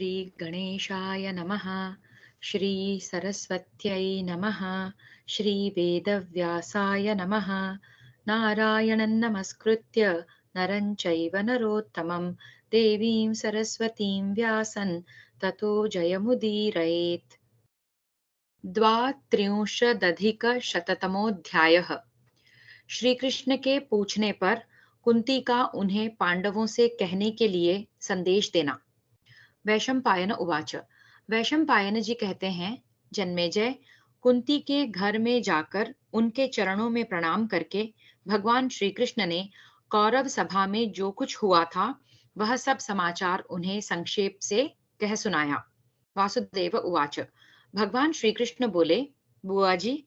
श्रीगणेशाय नमः। श्रीसरस्वत्यै नमः। श्रीवेदव्यासाय नमः। नारायणं नमस्कृत्य नरं चैव नरोत्तमं देवीं सरस्वतीं व्यासं ततो जयमुदीरयेत्। द्वात्रिंशदधिकशततमोऽध्यायः। श्री कृष्ण के पूछने पर कुंती का उन्हें पांडवों से कहने के लिए संदेश देना। वैशंपायन उवाच। वैशंपायन जी कहते हैं, जन्मेजय, कुंती के घर में जाकर उनके चरणों में प्रणाम करके भगवान श्री कृष्ण ने कौरव सभा में जो कुछ हुआ था वह सब समाचार उन्हें संक्षेप से कह सुनाया। वासुदेव उवाच। भगवान श्री कृष्ण बोले, बुआ जी,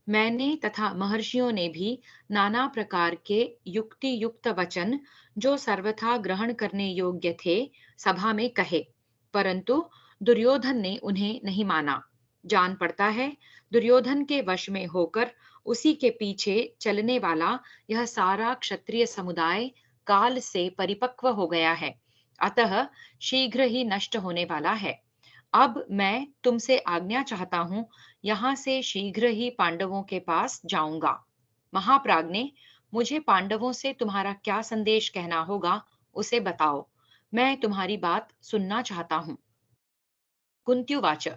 मैंने तथा महर्षियों ने भी नाना प्रकार के युक्ति युक्त वचन जो सर्वथा ग्रहण करने योग्य थे सभा में कहे, परंतु दुर्योधन ने उन्हें नहीं माना। जान पड़ता है दुर्योधन के वश में होकर उसी के पीछे चलने वाला यह सारा क्षत्रिय समुदाय काल से परिपक्व हो गया है, अतः शीघ्र ही नष्ट होने वाला है। अब मैं तुमसे आज्ञा चाहता हूँ, यहाँ से शीघ्र ही पांडवों के पास जाऊंगा। महाप्राज्ञे, मुझे पांडवों से तुम्हारा क्या संदेश कहना होगा उसे बताओ, मैं तुम्हारी बात सुनना चाहता हूँ। कुंत्युवाच।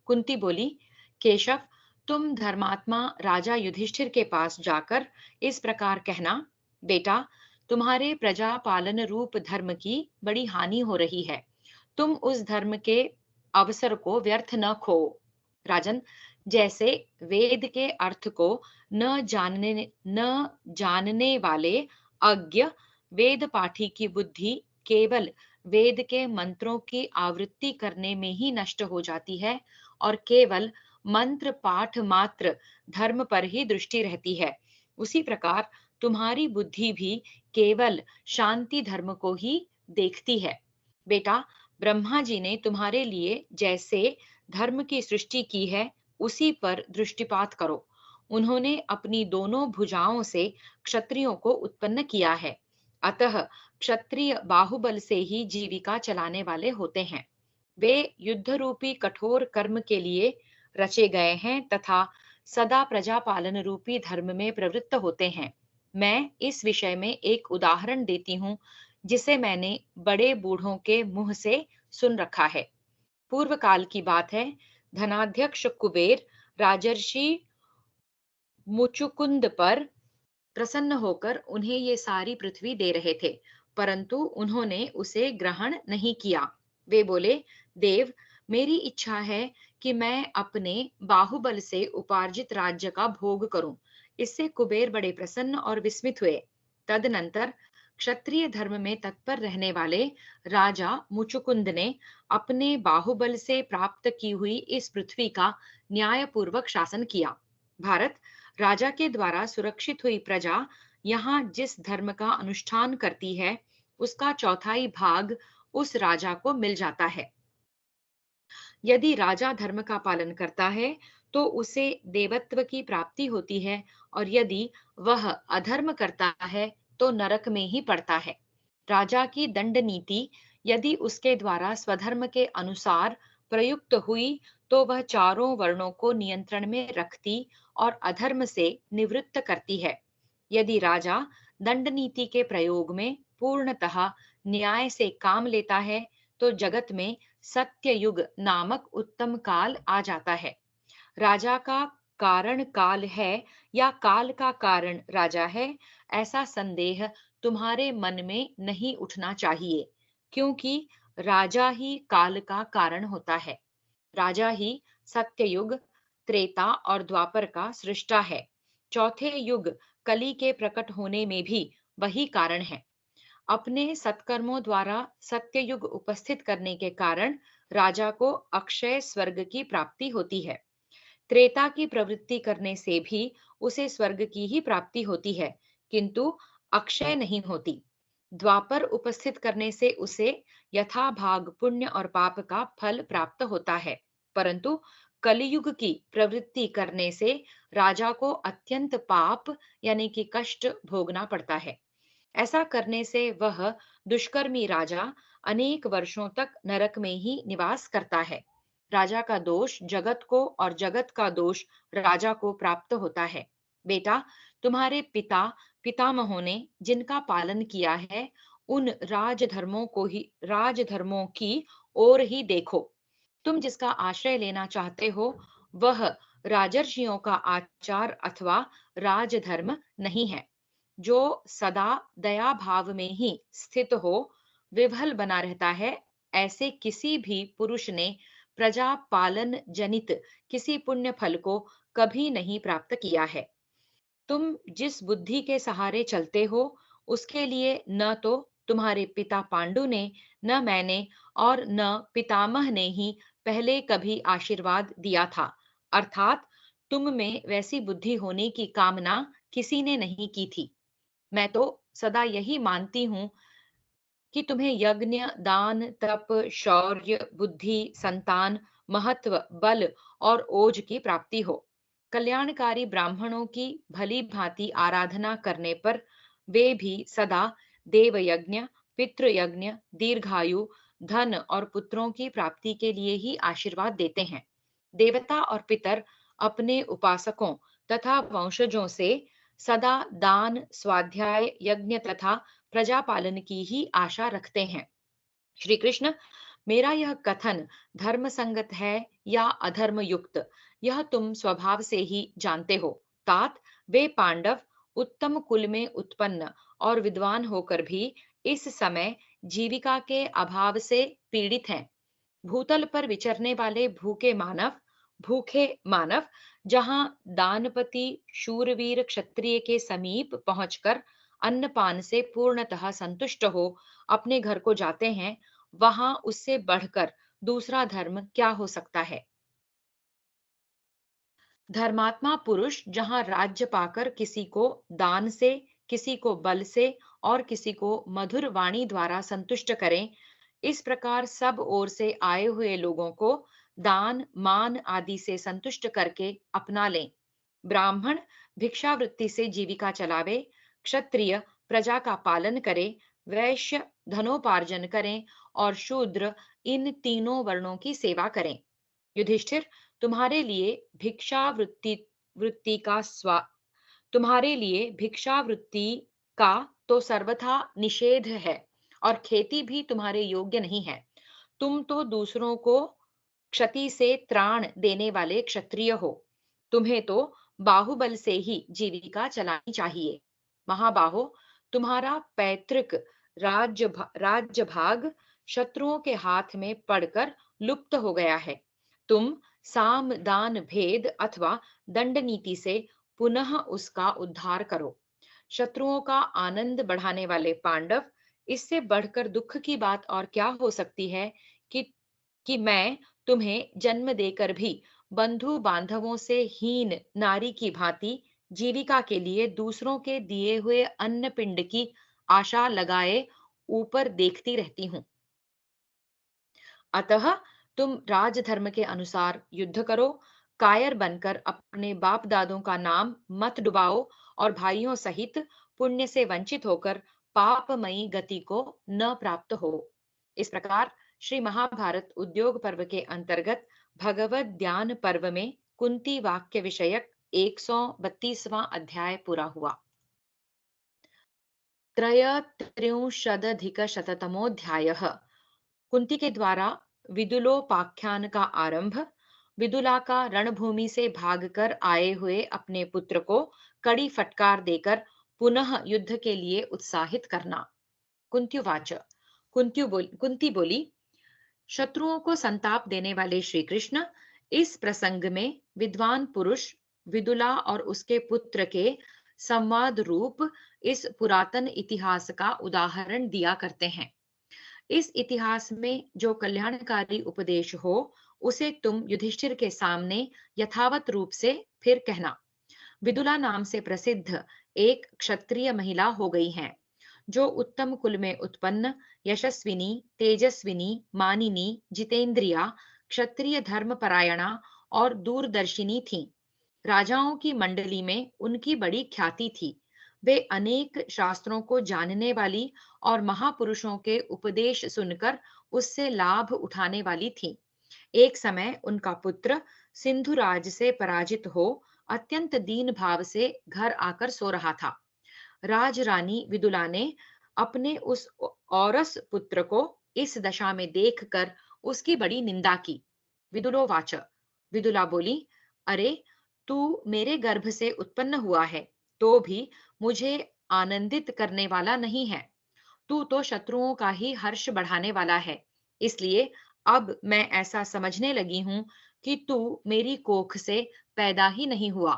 कुंती बोली, केशव, तुम धर्मात्मा राजा युधिष्ठिर के पास जाकर इस प्रकार कहना, बेटा, तुम्हारे प्रजा पालन रूप धर्म की बड़ी हानि हो रही है। तुम उस धर्म के अवसर को व्यर्थ न खो। राजन, जैसे वेद के अर्थ को न जानने वाले अज्ञ वेद पाठी की बुद्धि केवल वेद के मंत्रों की आवृत्ति करने में ही नष्ट हो जाती है और केवल मंत्र पाठ मात्र धर्म पर ही दृष्टि रहती है, उसी प्रकार तुम्हारी बुद्धि भी केवल शांति धर्म को ही देखती है। बेटा, ब्रह्मा जी ने तुम्हारे लिए जैसे धर्म की सृष्टि की है उसी पर दृष्टिपात करो। उन्होंने अपनी दोनों भुजाओं से क्षत्रियों को उत्पन्न किया है, अतः क्षत्रिय बाहुबल से ही जीविका चलाने वाले होते हैं। वे युद्ध रूपी कठोर कर्म के लिए रचे गए हैं तथा सदा प्रजा पालन रूपी धर्म में प्रवृत्त होते हैं। मैं इस विषय में एक उदाहरण देती हूँ, जिसे मैंने बड़े बूढ़ों के मुंह से सुन रखा है। पूर्व काल की बात है। धनाध्यक्ष कुबेर राजर्षि मुचुकुंद पर प्रसन्न होकर उन्हें ये सारी पृथ्वी दे रहे थे, परंतु उन्होंने उसे ग्रहण नहीं किया। वे बोले, देव, मेरी इच्छा है कि मैं अपने बाहुबल से उपार्जित राज्य का भोग करूं। इससे कुबेर बड़े प्रसन्न और विस्मित हुए। तदनंतर क्षत्रिय धर्म में तत्पर रहने वाले राजा मुचुकुंद ने अपने बाहुबल से प्राप्त की हुई इस पृथ्वी का न्यायपूर्वक शासन किया। भारत राजा के द्वारा सुरक्षित हुई प्रजा यहाँ जिस धर्म का अनुष्ठान करती है उसका चौथाई भाग उस राजा को मिल जाता है। यदि राजा धर्म का पालन करता है तो उसे देवत्व की प्राप्ति होती है, और यदि वह अधर्म करता है तो नरक में ही पड़ता है। राजा की दंड नीति यदि उसके द्वारा स्वधर्म के अनुसार प्रयुक्त हुई तो वह चारों वर्णों को नियंत्रण में रखती और अधर्म से निवृत्त करती है। यदि राजा दंड नीति के प्रयोग में पूर्णतः न्याय से काम लेता है तो जगत में सत्य युग नामक उत्तम काल आ जाता है। राजा का कारण काल है या काल का कारण राजा है, ऐसा संदेह तुम्हारे मन में नहीं उठना चाहिए, क्योंकि राजा ही काल का कारण होता है। राजा ही सत्ययुग, त्रेता और द्वापर का सृष्टा है। चौथे युग कली के प्रकट होने में भी वही कारण है। अपने सत्कर्मों द्वारा सत्ययुग उपस्थित करने के कारण राजा को अक्षय स्वर्ग की प्राप्ति होती है। त्रेता की प्रवृत्ति करने से भी उसे स्वर्ग की ही प्राप्ति होती है, किंतु अक्षय नहीं होती। द्वापर उपस्थित करने से उसे यथाभाग पुण्य और पाप का फल प्राप्त होता है, परंतु कलियुग की प्रवृत्ति करने से राजा को अत्यंत पाप यानी कि कष्ट भोगना पड़ता है। ऐसा करने से वह दुष्कर्मी राजा अनेक वर्षों तक नरक में ही निवास करता है। राजा का दोष जगत को और जगत का दोष राजा को प्राप्त होता है। बेटा, तुम्हारे पिता पितामहों ने जिनका पालन किया है, उन राजधर्मों की ओर ही देखो। तुम जिसका आश्रय लेना चाहते हो, वह राजर्षियों का आचार अथवा राजधर्म नहीं है। जो सदा दया भाव में ही स्थित हो, विह्वल बना रहता है, ऐसे किसी भी पुरुष ने प्रजा पालन जनित किसी पुण्य फल को कभी नहीं प्राप्त किया है। तुम जिस बुद्धि के सहारे चलते हो, उसके लिए न तो तुम्हारे पिता पांडु ने, न मैंने और न पितामह ने ही पहले कभी आशीर्वाद दिया था। अर्थात तुम में वैसी बुद्धि होने की कामना किसी ने नहीं की थी। मैं तो सदा यही मानती हूँ कि तुम्हें यज्ञ, दान, तप, शौर्य, बुद्धि, संतान, महत्व, बल और ओज की प्राप्ति हो। कल्याणकारी ब्राह्मणों की भली भांति आराधना करने पर वे भी सदा देव यज्ञ, पितृ यज्ञ, दीर्घायु, धन और पुत्रों की प्राप्ति के लिए ही आशीर्वाद देते हैं। देवता और पितर अपने उपासकों तथा वंशजों से सदा दान, स्वाध्याय, यज्ञ तथा प्रजा पालन की ही आशा रखते हैं। श्री कृष्ण, मेरा यह कथन धर्म संगत है या अधर्म युक्त, यह तुम स्वभाव से ही जानते हो। तात, वे पांडव उत्तम कुल में उत्पन्न और विद्वान होकर भी इस समय जीविका के अभाव से पीड़ित हैं। भूतल पर विचरने वाले भूखे मानव जहां दानपति शूरवीर क्षत्रिय के समीप पहुंचकर अन्नपान से पूर्णतः संतुष्ट हो अपने घर को जाते हैं, वहां उससे बढ़कर दूसरा धर्म क्या हो सकता है। धर्मात्मा पुरुष जहां राज्य पाकर किसी को दान से, किसी को बल से और किसी को मधुर वाणी द्वारा संतुष्ट करें, इस प्रकार सब ओर से आए हुए लोगों को दान मान आदि से संतुष्ट करके अपना लें। ब्राह्मण भिक्षावृत्ति से जीविका चलावे, क्षत्रिय प्रजा का पालन करे, वैश्य धनोपार्जन करें और शूद्र इन तीनों वर्णों की सेवा करें। युधिष्ठिर, तुम्हारे लिए भिक्षावृत्ति वृत्ति का स्वा तुम्हारे लिए भिक्षावृत्ति का तो सर्वथा निषेध है और खेती भी तुम्हारे योग्य नहीं है। तुम तो दूसरों को क्षति से त्राण देने वाले क्षत्रिय हो। तुम्हें तो बाहुबल से ही जीविका चलानी चाहिए। महाबाहो, तुम्हारा पैतृक राज्य भाग शत्रुओं के हाथ में पड़कर लुप्त हो गया है। तुम साम दान भेद अथवा दंड नीति से पुनः उसका उद्धार करो। शत्रुओं का आनंद बढ़ाने वाले पांडव, इससे बढ़कर दुख की बात और क्या हो सकती है कि मैं तुम्हें जन्म देकर भी बंधु बांधवों से हीन नारी की भांति जीविका के लिए दूसरों के दिए हुए अन्न पिंड की आशा लगाए ऊपर देखती रहती हूँ। अतः तुम राजधर्म के अनुसार युद्ध करो, कायर बनकर अपने बाप दादों का नाम मत डुबाओ और भाइयों सहित पुण्य से वंचित होकर पापमयी गति को न प्राप्त हो। इस प्रकार श्री महाभारत उद्योग पर्व के अंतर्गत भगवत ज्ञान पर्व में कुंती वाक्य विषयक 132वां अध्याय पूरा हुआ। त्रयस्त्रिंशदधिकशततमोऽध्यायः। कुंती के द्वारा विदुलोपाख्यान का आरंभ। विदुला का रणभूमि से भागकर आए हुए अपने पुत्र को कड़ी फटकार देकर पुनः युद्ध के लिए उत्साहित करना। कुंत्युवाच, कुंती बोली, शत्रुओं को संताप देने वाले श्री कृष्ण इस प्रसंग में विद्वान पुरुष विदुला और उसके पुत्र के संवाद रूप इस पुरातन इतिहास का उदाहरण दिया करते हैं। इस इतिहास में जो कल्याणकारी उपदेश हो, उसे तुम युधिष्ठिर के सामने यथावत रूप से फिर कहना। विदुला नाम से प्रसिद्ध एक क्षत्रिय महिला हो गई हैं, जो उत्तम कुल में उत्पन्न, यशस्विनी, तेजस्विनी, मानिनी, जितेंद्रिया, क्षत्रिय धर्मपरायणा और दूरदर्शिनी थीं। राजाओं की मंडली में उनकी बड़ी ख्याति थी। वे अनेक शास्त्रों को जानने वाली और महापुरुषों के उपदेश सुनकर उससे लाभ उठाने वाली थीं। एक समय उनका पुत्र सिंधुराज से पराजित हो अत्यंत दीन भाव से घर आकर सो रहा था। राजरानी विदुला ने अपने उस औरस पुत्र को इस दशा में देखकर उसकी बड़ी निंदा की। विदुलोवाच, विदुला बोली, अरे, तू मेरे गर्भ से उत्पन्न हुआ है, तो भी मुझे आनंदित करने वाला नहीं है। तू तो शत्रुओं का ही हर्ष बढ़ाने वाला है। इसलिए अब मैं ऐसा समझने लगी हूं कि तू मेरी कोख से पैदा ही नहीं हुआ।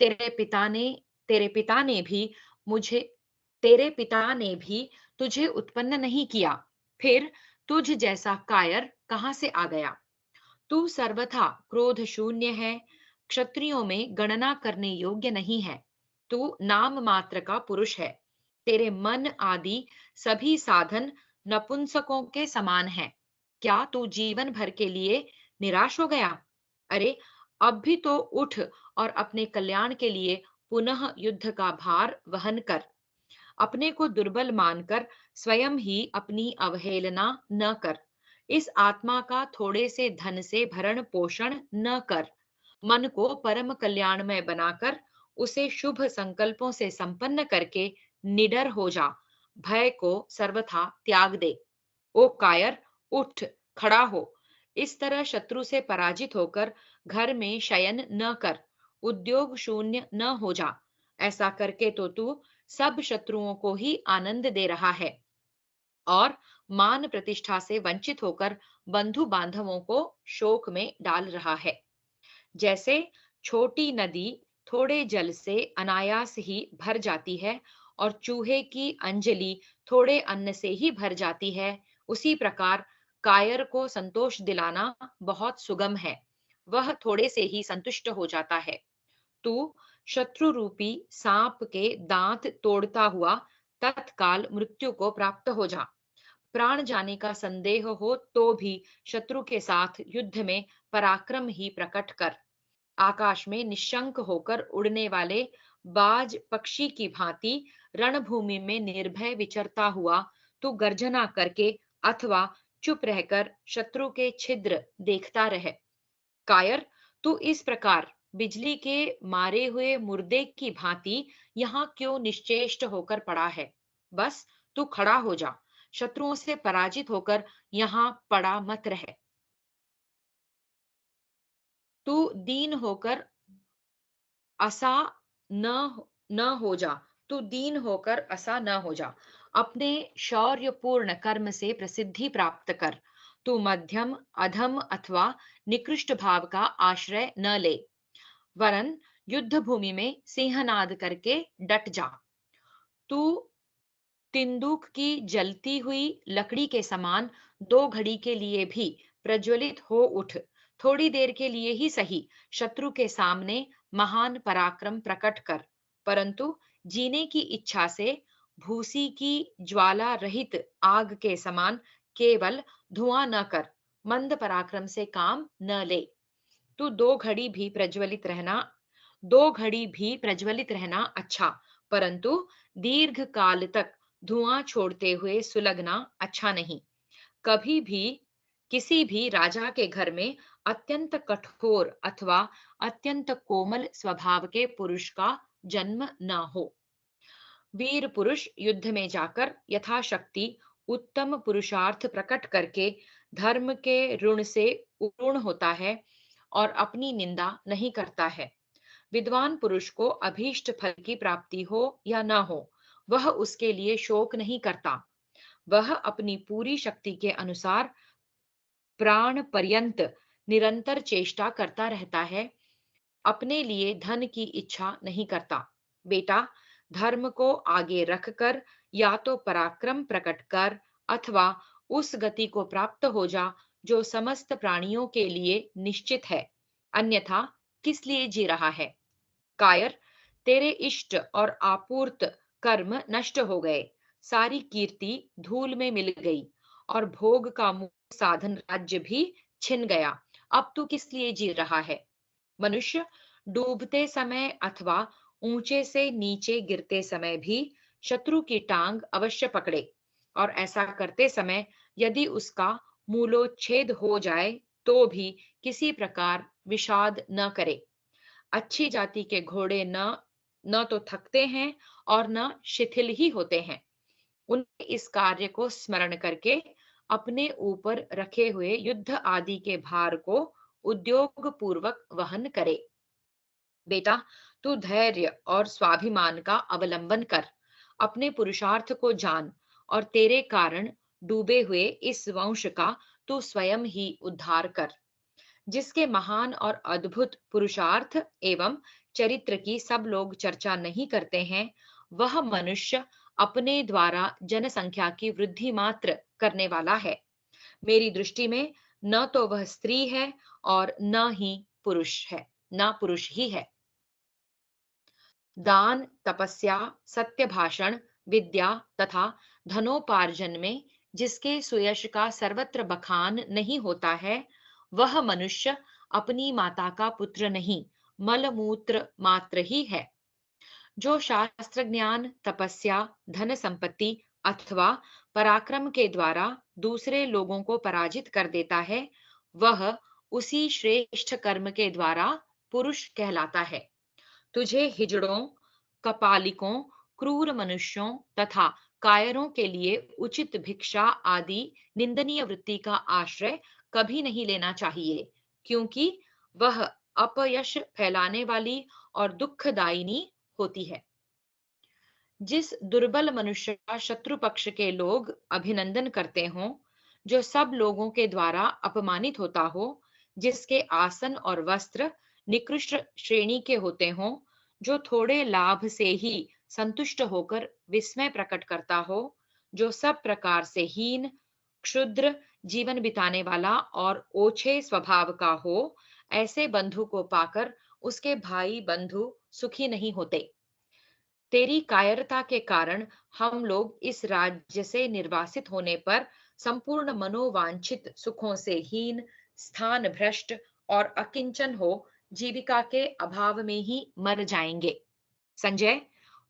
तेरे पिता ने तेरे पिता ने भी मुझे तेरे पिता ने भी तुझे उत्पन्न नहीं किया। फिर तुझ जैसा कायर कहां से आ गया? तू सर्वथा क्रोध शून्य है, क्षत्रियों में गणना करने योग्य नहीं है। तू नाम मात्र का पुरुष है। तेरे मन आदि सभी साधन नपुंसकों के समान हैं। क्या तू जीवन भर के लिए निराश हो गया? अरे, अब भी तो उठ और अपने कल्याण के लिए पुनः युद्ध का भार वहन कर। अपने को दुर्बल मानकर स्वयं ही अपनी अवहेलना न कर। इस आत्मा का थोड़े से धन से भरण पोषण न कर। मन को परम कल्याणमय बनाकर उसे शुभ संकल्पों से संपन्न करके निडर हो जा। भय को सर्वथा त्याग दे। ओ कायर, उठ, खड़ा हो। इस तरह शत्रु से पराजित होकर घर में शयन न कर, उद्योग शून्य न हो जा। ऐसा करके तो तू सब शत्रुओं को ही आनंद दे रहा है और मान प्रतिष्ठा से वंचित होकर बंधु बांधवों को शोक में डाल रहा है। जैसे छोटी नदी थोड़े जल से अनायास ही भर जाती है और चूहे की अंजलि थोड़े अन्न से ही भर जाती है, उसी प्रकार कायर को संतोष दिलाना बहुत सुगम है। वह थोड़े से ही संतुष्ट हो जाता है। तू शत्रु रूपी सांप के दांत तोड़ता हुआ तत्काल मृत्यु को प्राप्त हो जा। प्राण जाने का संदेह हो तो भी शत्रु के साथ युद्ध में पराक्रम ही प्रकट कर। आकाश में निशंक होकर उड़ने वाले बाज पक्षी की भांति रणभूमि में निर्भय विचरता हुआ तू गर्जना करके अथवा चुप रहकर शत्रु के छिद्र देखता रहे। कायर, तू इस प्रकार बिजली के मारे हुए मुर्दे की भांति यहाँ क्यों निश्चेष्ट होकर पड़ा है? बस तू खड़ा हो जा। शत्रुओं से पराजित होकर यहाँ पड़ा मत रहे। तू दीन होकर असा न न हो जा। तू दीन होकर असा न हो जा। अपने शौर्यपूर्ण कर्म से प्रसिद्धि प्राप्त कर। तू मध्यम, अधम अथवा निकृष्ट भाव का आश्रय न ले, वरन युद्ध भूमि में सिंहनाद करके डट जा। तू तिंदुक की जलती हुई लकड़ी के समान दो घड़ी के लिए भी प्रज्वलित हो उठ। थोड़ी देर के लिए ही सही शत्रु के सामने महान पराक्रम प्रकट कर, परंतु जीने की इच्छा से भूसी की ज्वाला रहित आग के समान केवल धुआं न कर, मंद पराक्रम से काम न ले। तू दो घड़ी भी प्रज्वलित रहना अच्छा, परंतु दीर्घ काल तक धुआं छोड़ते हुए सुलगना अच्छा नहीं। कभी भी किसी भी राजा के घर में अत्यंत कठोर अथवा अत्यंत कोमल स्वभाव के पुरुष का जन्म न हो। वीर पुरुष युद्ध में जाकर यथाशक्ति उत्तम पुरुषार्थ प्रकट करके धर्म के ऋण से उऋण होता है और अपनी निंदा नहीं करता है। विद्वान पुरुष को अभीष्ट फल की प्राप्ति हो या न हो, वह उसके लिए शोक नहीं करता। वह अपनी पूरी शक्ति के अनुसार प्राण पर्यंत निरंतर चेष्टा करता रहता है, अपने लिए धन की इच्छा नहीं करता। बेटा, धर्म को आगे रखकर या तो पराक्रम प्रकट कर अथवा उस गति को प्राप्त हो जा जो समस्त प्राणियों के लिए निश्चित है, अन्यथा किस लिए जी रहा है? कायर, तेरे इष्ट और आपूर्त कर्म नष्ट हो गए, सारी कीर्ति धूल में मिल गई और भोग का मूल साधन राज्य भी छिन गया। अब तू किस लिए जी रहा है? मनुष्य डूबते समय अथवा ऊंचे से नीचे गिरते समय भी शत्रु की टांग अवश्य पकड़े, और ऐसा करते समय यदि उसका मूलोच्छेद हो जाए तो भी किसी प्रकार विषाद न करे। अच्छी जाति के घोड़े न न तो थकते हैं और न शिथिल ही होते हैं। उन्हें इस कार्य को स्मरण करके अपने ऊपर रखे हुए युद्ध आदि के भार को उद्योग पूर्वक वहन करे। बेटा, तू धैर्य और स्वाभिमान का अवलंबन कर, अपने पुरुषार्थ को जान, और तेरे कारण डूबे हुए इस वंश का तू स्वयं ही उद्धार कर। जिसके महान और अद्भुत पुरुषार्थ एवं चरित्र की सब लोग चर्चा नहीं करते हैं, वह मनुष्य अपने द्वारा जनसंख्या की वृद्धि मात्र करने वाला है। मेरी दृष्टि में न तो वह स्त्री है और न ही पुरुष है, न पुरुष ही है। दान, तपस्या, सत्य भाषण, विद्या तथा धनोपार्जन में जिसके सुयश का सर्वत्र बखान नहीं होता है, वह मनुष्य अपनी माता का पुत्र नहीं, मलमूत्र मात्र ही है। जो शास्त्र ज्ञान, तपस्या, धन संपत्ति अथवा पराक्रम के द्वारा दूसरे लोगों को पराजित कर देता है, वह उसी श्रेष्ठ कर्म के द्वारा पुरुष कहलाता है। तुझे हिजड़ों, कपालिकों, क्रूर मनुष्यों तथा कायरों के लिए उचित भिक्षा आदि निंदनीय वृत्ति का आश्रय कभी नहीं लेना चाहिए, क्योंकि वह अपयश फैलाने वाली और दुखदायिनी होती है। जिस दुर्बल मनुष्य का शत्रु पक्ष के लोग अभिनंदन करते हों, जो सब लोगों के द्वारा अपमानित होता हो, जिसके आसन और वस्त्र निकृष्ट श्रेणी के होते हों, जो थोड़े लाभ से ही संतुष्ट होकर विस्मय प्रकट करता हो, जो सब प्रकार से हीन, क्षुद्र जीवन बिताने वाला और ओछे स्वभाव का हो, ऐसे बंधु को पाकर उसके भाई बंधु सुखी नहीं होते। तेरी कायरता के कारण हम लोग इस राज्य से निर्वासित होने पर संपूर्ण मनोवांछित सुखों से हीन, स्थान भ्रष्ट और अकिंचन हो जीविका के अभाव में ही मर जाएंगे। संजय,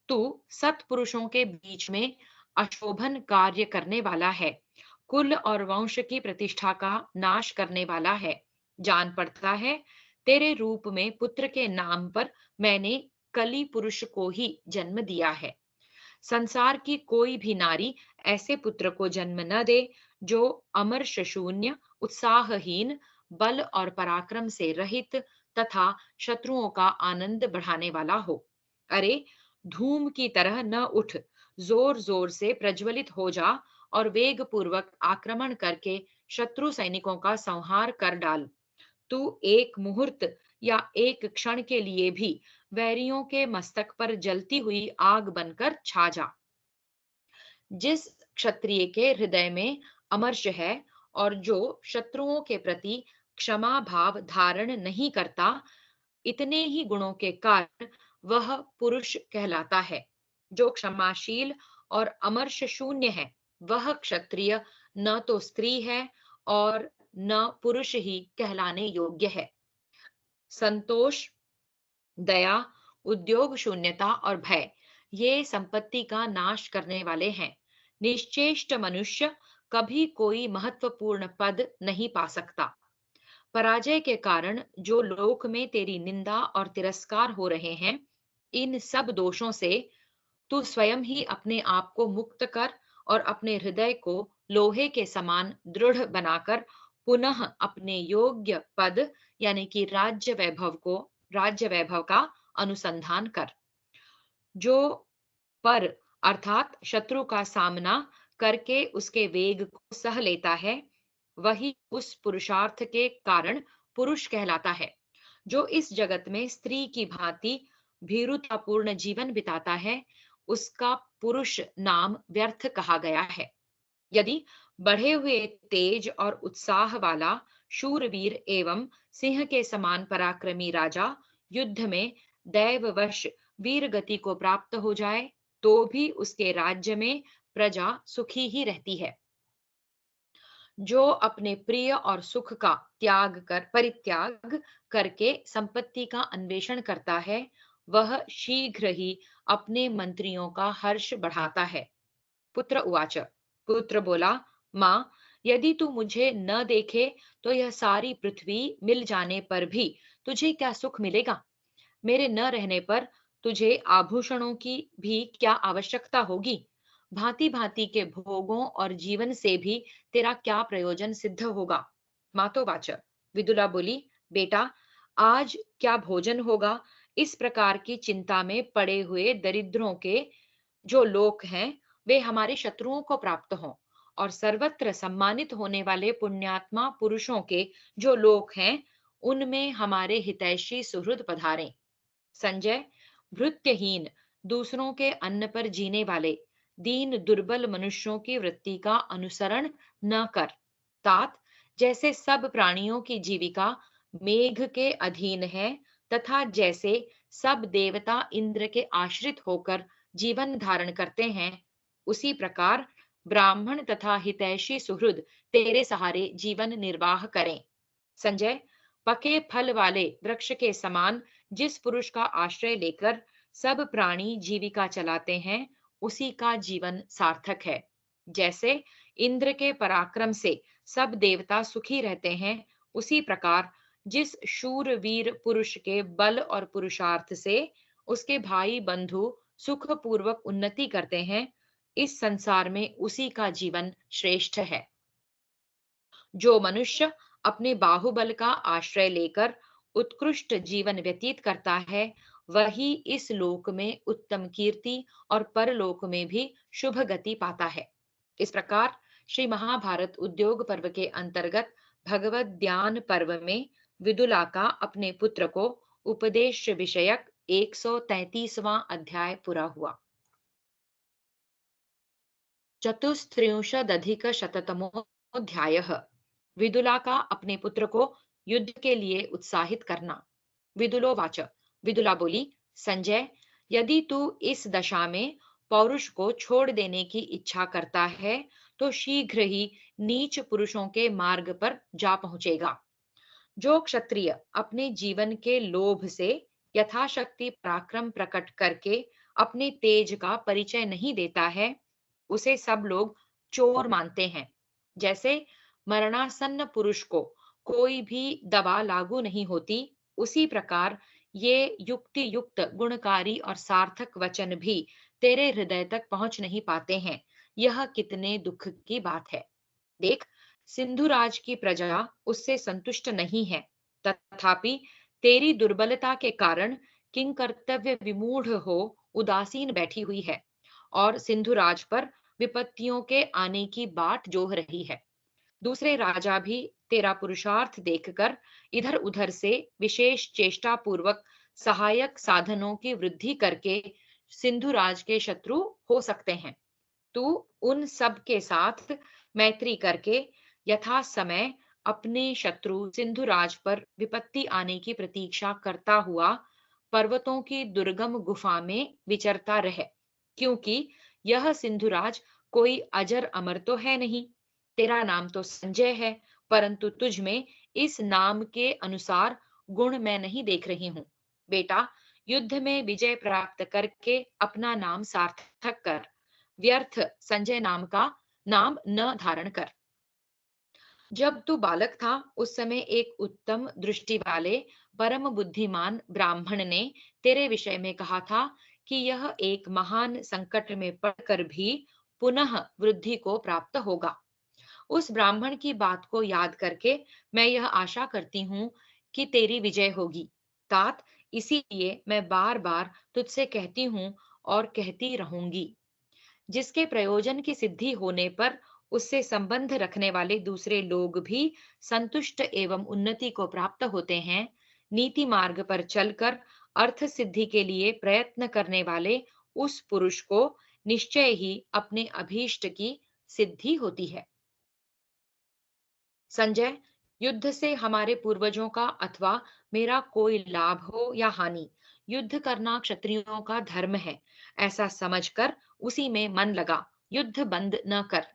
तू सत्पुरुषों के बीच में अशोभन कार्य करने वाला है, कुल और वंश की प्रतिष्ठा का नाश करने वाला है। जान पड़ता है तेरे रूप में पुत्र के नाम पर मैंने कली पुरुष को ही जन्म दिया है। संसार की कोई भी नारी ऐसे पुत्र को जन्म न दे जो अमर्ष शून्य, उत्साहहीन, बल और पराक्रम से रहित तथा शत्रुओं का आनंद बढ़ाने वाला हो। अरे, धूम की तरह न उठ, जोर जोर से प्रज्वलित हो जा और वेग पूर्वक आक्रमण करके शत्रु सैनिकों का संहार कर डाल। तू एक मुहूर्त या एक क्षण के लिए भी वैरियों के मस्तक पर जलती हुई आग बनकर छा जा। जिस क्षत्रिय के हृदय में अमर्ष है और जो शत्रुओं के प्रति क्षमा भाव धारण नहीं करता, इतने ही गुणों के कारण वह पुरुष कहलाता है। जो क्षमाशील और अमर्ष शून्य है, वह क्षत्रिय न तो स्त्री है और न पुरुष ही कहलाने योग्य है। संतोष, दया, उद्योग शून्यता और भय, ये संपत्ति का नाश करने वाले हैं। निश्चेष्ट मनुष्य कभी कोई महत्वपूर्ण पद नहीं पा सकता। पराजय के कारण जो लोक में तेरी निंदा और तिरस्कार हो रहे हैं, इन सब दोषों से तू स्वयं ही अपने आप को मुक्त कर और अपने हृदय को लोहे के समान दृढ़ बनाकर पुनः अपने योग्य पद यानी कि राज्य वैभव का अनुसंधान कर। जो पर अर्थात शत्रु का सामना करके उसके वेग को सह लेता है, वही उस पुरुषार्थ के कारण पुरुष कहलाता है। जो इस जगत में स्त्री की भांति भीरुतापूर्ण जीवन बिताता है, उसका पुरुष नाम व्यर्थ कहा गया है। यदि बढ़े हुए तेज और उत्साह वाला शूरवीर एवं सिंह के समान पराक्रमी राजा युद्ध में दैववश वीर गति को प्राप्त हो जाए, तो भी उसके राज्य में प्रजा सुखी ही रहती है। जो अपने प्रिय और सुख का परित्याग करके संपत्ति का अन्वेषण करता है, वह शीघ्र ही अपने मंत्रियों का हर्ष बढ़ाता है। पुत्र उवाच। पुत्र बोला, माँ, यदि तू मुझे न देखे तो यह सारी पृथ्वी मिल जाने पर भी तुझे क्या सुख मिलेगा? मेरे न रहने पर तुझे आभूषणों की भी क्या आवश्यकता होगी? भांति भांति के भोगों और जीवन से भी तेरा क्या प्रयोजन सिद्ध होगा? मातोवाच। विदुला बोली, बेटा, आज क्या भोजन होगा, इस प्रकार की चिंता में पड़े हुए दरिद्रों के जो लोक हैं, वे हमारे शत्रुओं को प्राप्त हों, और सर्वत्र सम्मानित होने वाले पुण्यात्मा पुरुषों के जो लोक हैं, उनमें हमारे हितैषी सुहृद पधारें। संजय, भृत्यहीन, दूसरों के अन्न पर जीने वाले दीन दुर्बल मनुष्यों की वृत्ति का अनुसरण न कर। तात, जैसे सब प्राणियों की जीविका मेघ के अधीन है, तथा जैसे सब देवता इंद्र के आश्रित होकर जीवन धारण करते हैं, उसी प्रकार ब्राह्मण तथा हितैषी सुहृद तेरे सहारे जीवन निर्वाह करें। संजय, पके फल वाले वृक्ष के समान जिस पुरुष का आश्रय लेकर सब प्राणी जीविका चलाते हैं, उसी का जीवन सार्थक है। जैसे इंद्र के पराक्रम से सब देवता सुखी रहते हैं, उसी प्रकार जिस शूरवीर पुरुष के बल और पुरुषार्थ से उसके भाई बंधु सुख पूर्वक उन्नति करते हैं, इस संसार में उसी का जीवन श्रेष्ठ है। जो मनुष्य अपने बाहुबल का आश्रय लेकर उत्कृष्ट जीवन व्यतीत करता है, वही इस लोक में उत्तम कीर्ति और परलोक में भी शुभ गति पाता है। इस प्रकार श्री महाभारत उद्योग पर्व के अंतर्गत भगवत ज्ञान पर्व में विदुला का अपने पुत्र को उपदेश विषयक 133वां अध्याय पूरा हुआ। चतुस्त्रिंशदधिकशततमोऽध्यायः। विदुला का अपने पुत्र को युद्ध के लिए उत्साहित करना। विदुलोवाच। विदुला बोली, संजय, यदि तू इस दशा में पौरुष को छोड़ देने की इच्छा करता है, तो शीघ्र ही नीच पुरुषों के मार्ग पर जा पहुंचेगा। जो क्षत्रिय अपने जीवन के लोभ से यथाशक्ति पराक्रम प्रकट करके अपने तेज का परिचय नहीं देता है, उसे सब लोग चोर मानते हैं। जैसे मरणासन्न पुरुष को कोई भी दवा लागू नहीं होती, उसी प्रकार ये युक्ति युक्त गुणकारी और सार्थक वचन भी तेरे हृदय तक पहुंच नहीं पाते हैं। यह कितने दुख की बात है। देख, सिंधुराज की प्रजा उससे संतुष्ट नहीं है, तथापि तेरी दुर्बलता के कारण किंग कर्तव्य विमूढ़ हो उदासीन बैठी हुई है, और सिंधुराज पर विपत्तियों के आने की बाट जोह रही है। दूसरे राजा भी तेरा पुरुषार्थ देखकर इधर उधर से विशेष चेष्टा पूर्वक सहायक साधनों की वृद्धि करके सिंधुराज के शत्रु हो सकते हैं। तू उन सब के साथ मैत्री करके यथा समय अपने शत्रु सिंधुराज पर विपत्ति आने की प्रतीक्षा करता हुआ पर्वतों की दुर्गम गुफा में विचरता रहे, क्योंकि यह सिंधुराज कोई अजर अमर तो है नहीं। तेरा नाम तो संजय है, परंतु तुझ में इस नाम के अनुसार गुण मैं नहीं देख रही हूँ। बेटा, युद्ध में विजय प्राप्त करके अपना नाम सार्थक कर, व्यर्थ संजय नाम का नाम न धारण कर। जब तू बालक था, उस समय एक उत्तम दृष्टि वाले परम बुद्धिमान ब्राह्मण ने तेरे विषय में कहा था कि यह एक महान संकट में पड़कर भी पुनः वृद्धि को प्राप्त होगा। उस ब्राह्मण की बात को याद करके मैं यह आशा करती हूँ कि तेरी विजय होगी। तात, इसीलिए मैं बार बार तुझसे कहती हूँ और कहती रहूंगी। जिसके प्रयोजन की सिद्धि होने पर उससे संबंध रखने वाले दूसरे लोग भी संतुष्ट एवं उन्नति को प्राप्त होते हैं, नीति मार्ग पर चलकर अर्थ सिद्धि के लिए प्रयत्न करने वाले उस पुरुष को निश्चय ही अपने अभीष्ट की सिद्धि होती है। संजय, युद्ध से हमारे पूर्वजों का अथवा मेरा कोई लाभ हो या हानि, युद्ध करना क्षत्रियों का धर्म है, ऐसा समझकर उसी में मन लगा, युद्ध बंद न कर।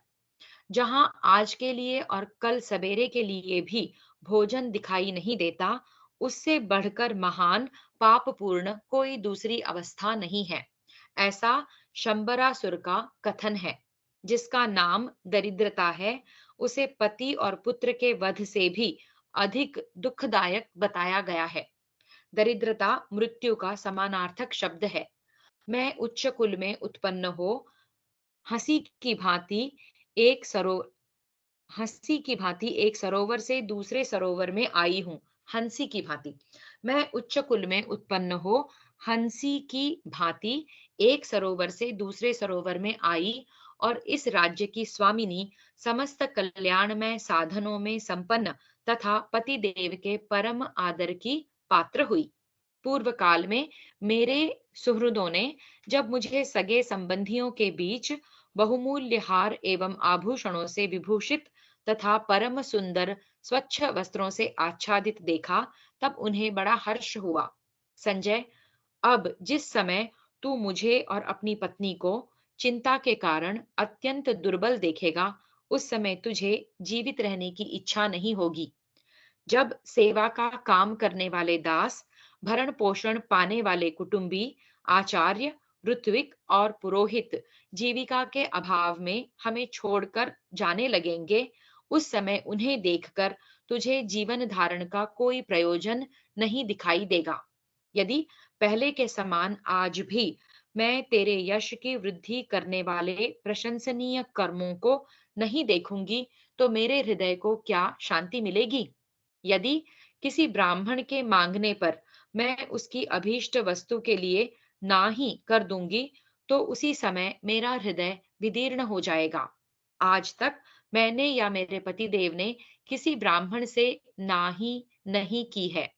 जहां आज के लिए और कल सवेरे के लिए भी भोजन दिखाई नहीं देता, उससे बढ़कर महान पापपूर्ण कोई दूसरी अवस्था नहीं है। ऐसा शंबरासुर का कथन है। जिसका नाम दरिद्रता है, उसे पति और पुत्र के वध से भी अधिक दुखदायक बताया गया है। दरिद्रता मृत्यु का समानार्थक शब्द है। मैं उच्च कुल में उत्पन्न हो हंसी की भांति एक सरो हंसी की भांति एक सरोवर से दूसरे सरोवर में आई हूँ। हंसी की भांति मैं उच्च कुल में उत्पन्न हो हंसी की भांति एक सरोवर से दूसरे सरोवर में आई और इस राज्य की स्वामिनी समस्त कल्याणमय साधनों में संपन्न तथा पति देव के परम आदर की पात्र हुई। पूर्व काल में मेरे सुहृदों ने जब मुझे सगे संबंधियों के बीच बहुमूल्य हार एवं आभूषणों से विभूषित तथा परम सुंदर स्वच्छ वस्त्रों से आच्छादित देखा, तब उन्हें बड़ा हर्ष हुआ। संजय, अब जिस समय तू मुझे और अपनी पत्नी को चिंता के कारण अत्यंत दुर्बल देखेगा, उस समय तुझे जीवित रहने की इच्छा नहीं होगी। जब सेवा का काम करने वाले दास, भरण पोषण पाने वाले कुटुंबी, आचार्य, ऋत्विक और पुरोहित जीविका के अभाव में हमें छोड़कर जाने लगेंगे, उस समय उन्हें देखकर तुझे जीवन धारण का कोई प्रयोजन नहीं दिखाई देगा। यदि पहले के समान आज भी मैं तेरे यश की वृद्धि करने वाले प्रशंसनीय कर्मों को नहीं देखूंगी, तो मेरे हृदय को क्या शांति मिलेगी? यदि किसी ब्राह्मण के मांगने पर मैं उसकी अभीष्ट वस्तु के लिए ना ही कर दूंगी, तो उसी समय मेरा हृदय विदीर्ण हो जाएगा। आज तक मैंने या मेरे पति देव ने किसी ब्राह्मण से ना ही नहीं की है।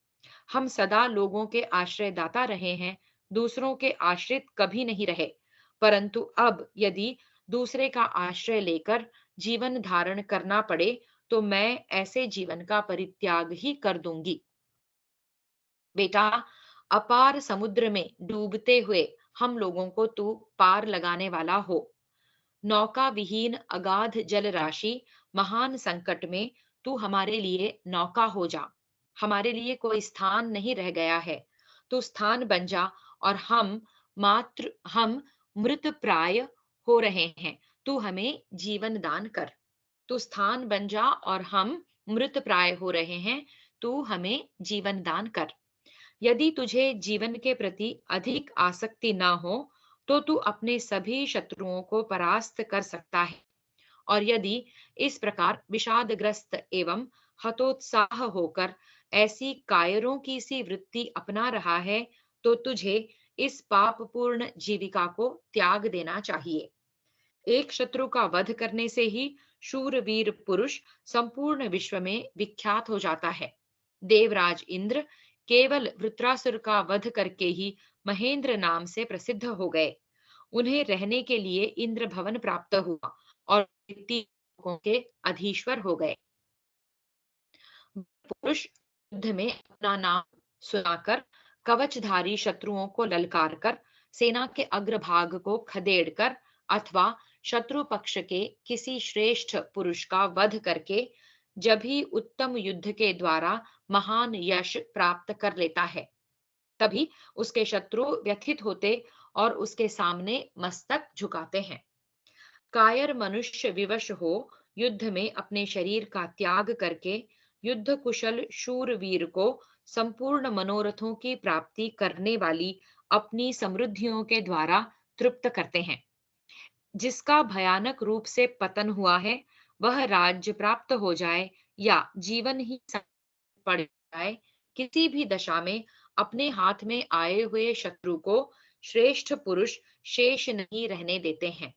हम सदा लोगों के आश्रयदाता रहे हैं, दूसरों के आश्रित कभी नहीं रहे। परंतु अब यदि दूसरे का आश्रय लेकर जीवन धारण करना पड़े, तो मैं ऐसे जीवन का परित्याग ही कर दूंगी। बेटा, अपार समुद्र में डूबते हुए हम लोगों को तू पार लगाने वाला हो। नौका विहीन अगाध जल राशि महान संकट में तू हमारे लिए नौका हो जा। हमारे लिए कोई स्थान नहीं रह गया है। तू स्थान बन जा और हम मृत प्राय हो रहे हैं। तू हमें जीवन दान कर। तू स्थान बन जा और हम मृत प्राय हो रहे हैं। तू हमें जीवन दान कर। यदि तुझे जीवन के प्रति अधिक आसक्ति ना हो, तो तू अपने सभी शत्रुओं को परास्त कर सकता है। और यदि इस प्रकार विषादग्रस्त एवं हतोत्साह होकर ऐसी कायरों की सी वृत्ति अपना रहा है, तो तुझे इस पापपूर्ण जीविका को त्याग देना चाहिए। एक शत्रु का वध करने से ही शूरवीर पुरुष संपूर्ण विश्व में विख्यात हो जाता है। देवराज इंद्र केवल वृत्रासुर का वध करके ही महेंद्र नाम से प्रसिद्ध हो गए। उन्हें रहने के लिए इंद्र भवन प्राप्त हुआ और लोगों के अधीश्वर हो गए। पुरुष युद्ध में अपना नाम सुनाकर कवचधारी शत्रुओं को ललकार कर सेना के अग्रभाग को खदेड़कर अथवा शत्रु पक्ष के किसी श्रेष्ठ पुरुष का वध करके जब ही उत्तम युद्ध के द्वारा महान यश प्राप्त कर लेता है, तभी उसके शत्रु व्यथित होते और उसके सामने मस्तक झुकाते हैं। कायर मनुष्य विवश हो युद्ध में अपने शरीर का त्याग करके युद्ध कुशल शूरवीर को संपूर्ण मनोरथों की प्राप्ति करने वाली अपनी समृद्धियों के द्वारा तृप्त करते हैं। जिसका भयानक रूप से पतन हुआ है, वह राज्य प्राप्त हो जाए या जीवन ही संकट पड़ जाए, किसी भी दशा में अपने हाथ में आए हुए शत्रु को श्रेष्ठ पुरुष शेष नहीं रहने देते हैं।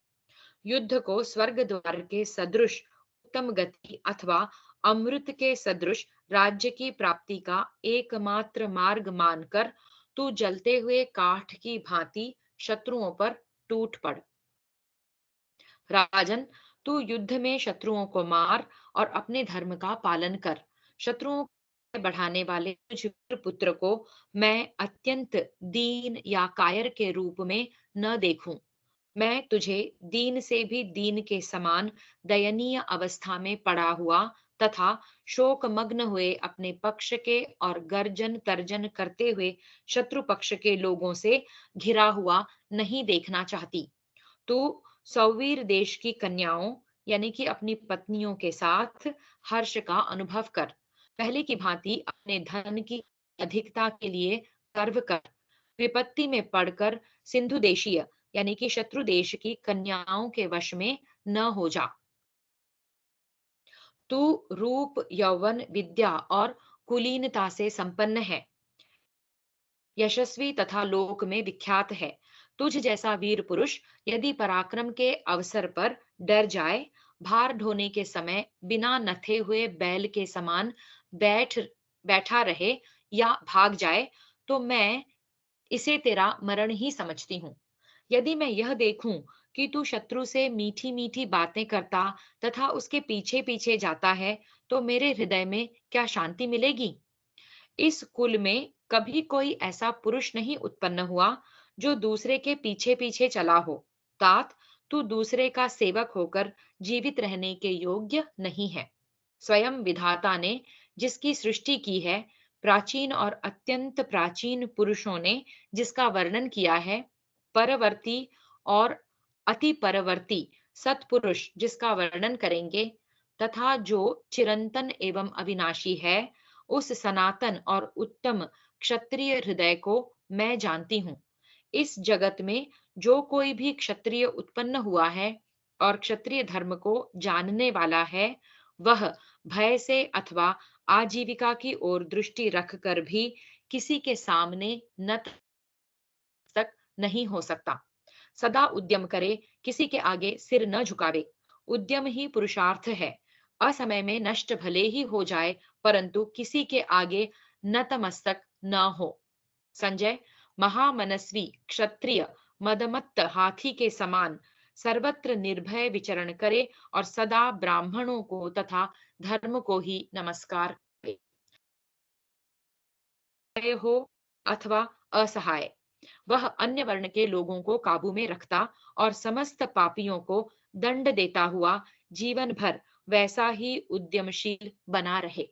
युद्ध को स्वर्ग द्वार के सदृश उत्तम गति अथवा अमृत के सदृश राज्य की प्राप्ति का एकमात्र मार्ग मानकर तू जलते हुए काठ की भांति शत्रुओं पर टूट पड़। राजन, तू युद्ध में शत्रुओं को मार और अपने धर्म का पालन कर। शत्रुओं को बढ़ाने वाले तुझ पुत्र को मैं अत्यंत दीन या कायर के रूप में न देखूं। मैं तुझे दीन से भी दीन के समान दयनीय अवस्था में पड़ा हुआ तथा शोकमग्न हुए अपने पक्ष के और गर्जन तर्जन करते हुए शत्रु पक्ष के लोगों से घिरा हुआ नहीं देखना चाहती। तू सौवीर देश की कन्याओं यानी कि अपनी पत्नियों के साथ हर्ष का अनुभव कर। पहले की भांति अपने धन की अधिकता के लिए गर्व कर। विपत्ति में पड़कर सिंधु देशीय यानी कि शत्रु देश की कन्याओं के वश में न हो जा। तू रूप यौवन विद्या और कुलीनता से संपन्न है, यशस्वी तथा लोक में विख्यात है। तुझ जैसा वीर पुरुष यदि पराक्रम के अवसर पर डर जाए, भार ढोने के समय बिना नथे हुए बैल के समान बैठ बैठा रहे या भाग जाए, तो मैं इसे तेरा मरण ही समझती हूँ। यदि मैं यह देखूं कि तू शत्रु से मीठी मीठी बातें करता तथा उसके पीछे पीछे जाता है, तो मेरे हृदय में क्या शांति मिलेगी? इस कुल में कभी कोई ऐसा पुरुष नहीं उत्पन्न हुआ जो दूसरे के पीछे पीछे चला हो। तात, तू दूसरे का सेवक होकर जीवित रहने के योग्य नहीं है। स्वयं विधाता ने जिसकी सृष्टि की है, प्राचीन और अत्यंत प्राचीन पुरुषों ने जिसका वर्णन किया है, परवर्ती और अति परवर्ती सत्पुरुष जिसका वर्णन करेंगे, तथा जो चिरंतन एवं अविनाशी है, उस सनातन और उत्तम क्षत्रिय हृदय को मैं जानती हूँ। इस जगत में जो कोई भी क्षत्रिय उत्पन्न हुआ है और क्षत्रिय धर्म को जानने वाला है, वह भय से अथवा आजीविका की ओर दृष्टि रखकर भी किसी के सामने नतमस्तक नहीं हो सकता। सदा उद्यम करे, किसी के आगे सिर न झुकावे। उद्यम ही पुरुषार्थ है। असमय में नष्ट भले ही हो जाए, परंतु किसी के आगे नतमस्तक न हो। संजय, महामनस्वी क्षत्रिय मदमत्त हाथी के समान सर्वत्र निर्भय विचरण करे और सदा ब्राह्मणों को तथा धर्म को ही नमस्कार करे। हो अथवा असहाय, वह अन्य वर्ण के लोगों को काबू में रखता और समस्त पापियों को दंड देता हुआ जीवन भर वैसा ही उद्यमशील बना रहे।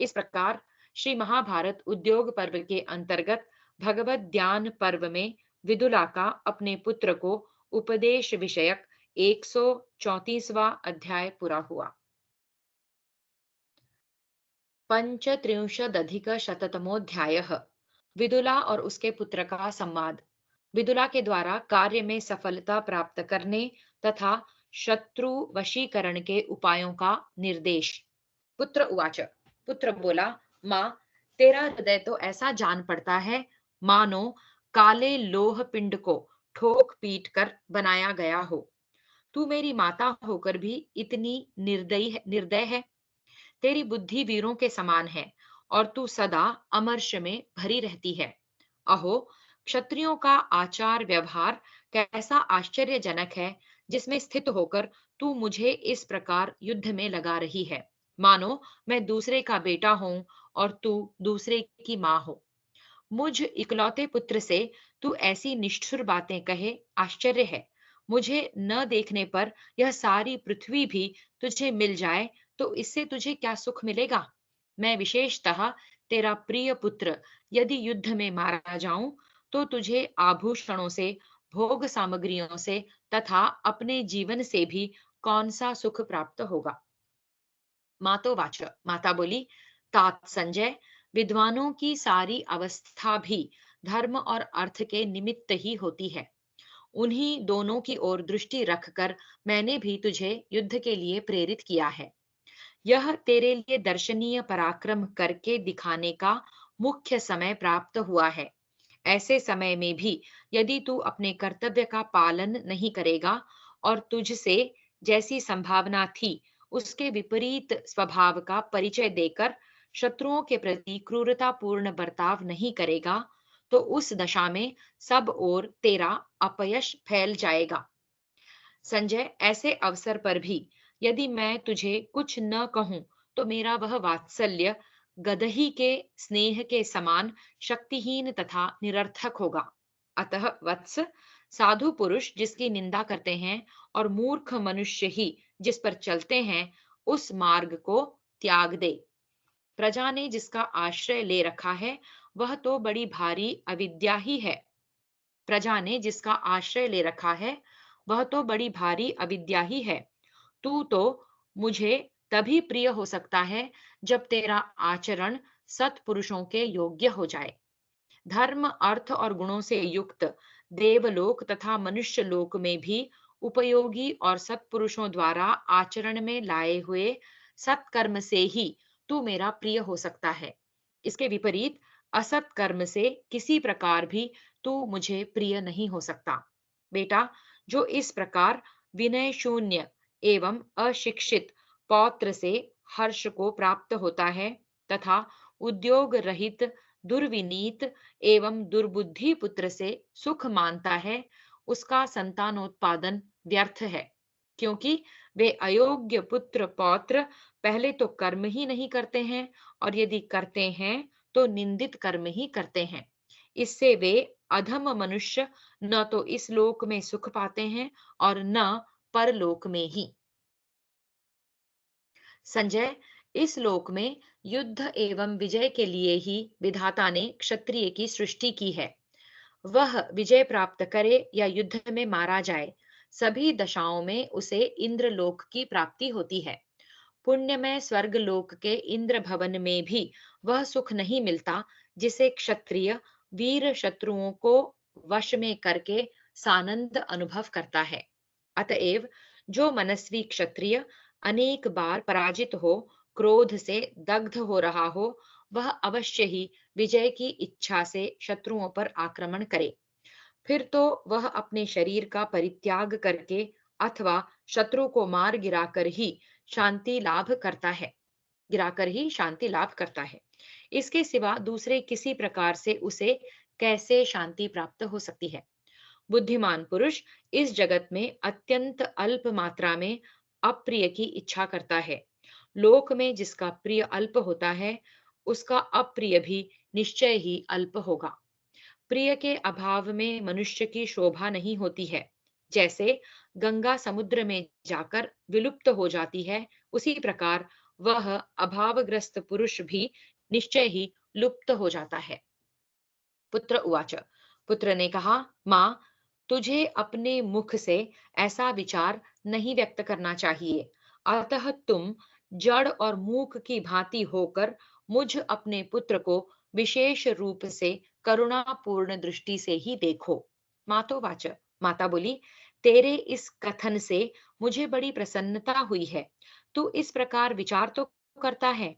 इस प्रकार श्री महाभारत उद्योग पर्व के अंतर्गत भगवत ज्ञान पर्व में विदुला का अपने पुत्र को उपदेश विषयक 134वां अध्याय पूरा हुआ। पंचत्रिंशदधिकशततमोऽध्यायः। विदुला और उसके पुत्र का संवाद। विदुला के द्वारा कार्य में सफलता प्राप्त करने तथा शत्रु वशीकरण के उपायों का निर्देश। पुत्र उवाच, पुत्र बोला, माँ, तेरा हृदय तो ऐसा जान पड़ता है मानो काले लोह पिंड को ठोक पीट कर बनाया गया हो। तू मेरी माता होकर भी इतनी निर्दय है। तेरी बुद्धि वीरों के समान है और तू सदा अमर्ष में भरी रहती है। अहो, क्षत्रियों का आचार व्यवहार कैसा आश्चर्यजनक है, जिसमें स्थित होकर तू मुझे इस प्रकार युद्ध में लगा रही है, मानो मैं दूसरे का बेटा हूं और तू दूसरे की माँ हो। मुझ इकलौते पुत्र से तू ऐसी निष्ठुर बातें कहे, आश्चर्य है। मुझे न देखने पर यह सारी पृथ्वी भी तुझे मिल जाए, तो इससे तुझे क्या सुख मिलेगा? मैं विशेषतः तेरा प्रिय पुत्र यदि युद्ध में मारा जाऊं, तो तुझे आभूषणों से, भोग सामग्रियों से तथा अपने जीवन से भी कौन सा सुख प्राप्त होगा? मातोवाच, माता बोली, तात संजय, विद्वानों की सारी अवस्था भी धर्म और अर्थ के निमित्त ही होती है। उन्हीं दोनों की ओर दृष्टि रखकर मैंने भी तुझे युद्ध के लिए प्रेरित किया है। यह तेरे लिए दर्शनीय पराक्रम करके दिखाने का मुख्य समय प्राप्त हुआ है। ऐसे समय में भी यदि तू अपने कर्तव्य का पालन नहीं करेगा और तुझसे जैसी संभावना थी उसके विपरीत स्वभाव का परिचय देकर शत्रुओं के प्रति क्रूरतापूर्ण बर्ताव नहीं करेगा, तो उस दशा में सब ओर तेरा अपयश फैल जाएगा। संजय, ऐसे अवसर पर भी यदि मैं तुझे कुछ न कहूं, तो मेरा वह वात्सल्य गदही के स्नेह के समान शक्तिहीन तथा निरर्थक होगा। अतः वत्स, साधु पुरुष जिसकी निंदा करते हैं और मूर्ख मनुष्य ही जिस पर चलते हैं, उस मार्ग को त्याग दे। प्रजा ने जिसका आश्रय ले रखा है वह तो बड़ी भारी अविद्या ही है। प्रजा ने जिसका आश्रय ले रखा है वह तो बड़ी भारी अविद्या ही है। तू तो मुझे तभी प्रिय हो सकता है जब तेरा आचरण सत्पुरुषों के योग्य हो जाए। धर्म अर्थ और गुणों से युक्त देवलोक तथा मनुष्य लोक में भी उपयोगी और सत्पुरुषों द्वारा आचरण में लाए हुए सत्कर्म से ही तू मेरा प्रिय हो सकता है। इसके विपरीत असत कर्म से किसी प्रकार भी तू मुझे प्रिय नहीं हो सकता। बेटा, जो इस प्रकार विनय शून्य एवं अशिक्षित पौत्र से हर्ष को प्राप्त होता है तथा उद्योग रहित दुर्विनीत एवं दुर्बुद्धि पुत्र से सुख मानता है, उसका संतानोत्पादन व्यर्थ है, क्योंकि वे अयोग्य पुत्र पौत्र पहले तो कर्म ही नहीं करते हैं और यदि करते हैं तो निंदित कर्म ही करते हैं। इससे वे अधम मनुष्य न तो इस लोक में सुख पाते हैं और न परलोक में ही। संजय, इस लोक में युद्ध एवं विजय के लिए ही विधाता ने क्षत्रिय की सृष्टि की है। वह विजय प्राप्त करे या युद्ध में मारा जाए, सभी दशाओं में उसे इंद्रलोक की प्राप्ति होती है। पुण्यमय स्वर्ग लोक के इंद्र भवन में भी वह सुख नहीं मिलता जिसे क्षत्रिय वीर शत्रुओं को वश में करके सानंद अनुभव करता है। अतएव जो मनस्वी क्षत्रिय अनेक बार पराजित हो, क्रोध से दग्ध हो रहा हो, वह अवश्य ही विजय की इच्छा से शत्रुओं पर आक्रमण करे। फिर तो वह अपने शरीर का परित्याग करके अथवा शत्रु को मार गिराकर ही शांति लाभ करता है। इसके सिवा दूसरे किसी प्रकार से उसे कैसे शांति प्राप्त हो सकती है? बुद्धिमान पुरुष इस जगत में अत्यंत अल्प मात्रा में अप्रिय की इच्छा करता है। लोक में जिसका प्रिय अल्प होता है, उसका अप्रिय भी निश्चय ही अल्प होगा। प्रिय के अभाव में मनुष्य की शोभा नहीं होती है। जैसे गंगा समुद्र में जाकर विलुप्त हो जाती है, उसी प्रकार वह अभावग्रस्त पुरुष भी निश्चय ही लुप्त हो जाता है। पुत्र उवाच। पुत्र ने कहा, माँ, तुझे अपने मुख से ऐसा विचार नहीं व्यक्त करना चाहिए। अतः तुम जड़ और मूक की भांति होकर मुझ अपने पुत्र को विशेष रूप से करुणापूर्ण दृष्टि से ही देखो। मातोवाच। माता बोली, तेरे इस कथन से मुझे बड़ी प्रसन्नता हुई है। तू इस प्रकार विचार तो करता है।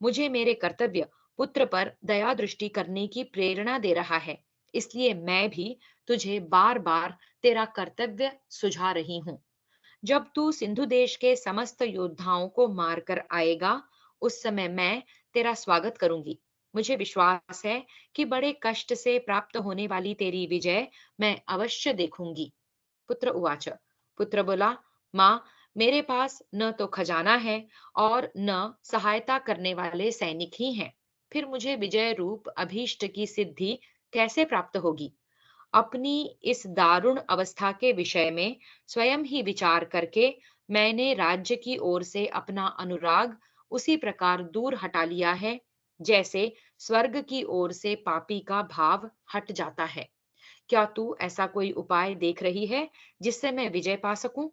मुझे मेरे कर्तव्य पुत्र पर दया दृष्टि करने की प्रेरणा दे रहा है। इसलिए मैं भी तुझे बार बार तेरा कर्तव्य सुझा रही हूँ। जब तू सिंधु देश के समस्त योद्धाओं को मारकर आएगा, उस समय मैं तेरा स्वागत करूंगी। मुझे विश्वास है कि बड़े कष्ट से प्राप्त होने वाली तेरी विजय मैं अवश्य देखूंगी। पुत्र उवाच। पुत्र बोला, माँ, मेरे पास न तो खजाना है और न सहायता करने वाले सैनिक ही हैं। फिर मुझे विजय रूप अभीष्ट की सिद्धि कैसे प्राप्त होगी? अपनी इस दारुण अवस्था के विषय में स्वयं ही विचार करके मैंने राज्य की ओर से अपना अनुराग उसी प्रकार दूर हटा लिया है, जैसे स्वर्ग की ओर से पापी का भाव हट जाता है। क्या तू ऐसा कोई उपाय देख रही है जिससे मैं विजय पा सकूं?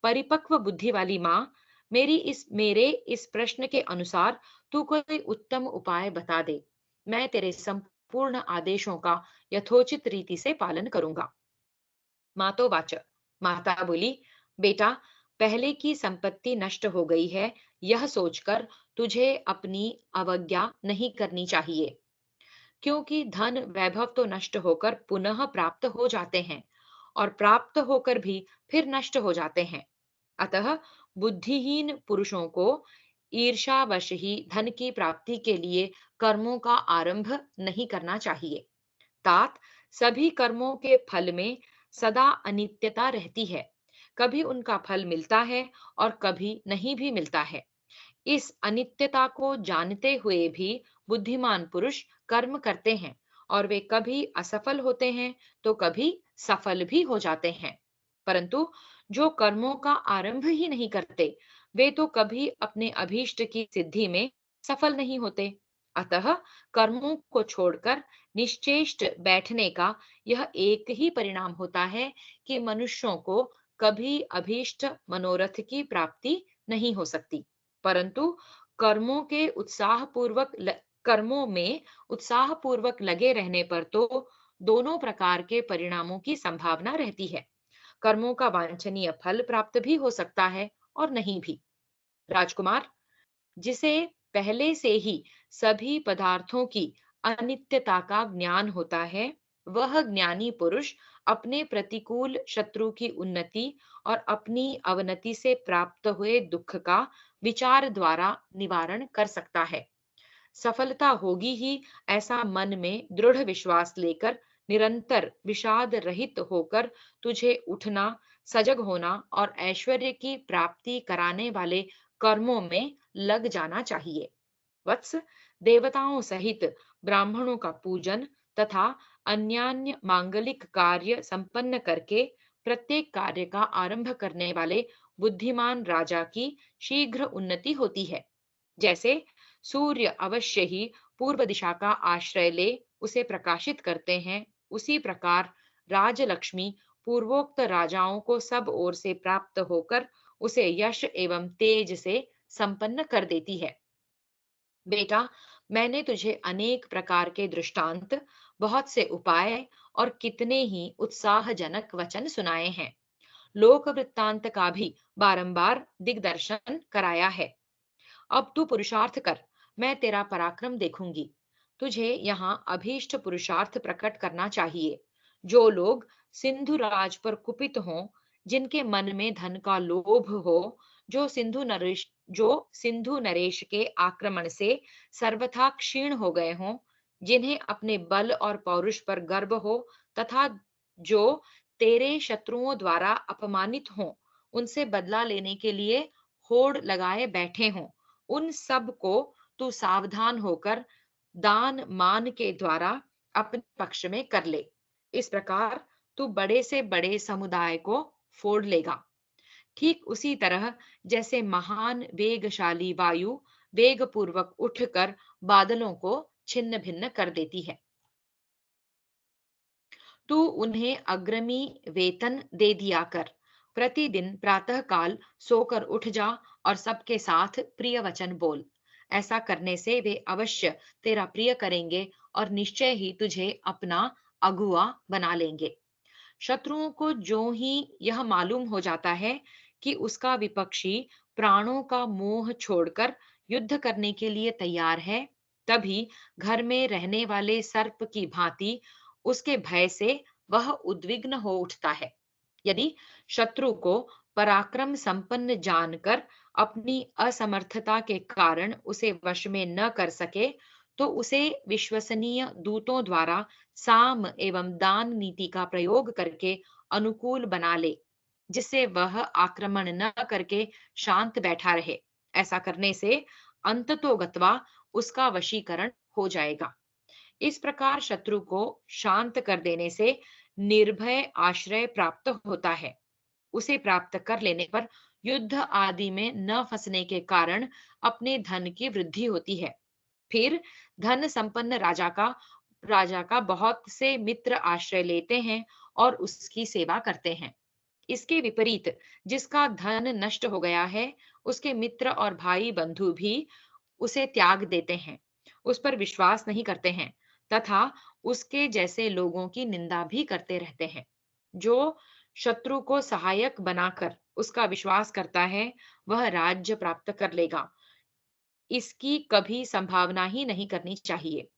परिपक्व बुद्धि वाली माँ, मेरे इस प्रश्न के अनुसार तू कोई उत्तम उपाय बता दे। मैं तेरे संपूर्ण आदेशों का यथोचित रीति से पालन करूंगा। मातोवाच। माता बोली, बेटा, पहले की संपत्ति नष्ट हो गई है, यह सोचकर तुझे अपनी अवज्ञा नहीं करनी चाहिए, क्योंकि धन वैभव तो नष्ट होकर पुनः प्राप्त हो जाते हैं और प्राप्त होकर भी फिर नष्ट हो जाते हैं। अतः बुद्धिहीन पुरुषों को ईर्ष्यावश ही धन की प्राप्ति के लिए कर्मों का आरंभ नहीं करना चाहिए। तात, सभी कर्मों के फल में सदा अनित्यता रहती है। कभी उनका फल मिलता है और कभी नहीं भी मिलता है। इस अनित्यता को जानते हुए भी बुद्धिमान पुरुष कर्म करते हैं और वे कभी असफल होते हैं तो कभी सफल भी हो जाते हैं। परंतु जो कर्मों का आरंभ ही नहीं करते, वे तो कभी अपने अभीष्ट की सिद्धि में सफल नहीं होते। अतः कर्मों को छोड़कर निश्चेष्ट बैठने का यह एक ही परिणाम होता है कि मनुष्यों को कभी अभीष्ट मनोरथ की प्राप्ति नहीं हो सकती, परंतु कर्मों के कर्मों में उत्साहपूर्वक लगे रहने पर तो दोनों प्रकार के परिणामों की संभावना रहती है। कर्मों का वांछनीय फल प्राप्त भी हो सकता है और नहीं भी। राजकुमार, जिसे पहले से ही सभी पदार्थों की अनित्यता का ज्ञान होता है, वह ज्ञानी पुरुष अपने प्रतिकूल शत्रु की उन्नति और अपनी अवनति से प्राप्त हुए दुख का विचार द्वारा निवारण कर सकता है। सफलता होगी ही, ऐसा मन में दृढ़ विश्वास लेकर निरंतर विषाद रहित होकर तुझे उठना, सजग होना और ऐश्वर्य की प्राप्ति कराने वाले कर्मों में लग जाना चाहिए। वत्स, देवताओं सहित ब्राह्मणों का पूजन तथा अन्यान्य मांगलिक कार्य संपन्न करके प्रत्येक कार्य का आरंभ करने वाले बुद्धिमान राजा की शीघ्र उन्नति होती है। जैसे सूर्य अवश्य ही पूर्व दिशा का आश्रय ले उसे प्रकाशित करते हैं, उसी प्रकार राजलक्ष्मी पूर्वोक्त राजाओं को सब ओर से प्राप्त होकर उसे यश एवं तेज से संपन्न कर देती है। बेटा, मैंने तुझे अनेक प्रकार के दृष्टांत, बहुत से उपाय और कितने ही उत्साहजनक वचन सुनाए हैं। लोक वृत्तांत का भी बारंबार दिग्दर्शन कराया है। अब तू पुरुषार्थ कर, मैं तेरा पराक्रम देखूंगी। तुझे यहाँ अभीष्ट पुरुषार्थ प्रकट करना चाहिए। जो लोग सिंधु राज पर कुपित हों, जिनके मन में धन का लोभ हो, जो सिंधु नरेश के आक्रमण से सर्वथा क्षीण हो गए हों, जिन्हें अपने बल और पौरुष पर गर्व हो, तथा जो तेरे शत्रुओं द्वारा अपमानित हों, उनसे बदला लेने के लिए होड़ लगाए बैठे हों, उन सब को तू सावधान होकर दान मान के द्वारा अपने पक्ष में कर ले। इस प्रकार तू बड़े से बड़े समुदाय को फोड़ लेगा। ठीक उसी तरह जैसे महान वेगशाली वायु वेग पूर्वक उठकर बादलों को छिन्न भिन्न कर देती है। तू उन्हें अग्रमी वेतन दे दिया कर। प्रतिदिन प्रातःकाल सोकर उठ जा और सबके साथ प्रिय वचन बोल। ऐसा करने से वे अवश्य तेरा प्रिय करेंगे और निश्चय ही तुझे अपना अगुआ बना लेंगे। शत्रुओं को जो ही यह मालूम हो जाता है कि उसका विपक्षी प्राणों का मोह छोड़कर युद्ध करने के लिए तैयार है, तभी घर में रहने वाले सर्प की भांति उसके भय से वह उद्विग्न हो उठता है। यदि शत्रु को पराक्रम संपन्न जानकर अपनी असमर्थता के कारण उसे वश में न कर सके, तो उसे विश्वसनीय दूतों द्वारा साम एवं दान नीति का प्रयोग करके अनुकूल बना ले, जिससे वह आक्रमण न करके शांत बैठा रहे। ऐसा करने से अंततोगत्वा उसका वशीकरण हो जाएगा। इस प्रकार शत्रु को शांत कर देने से निर्भय आश्रय प्राप्त होता है। उसे प्राप्त कर लेने पर युद्ध आदि में न फंसने के कारण अपने धन की वृद्धि होती है। फिर धन संपन्न राजा का बहुत से मित्र आश्रय लेते हैं और उसकी सेवा करते हैं। इसके विपरीत जिसका धन नष्ट हो गया है, उसके मित्र और भाई बंधु भी उसे त्याग देते हैं, उस पर विश्वास नहीं करते हैं तथा उसके जैसे लोगों की निंदा भी करते रहते हैं। जो शत्रु को सहायक बनाकर उसका विश्वास करता है, वह राज्य प्राप्त कर लेगा। इसकी कभी संभावना ही नहीं करनी चाहिए।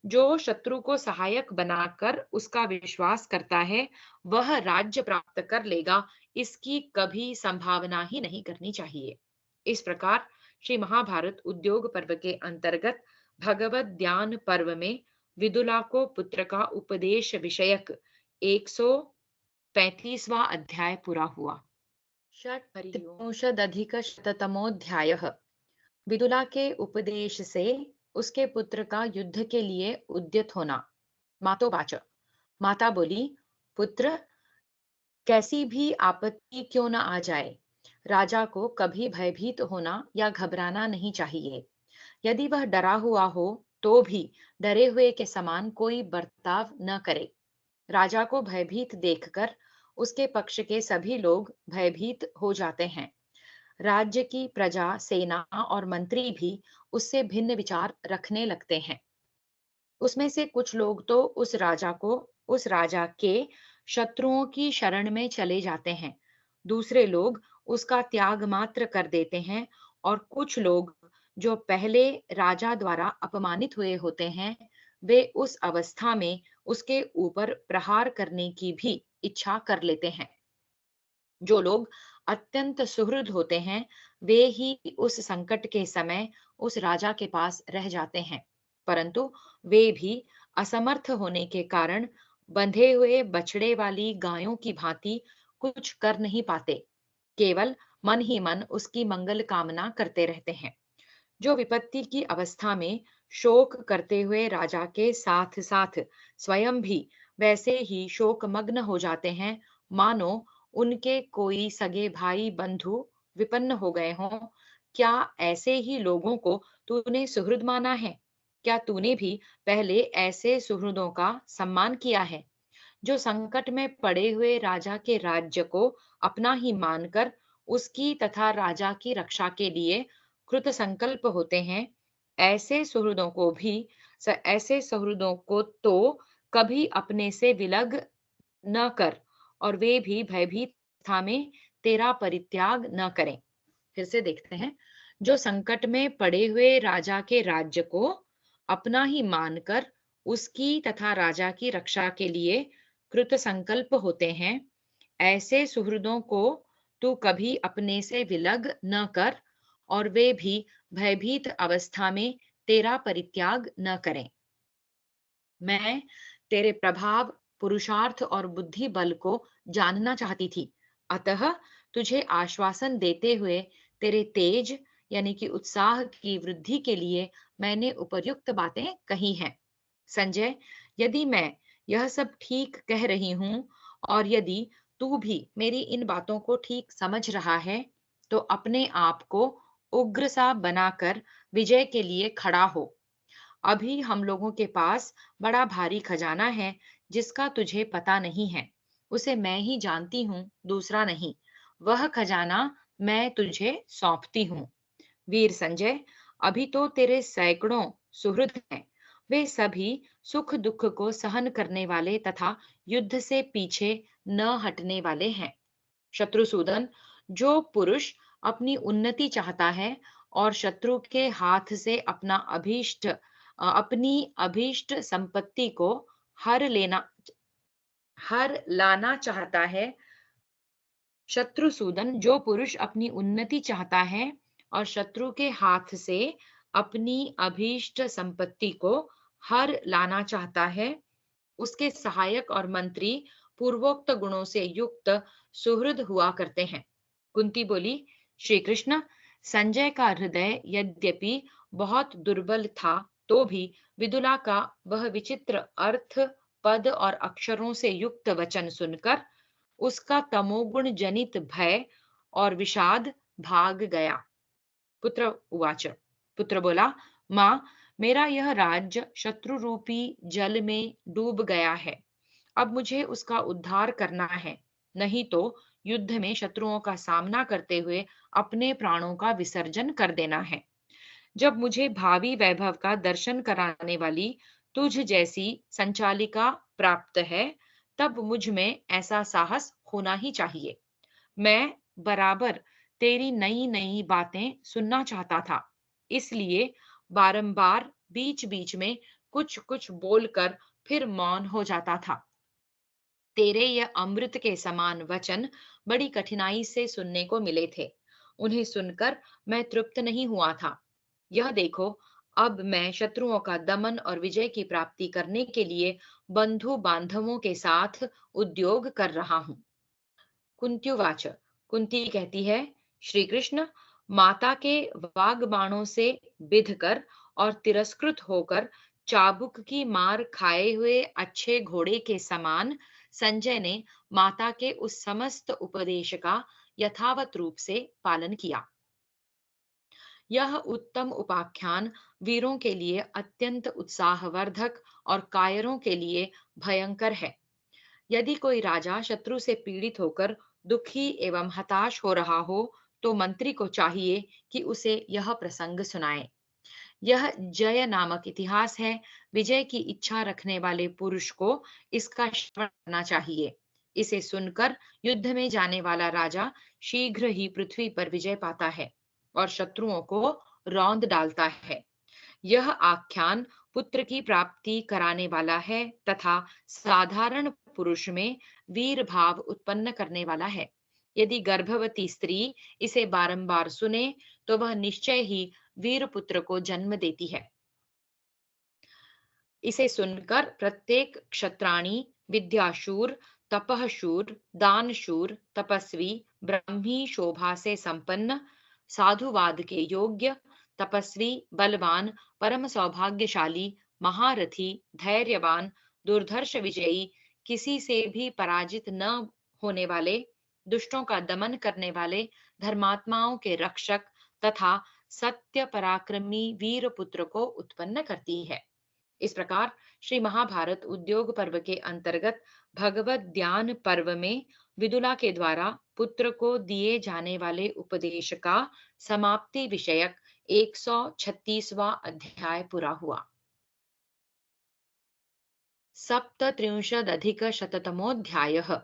जो शत्रु को सहायक बनाकर उसका विश्वास करता है, वह राज्य प्राप्त कर लेगा, इसकी कभी संभावना ही नहीं करनी चाहिए। इस प्रकार श्री महाभारत उद्योग पर्व के अंतर्गत भगवत ज्ञान पर्व में विदुला को पुत्र का उपदेश विषयक 135वां अध्याय पूरा हुआ। षट्त्रिंशदधिकशततमोऽध्यायः। विदुला के उपदेश से उसके पुत्र का युद्ध के लिए उद्यत होना। मातोवाच, माता बोली, पुत्र, कैसी भी आपत्ति क्यों न आ जाए, राजा को कभी भयभीत होना या घबराना नहीं चाहिए। यदि वह डरा हुआ हो, तो भी डरे हुए के समान कोई बर्ताव न करे। राजा को भयभीत देखकर उसके पक्ष के सभी लोग भयभीत हो जाते हैं। राज्य की प्रजा, सेना और मंत्री भी उससे भिन्न विचार रखने लगते हैं। उसमें से कुछ लोग तो उस राजा के शत्रुओं की शरण में चले जाते हैं। दूसरे लोग उसका त्याग मात्र कर देते हैं और कुछ लोग जो पहले राजा द्वारा अपमानित हुए होते हैं, वे उस अवस्था में उसके ऊपर प्रहार करने की भी इच्छा कर लेते हैं। जो लोग अत्यंत सुहृद होते हैं, वे ही उस संकट के समय उस राजा के पास रह जाते हैं, परंतु वे भी असमर्थ होने के कारण बंधे हुए बछड़े वाली गायों की भांति कुछ कर नहीं पाते, केवल मन ही मन उसकी मंगल कामना करते रहते हैं। जो विपत्ति की अवस्था में शोक करते हुए राजा के साथ साथ स्वयं भी वैसे ही शोकमग्न हो जाते हैं, मानो उनके कोई सगे भाई बंधु विपन्न हो गए हों। क्या ऐसे ही लोगों को तूने सुहृद माना है? क्या तूने भी पहले ऐसे सुहृदों का सम्मान किया है, जो संकट में पड़े हुए राजा के राज्य को अपना ही मानकर उसकी तथा राजा की रक्षा के लिए कृत संकल्प होते हैं? ऐसे सुहृदों को तो कभी अपने से विलग न कर, और वे भी भयभीत अवस्था में तेरा परित्याग न करें। फिर से देखते हैं। जो संकट में पड़े हुए राजा के राज्य को अपना ही मानकर उसकी तथा राजा की रक्षा के लिए कृत संकल्प होते हैं, ऐसे सुहृदों को तू कभी अपने से विलग न कर, और वे भी भयभीत अवस्था में तेरा परित्याग न करें। मैं तेरे प्रभाव, पुरुषार्थ और बुद्धि बल को जानना चाहती थी। अतः तुझे आश्वासन देते हुए तेरे तेज यानी कि उत्साह की वृद्धि के लिए मैंने उपर्युक्त बातें कही हैं। संजय, यदि मैं यह सब ठीक कह रही हूँ और यदि तू भी मेरी इन बातों को ठीक समझ रहा है, तो अपने आप को उग्र सा बनाकर विजय के लिए खड़ा हो। अभी हम लोगों के पास बड़ा भारी खजाना है, जिसका तुझे पता नहीं है। उसे मैं ही जानती हूँ, दूसरा नहीं। वह खजाना मैं तुझे सौंपती हूँ। वीर संजय, अभी तो तेरे सैकड़ों सुहृद हैं। वे सभी सुख दुख को सहन करने वाले तथा युद्ध से पीछे न हटने वाले हैं। शत्रुसूदन, जो पुरुष अपनी उन्नति चाहता है और शत्रु के हाथ से अपनी अभीष्ट संपत्ति को हर लेना हर लाना चाहता है। शत्रुसूदन, जो पुरुष अपनी उन्नति चाहता है और शत्रु के हाथ से अपनी अभीष्ट संपत्ति को हर लाना चाहता है, उसके सहायक और मंत्री पूर्वोक्त गुणों से युक्त सुहृद हुआ करते हैं। कुंती बोली, श्री कृष्ण, संजय का हृदय यद्यपि बहुत दुर्बल था, तो भी विदुला का वह विचित्र अर्थ, पद और अक्षरों से युक्त वचन सुनकर उसका तमोगुण जनित भय और विषाद भाग गया। पुत्र उवाच, पुत्र बोला, माँ, मेरा यह राज्य शत्रु रूपी जल में डूब गया है। अब मुझे उसका उद्धार करना है, नहीं तो युद्ध में शत्रुओं का सामना करते हुए अपने प्राणों का विसर्जन कर देना है। जब मुझे भावी वैभव का दर्शन कराने वाली तुझ जैसी संचालिका प्राप्त है, तब मुझ में ऐसा साहस होना ही चाहिए। मैं बराबर तेरी नई नई बातें सुनना चाहता था, इसलिए बारंबार बीच बीच में कुछ कुछ बोलकर फिर मौन हो जाता था। तेरे यह अमृत के समान वचन बड़ी कठिनाई से सुनने को मिले थे। उन्हें सुनकर मैं तृप्त नहीं हुआ था। यह देखो, अब मैं शत्रुओं का दमन और विजय की प्राप्ति करने के लिए बंधु बांधवों के साथ उद्योग कर रहा हूँ। कुंत्युवाच, कुंती कहती है, श्री कृष्ण, माता के वाग बाणों से बिध कर और तिरस्कृत होकर चाबुक की मार खाए हुए अच्छे घोड़े के समान संजय ने माता के उस समस्त उपदेश का यथावत रूप से पालन किया। यह उत्तम उपाख्यान वीरों के लिए अत्यंत उत्साहवर्धक और कायरों के लिए भयंकर है। यदि कोई राजा शत्रु से पीड़ित होकर दुखी एवं हताश हो रहा हो, तो मंत्री को चाहिए कि उसे यह प्रसंग सुनाए। यह जय नामक इतिहास है। विजय की इच्छा रखने वाले पुरुष को इसका श्रवण करना चाहिए। इसे सुनकर युद्ध में जाने वाला राजा शीघ्र ही पृथ्वी पर विजय पाता है और शत्रुओं को रौंद डालता है। यह आख्यान पुत्र की प्राप्ति कराने वाला है तथा साधारण पुरुष में वीर भाव उत्पन्न करने वाला है। यदि गर्भवती स्त्री इसे बारंबार सुने तो वह निश्चय ही वीर पुत्र को जन्म देती है। इसे सुनकर प्रत्येक क्षत्राणी, विद्याशूर, तपःशूर, दानशूर, तपस्वी, ब्राह्मी शोभा से संपन्न, साधुवाद के योग्य, तपस्वी, बलवान, परम सौभाग्यशाली, महारथी, धैर्यवान, दुर्धर्ष विजयी, किसी से भी पराजित न होने वाले, दुष्टों का दमन करने वाले, धर्मात्माओं के रक्षक तथा सत्य पराक्रमी वीर पुत्र को उत्पन्न करती है। इस प्रकार श्री महाभारत उद्योग पर्व के अंतर्गत भगवत ज्ञान पर्व में विदुला के द्वारा पुत्र को दिए जाने वाले उपदेश का समाप्ति विषयक 136वां अध्याय पूरा हुआ। सप्तत्रिंशदधिकशततमोऽध्यायः।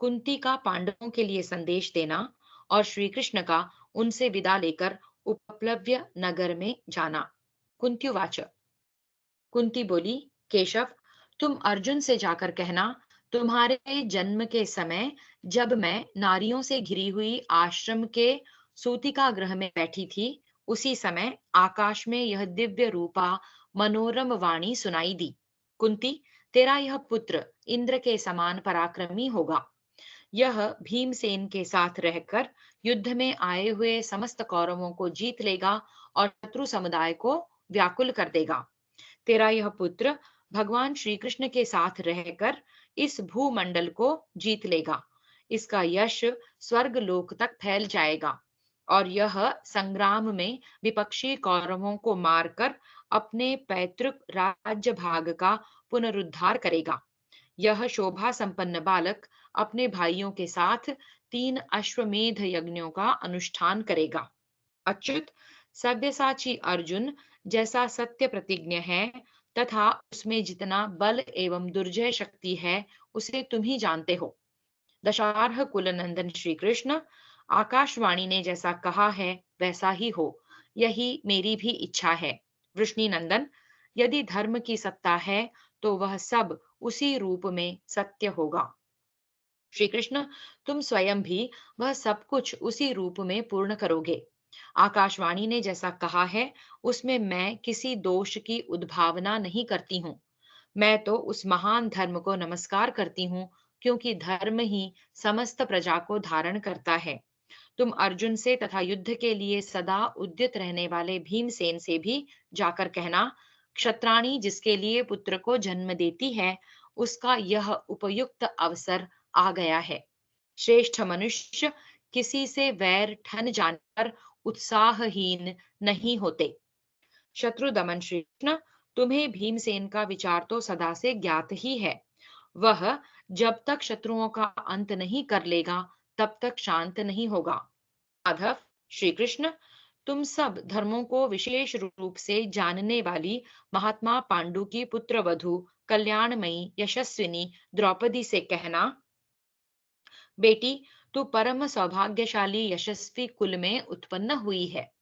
कुंती का पांडवों के लिए संदेश देना और श्री कृष्ण का उनसे विदा लेकर उपप्लव्य नगर में जाना। कुंतीवाच। कुंती बोली, केशव, तुम अर्जुन से जाकर कहना, तुम्हारे जन्म के समय जब मैं नारियों से घिरी हुई आश्रम के सूतिका गृह में बैठी थी, उसी समय आकाश में यह दिव्य रूपा मनोरम वाणी सुनाई दी। कुंती, तेरा यह पुत्र इंद्र के समान पराक्रमी होगा। यह भीमसेन के साथ रहकर युद्ध में आए हुए समस्त कौरवों को जीत लेगा और शत्रु समुदाय को व्याकुल कर देगा। तेरा यह पुत्र भगवान श्री कृष्ण के साथ रहकर इस भूमंडल को जीत लेगा। इसका यश स्वर्ग लोक तक फैल जाएगा और यह संग्राम में विपक्षी कौरवों को मारकर अपने पैतृक राज्य भाग का पुनरुद्धार करेगा। यह शोभा संपन्न बालक अपने भाइयों के साथ 3 अश्वमेध यज्ञों का अनुष्ठान करेगा। अच्युत, सव्यसाची अर्जुन जैसा सत्य प्रतिज्ञ है तथा उसमें जितना बल एवं दुर्जय शक्ति है, उसे तुम ही जानते हो। दशार्ह कुल नंदन श्री कृष्ण, आकाशवाणी ने जैसा कहा है वैसा ही हो, यही मेरी भी इच्छा है। वृष्णि नंदन, यदि धर्म की सत्ता है तो वह सब उसी रूप में सत्य होगा। श्री कृष्ण, तुम स्वयं भी वह सब कुछ उसी रूप में पूर्ण करोगे। आकाशवाणी ने जैसा कहा है उसमें मैं किसी दोष की उद्भावना नहीं करती हूँ। मैं तो उस महान धर्म को नमस्कार करती हूँ, क्योंकि धर्म ही समस्त प्रजा को धारण करता है। तुम अर्जुन से तथा युद्ध के लिए सदा उद्यत रहने वाले भीमसेन से भी जाकर कहना, क्षत्राणी जिसके लिए पुत्र को जन्म देती है, उसका यह उपयुक्त अवसर आ गया है। श्रेष्ठ मनुष्य किसी से वैर ठन जानकर उत्साहहीन नहीं होते। शत्रु दमन श्री कृष्ण, तुम्हें भीमसेन का विचार तो सदा से ज्ञात ही है। वह जब तक शत्रुओं का अंत नहीं कर लेगा तब तक शांत नहीं होगा। माधव, श्री कृष्ण, तुम सब धर्मों को विशेष रूप से जानने वाली महात्मा पांडु की पुत्र वधु कल्याणमयी यशस्विनी द्रौपदी से कहना, बेटी, तू परम सौभाग्यशाली यशस्वी कुल में उत्पन्न हुई है।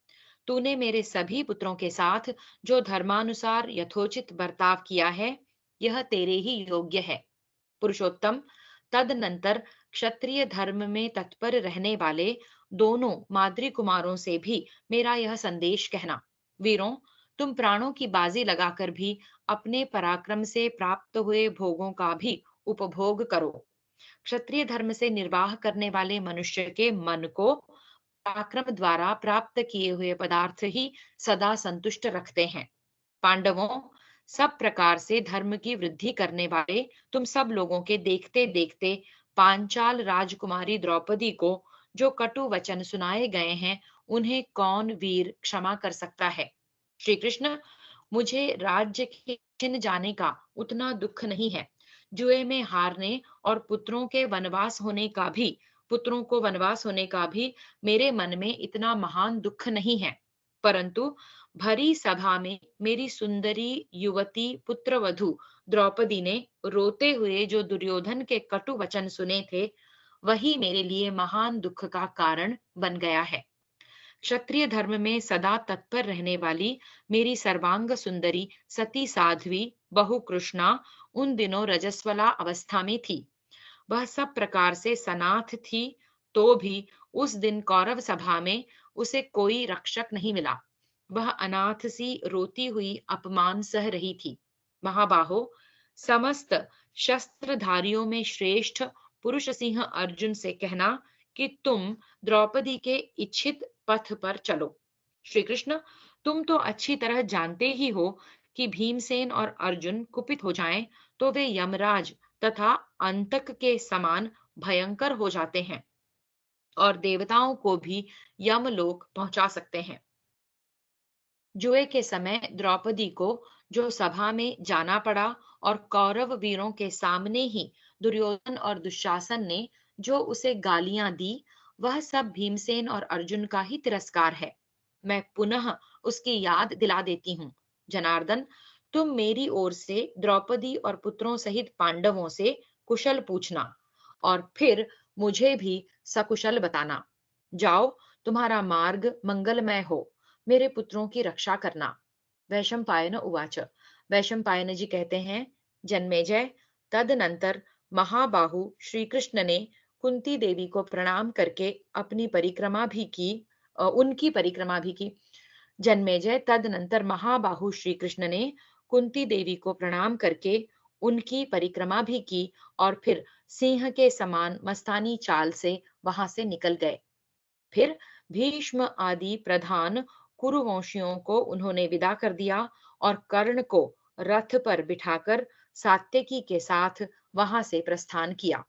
तूने मेरे सभी पुत्रों के साथ जो धर्मानुसार यथोचित बर्ताव किया है, यह तेरे ही योग्य है। पुरुषोत्तम, तदनंतर क्षत्रिय धर्म में तत्पर रहने वाले दोनों माद्री कुमारों से भी मेरा यह संदेश कहना, वीरों, तुम प्राणों की बाजी लगाकर भी अपने पराक्रम से प्राप्त हुए भोगों का भी उपभोग करो। क्षत्रिय धर्म से निर्वाह करने वाले मनुष्य के मन को पराक्रम द्वारा प्राप्त किए हुए पदार्थ ही सदा संतुष्ट रखते हैं। पांडवों, सब प्रकार से धर्म की वृद्धि करने वाले तुम सब लोगों के देखते देखते पांचाल राजकुमारी द्रौपदी को जो कटु वचन सुनाए गए हैं उन्हें कौन वीर क्षमा कर सकता है? श्री कृष्ण, मुझे राज्य के छिन जाने का उतना दुख नहीं है। जुए में हारने और पुत्रों को वनवास होने का भी मेरे मन में इतना महान दुख नहीं है। परंतु भरी सभा में मेरी सुंदरी युवती पुत्रवधू द्रौपदी ने रोते हुए जो दुर्योधन के कटु वचन सुने थे, वही मेरे लिए महान दुख का कारण बन गया है। क्षत्रिय धर्म में सदा तत्पर रहने वाली मेरी सर्वांग सुंदरी सती साध्वी बहु कृष्णा उन दिनों रजस्वला अवस्था में थी। वह सब प्रकार से सनाथ थी, तो भी उस दिन कौरव सभा में उसे कोई रक्षक नहीं मिला। वह अनाथ सी रोती हुई अपमान सह रही थी। महाबाहो, समस्त शस्त्रधारियों में श्रेष्ठ पुरुष सिंह अर्जुन से कहना कि तुम द्रौपदी के इच्छित पथ पर चलो। श्री कृष्ण, तुम तो अच्छी तरह जानते ही हो कि भीमसेन और अर्जुन कुपित हो जाएं तो वे यमराज तथा अंतक के समान भयंकर हो जाते हैं और देवताओं को भी यमलोक पहुंचा सकते हैं। जुए के समय द्रौपदी को जो सभा में जाना पड़ा और कौरव वीरों के सामने ही दुर्योधन और दुशासन ने जो उसे गालियां दी, वह सब भीमसेन और अर्जुन का ही तिरस्कार है। मैं पुनः उसकी याद दिला देती हूँ। जनार्दन, तुम मेरी ओर से द्रौपदी और पुत्रों सहित पांडवों से कुशल पूछना और फिर मुझे भी सकुशल बताना। जाओ, तुम्हारा मार्ग मंगलमय हो। मेरे पुत्रों की रक्षा करना। वैशंपायन उवाच। वैशंपायन जी कहते हैं, जन्मेजय, तदनंतर महाबाहु श्री कृष्ण ने कुंती देवी को प्रणाम करके अपनी परिक्रमा भी की, उनकी परिक्रमा भी की। जन्मेजय, तदनंतर महाबाहु श्री कृष्ण ने कुंती देवी को प्रणाम करके उनकी परिक्रमा भी की और फिर सिंह के समान मस्तानी चाल से वहां से निकल गए। फिर भीष्म आदि प्रधान कुरुवंशियों को उन्होंने विदा कर दिया और कर्ण को रथ पर बिठाकर सात्यकी के साथ वहां से प्रस्थान किया।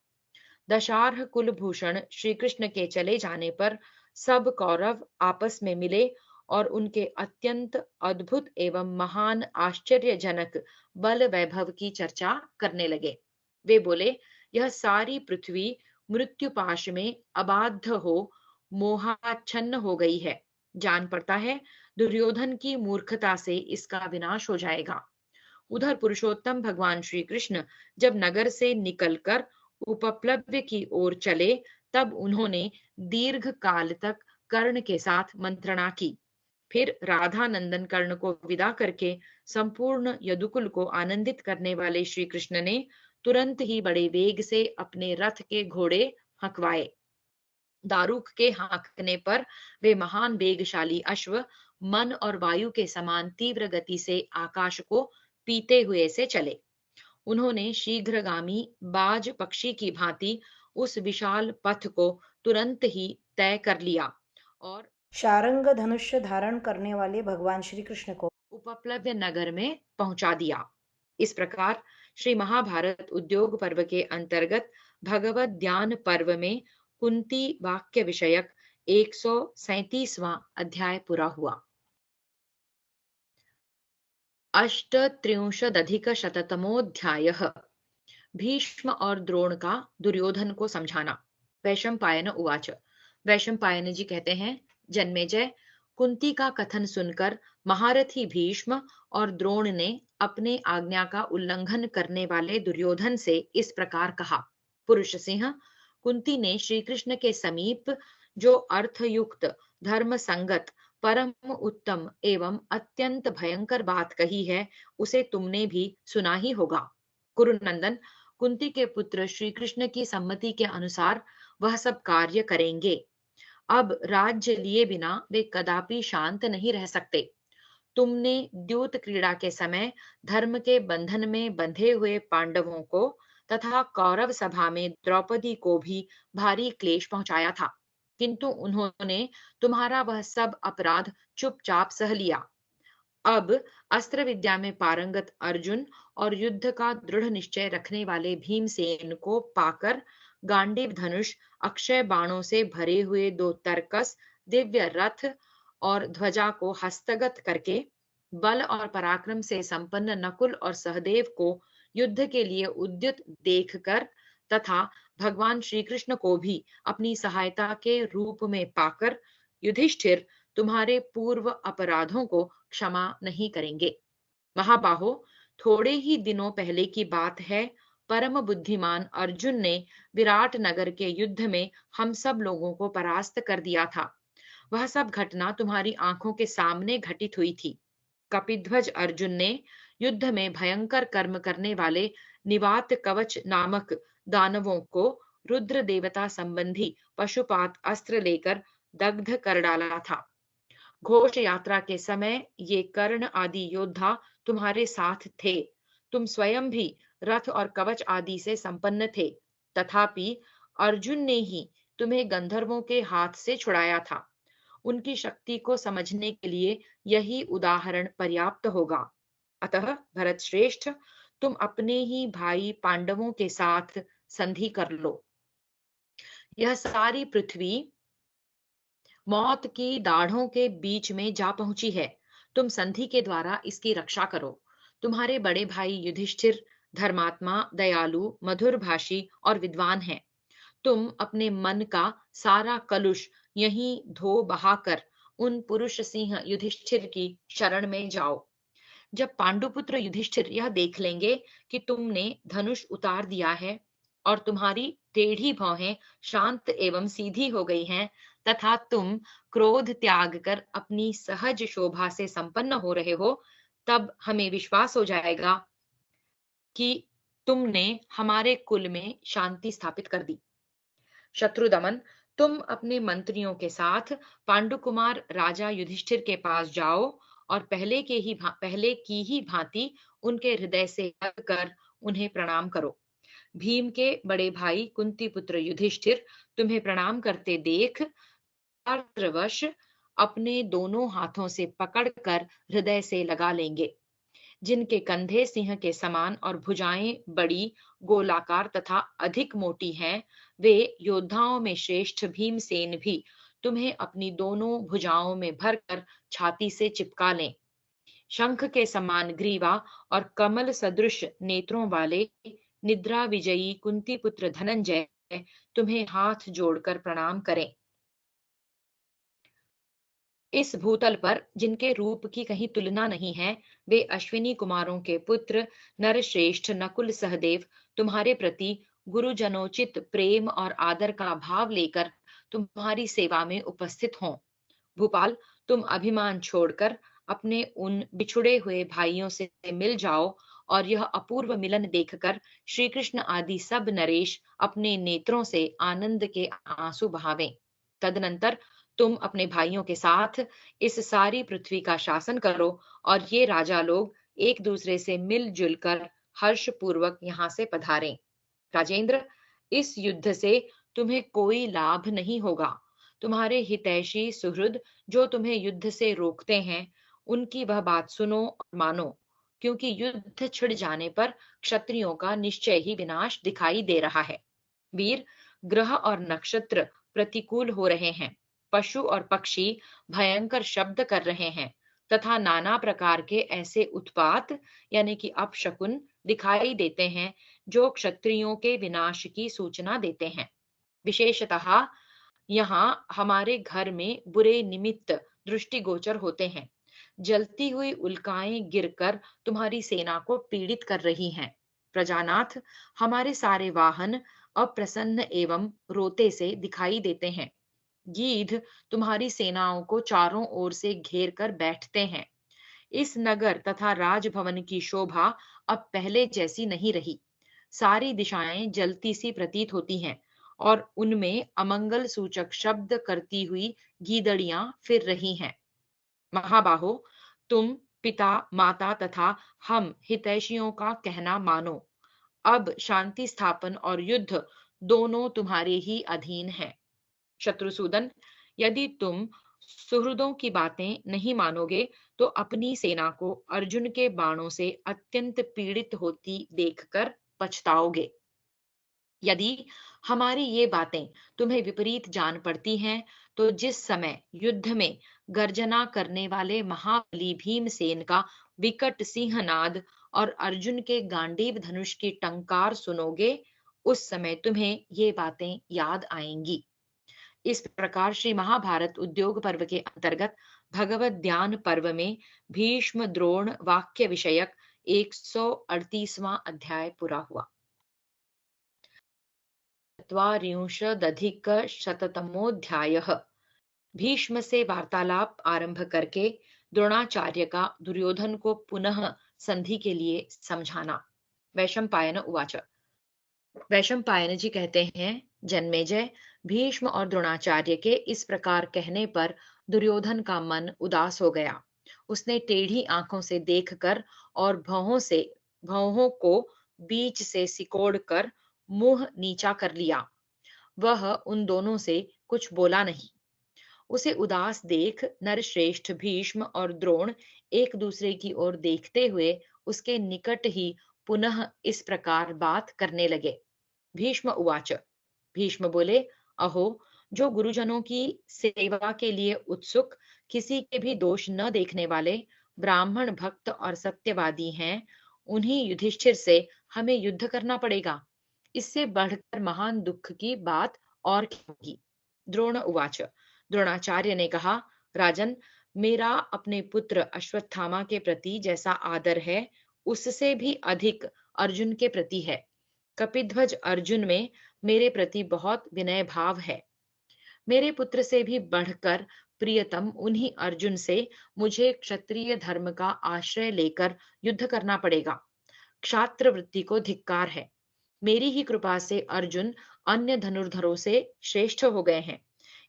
दशार्ह कुलभूषण श्री कृष्ण के चले जाने पर सब कौरव आपस में मिले और उनके अत्यंत अद्भुत एवं महान आश्चर्यजनक बल वैभव की चर्चा करने लगे। वे बोले, यह सारी पृथ्वी मृत्युपाश में अबाध हो मोहाच्छन्न हो गई है। जान पड़ता है दुर्योधन की मूर्खता से इसका विनाश हो जाएगा। उधर पुरुषोत्तम भगवान श्री कृष्ण जब नगर से निकलकर उपप्लव्य की ओर चले, तब उन्होंने दीर्घ काल तक कर्ण के साथ मंत्रणा की। फिर राधा नंदन कर्ण को विदा करके संपूर्ण यदुकुल को आनंदित करने वाले श्री कृष्ण ने तुरंत ही बड़े वेग से अपने रथ के घोड़े हंकवाए। दारूक के हाँकने पर वे महान वेगशाली अश्व मन और वायु के समान तीव्र गति से आकाश को पीते हुए से चले। उन्होंने शीघ्रगामी बाज पक्षी की भांति उस विशाल पथ को तुरंत ही तय कर लिया और शारंग धनुष्य धारण करने वाले भगवान श्री कृष्ण को उपप्लव्य नगर में पहुंचा दिया। इस प्रकार श्री महाभारत उद्योग पर्व के अंतर्गत भगवत ज्ञान पर्व में कुंती वाक्य विषयक 137वां अध्याय पूरा हुआ। अष्टत्रिंशदधिकशततमोऽध्यायः। भीष्म और द्रोण का दुर्योधन को समझाना। वैशंपायन उवाच। वैशंपायन जी कहते हैं, जन्मेजय, कुंती का कथन सुनकर महारथी भीष्म और द्रोण ने अपने आज्ञा का उल्लंघन करने वाले दुर्योधन से इस प्रकार कहा। पुरुष सिंह, कुंती ने श्री कृष्ण के समीप जो अर्थयुक्त, धर्म संगत, परम उत्तम एवं अत्यंत भयंकर बात कही है, उसे तुमने भी सुना ही होगा। कुरुनंदन, कुंती के पुत्र श्री कृष्ण की सम्मति के अनुसार वह सब कार्य करेंगे। अब राज्य लिए बिना वे कदापि शांत नहीं रह सकते। तुमने द्यूत क्रीड़ा के समय धर्म के बंधन में बंधे हुए पांडवों को तथा कौरव सभा में द्रौपदी को भी भारी क्लेश पहुंचाया था, किंतु उन्होंने तुम्हारा वह सब अपराध चुपचाप सह लिया। अब अस्त्र विद्या में पारंगत अर्जुन और युद्ध का दृढ़ निश्चय रखने वाले भीमसेन को पाकर गांडीव धनुष, अक्षय बाणों से भरे हुए दो तरकस, दिव्य रथ और ध्वजा को हस्तगत करके बल और पराक्रम से संपन्न नकुल और सहदेव को युद्ध के लिए उद्युत देखकर तथा भगवान श्री कृष्ण को भी अपनी सहायता के रूप में पाकर युधिष्ठिर तुम्हारे पूर्व अपराधों को क्षमा नहीं करेंगे। महाबाहो, थोड़े ही दिनों पहले की बात है, परम बुद्धिमान अर्जुन ने विराट नगर के युद्ध में हम सब लोगों को परास्त कर दिया था। वह सब घटना तुम्हारी आंखों के सामने घटित हुई थी। कपिध्वज अर्जुन ने युद्ध में भयंकर कर्म करने वाले निवात कवच नामक दानवों को रुद्र देवता संबंधी पशुपात अस्त्र लेकर दग्ध कर डाला था। घोष यात्रा के समय ये कर्ण आदि योद्धा तुम्हारे साथ थे। तुम स्वयं भी रथ और कवच आदि से संपन्न थे, तथापि अर्जुन ने ही तुम्हें गंधर्वों के हाथ से छुड़ाया था। उनकी शक्ति को समझने के लिए यही उदाहरण पर्याप्त होगा। अतः भरत श्रेष्ठ, तुम अपने ही भाई पांडवों के साथ संधि कर लो। यह सारी पृथ्वी मौत की दाढ़ों के बीच में जा पहुंची है। तुम संधि के द्वारा इसकी रक्षा करो। तुम्हारे बड़े भाई युधिष्ठिर धर्मात्मा, दयालु, मधुर भाषी और विद्वान हैं। तुम अपने मन का सारा कलुष यहीं धो बहाकर उन पुरुष सिंह युधिष्ठिर की शरण में जाओ। जब पांडुपुत्र युधिष्ठिर यह देख लेंगे कि तुमने धनुष उतार दिया है और तुम्हारी टेढ़ी भौहें शांत एवं सीधी हो गई हैं तथा तुम क्रोध त्याग कर अपनी सहज शोभा से संपन्न हो रहे हो, तब हमें विश्वास हो जाएगा कि तुमने हमारे कुल में शांति स्थापित कर दी। शत्रुदमन, तुम अपने मंत्रियों के साथ पांडुकुमार राजा युधिष्ठिर के पास जाओ और पहले की ही भांति उनके हृदय से लग कर उन्हें प्रणाम करो। भीम के बड़े भाई कुंती पुत्र युधिष्ठिर तुम्हें प्रणाम करते देख आर्द्रवश अपने दोनों हाथों से पकड़कर हृदय से लगा लेंगे। जिनके कंधे सिंह के समान और भुजाएं बड़ी, गोलाकार तथा अधिक मोटी हैं, वे योद्धाओं में श्रेष्ठ भीमसेन भी तुम्हें अपनी दोनों भुजाओं में भरकर छाती से चिपका लें। शंख के समान ग्रीवा और कमल सदृश नेत्रों वाले निद्रा विजयी कुंती पुत्र धनंजय तुम्हें हाथ जोड़कर प्रणाम करें। इस भूतल पर जिनके रूप की कहीं तुलना नहीं है, वे अश्विनी कुमारों के पुत्र नरश्रेष्ठ नकुल सहदेव तुम्हारे प्रति गुरुजनोचित प्रेम और आदर का भाव लेकर तुम्हारी सेवा में उपस्थित हों। भूपाल, तुम अभिमान छोड़कर अपने उन बिछुड़े हुए भाइयों से मिल जाओ और यह अपूर्व मिलन देखकर श्री कृष्ण आदि सब नरेश अपने नेत्रों से आनंद के आंसू बहावें। तदनंतर तुम अपने भाइयों के साथ इस सारी पृथ्वी का शासन करो और ये राजा लोग एक दूसरे से मिलजुल कर हर्ष पूर्वक यहाँ से पधारें। राजेंद्र, इस युद्ध से तुम्हें कोई लाभ नहीं होगा। तुम्हारे हितैषी सुहृद जो तुम्हें युद्ध से रोकते हैं, उनकी वह बात सुनो और मानो, क्योंकि युद्ध छिड़ जाने पर क्षत्रियों का निश्चय ही विनाश दिखाई दे रहा है। वीर, ग्रह और नक्षत्र प्रतिकूल हो रहे हैं, पशु और पक्षी भयंकर शब्द कर रहे हैं तथा नाना प्रकार के ऐसे उत्पात यानी कि अपशकुन दिखाई देते हैं जो क्षत्रियों के विनाश की सूचना देते हैं। विशेषतः यहाँ हमारे घर में बुरे निमित्त दृष्टिगोचर होते हैं। जलती हुई उल्काएं गिरकर तुम्हारी सेना को पीड़ित कर रही हैं। प्रजानाथ, हमारे सारे वाहन अप्रसन्न एवं रोते से दिखाई देते हैं। गीध तुम्हारी सेनाओं को चारों ओर से घेर कर बैठते हैं। इस नगर तथा राजभवन की शोभा अब पहले जैसी नहीं रही। सारी दिशाएं जलती सी प्रतीत होती हैं और उनमें अमंगल सूचक शब्द करती हुई गीदड़ियां फिर रही हैं। महाबाहो, तुम पिता, माता तथा हम हितैषियों का कहना मानो। अब शांति स्थापन और युद्ध दोनों तुम्हारे ही अधीन है। शत्रुसूदन, यदि तुम सुहृदों की बातें नहीं मानोगे तो अपनी सेना को अर्जुन के बाणों से अत्यंत पीड़ित होती देखकर पछताओगे। यदि हमारी ये बातें तुम्हें विपरीत जान पड़ती हैं, तो जिस समय युद्ध में गर्जना करने वाले महाबली भीमसेन का विकट सिंहनाद और अर्जुन के गांडीव धनुष की टंकार सुनोगे, उस समय तुम्हें ये बातें याद आएंगी। इस प्रकार श्री महाभारत उद्योग पर्व के अंतर्गत भगवत ध्यान पर्व में भीष्म द्रोण वाक्य विषयक 138वां अध्याय पूरा हुआ। चत्वारिंशदधिकशततमोऽध्यायः। भीष्म से वार्तालाप आरंभ करके द्रोणाचार्य का दुर्योधन को पुनः संधि के लिए समझाना। वैशंपायन उवाच। वैशंपायन जी कहते हैं, जन्मेजय, भीष्म और द्रोणाचार्य के इस प्रकार कहने पर दुर्योधन का मन उदास हो गया। उसने टेढ़ी आंखों से देखकर और भौहों को बीच से सिकोड़ कर मुंह नीचा कर लिया। वह उन दोनों से कुछ बोला नहीं। उसे उदास देख नरश्रेष्ठ भीष्म और द्रोण एक दूसरे की ओर देखते हुए उसके निकट ही पुनः इस प्रकार बात करने लगे। भीष्म उवाच। भीष्म बोले, अहो, जो गुरुजनों की सेवा के लिए उत्सुक, किसी के भी दोष न देखने वाले ब्राह्मण भक्त और सत्यवादी हैं, उन्हीं युधिष्ठिर से हमें युद्ध करना पड़ेगा। इससे बढ़कर महान दुख की बात और क्या होगी। द्रोण उवाच। द्रोणाचार्य ने कहा, राजन, मेरा अपने पुत्र अश्वत्थामा के प्रति जैसा आदर है, उससे भी अधिक अर्जुन के प्रति है। कपिध्वज अर्जुन में मेरे प्रति बहुत विनय भाव है। मेरे पुत्र से भी बढ़कर प्रियतम उन्हीं अर्जुन से मुझे क्षत्रिय धर्म का आश्रय लेकर युद्ध करना पड़ेगा। क्षात्र वृत्ति को धिक्कार है। मेरी ही कृपा से अर्जुन अन्य धनुर्धरों से श्रेष्ठ हो गए हैं।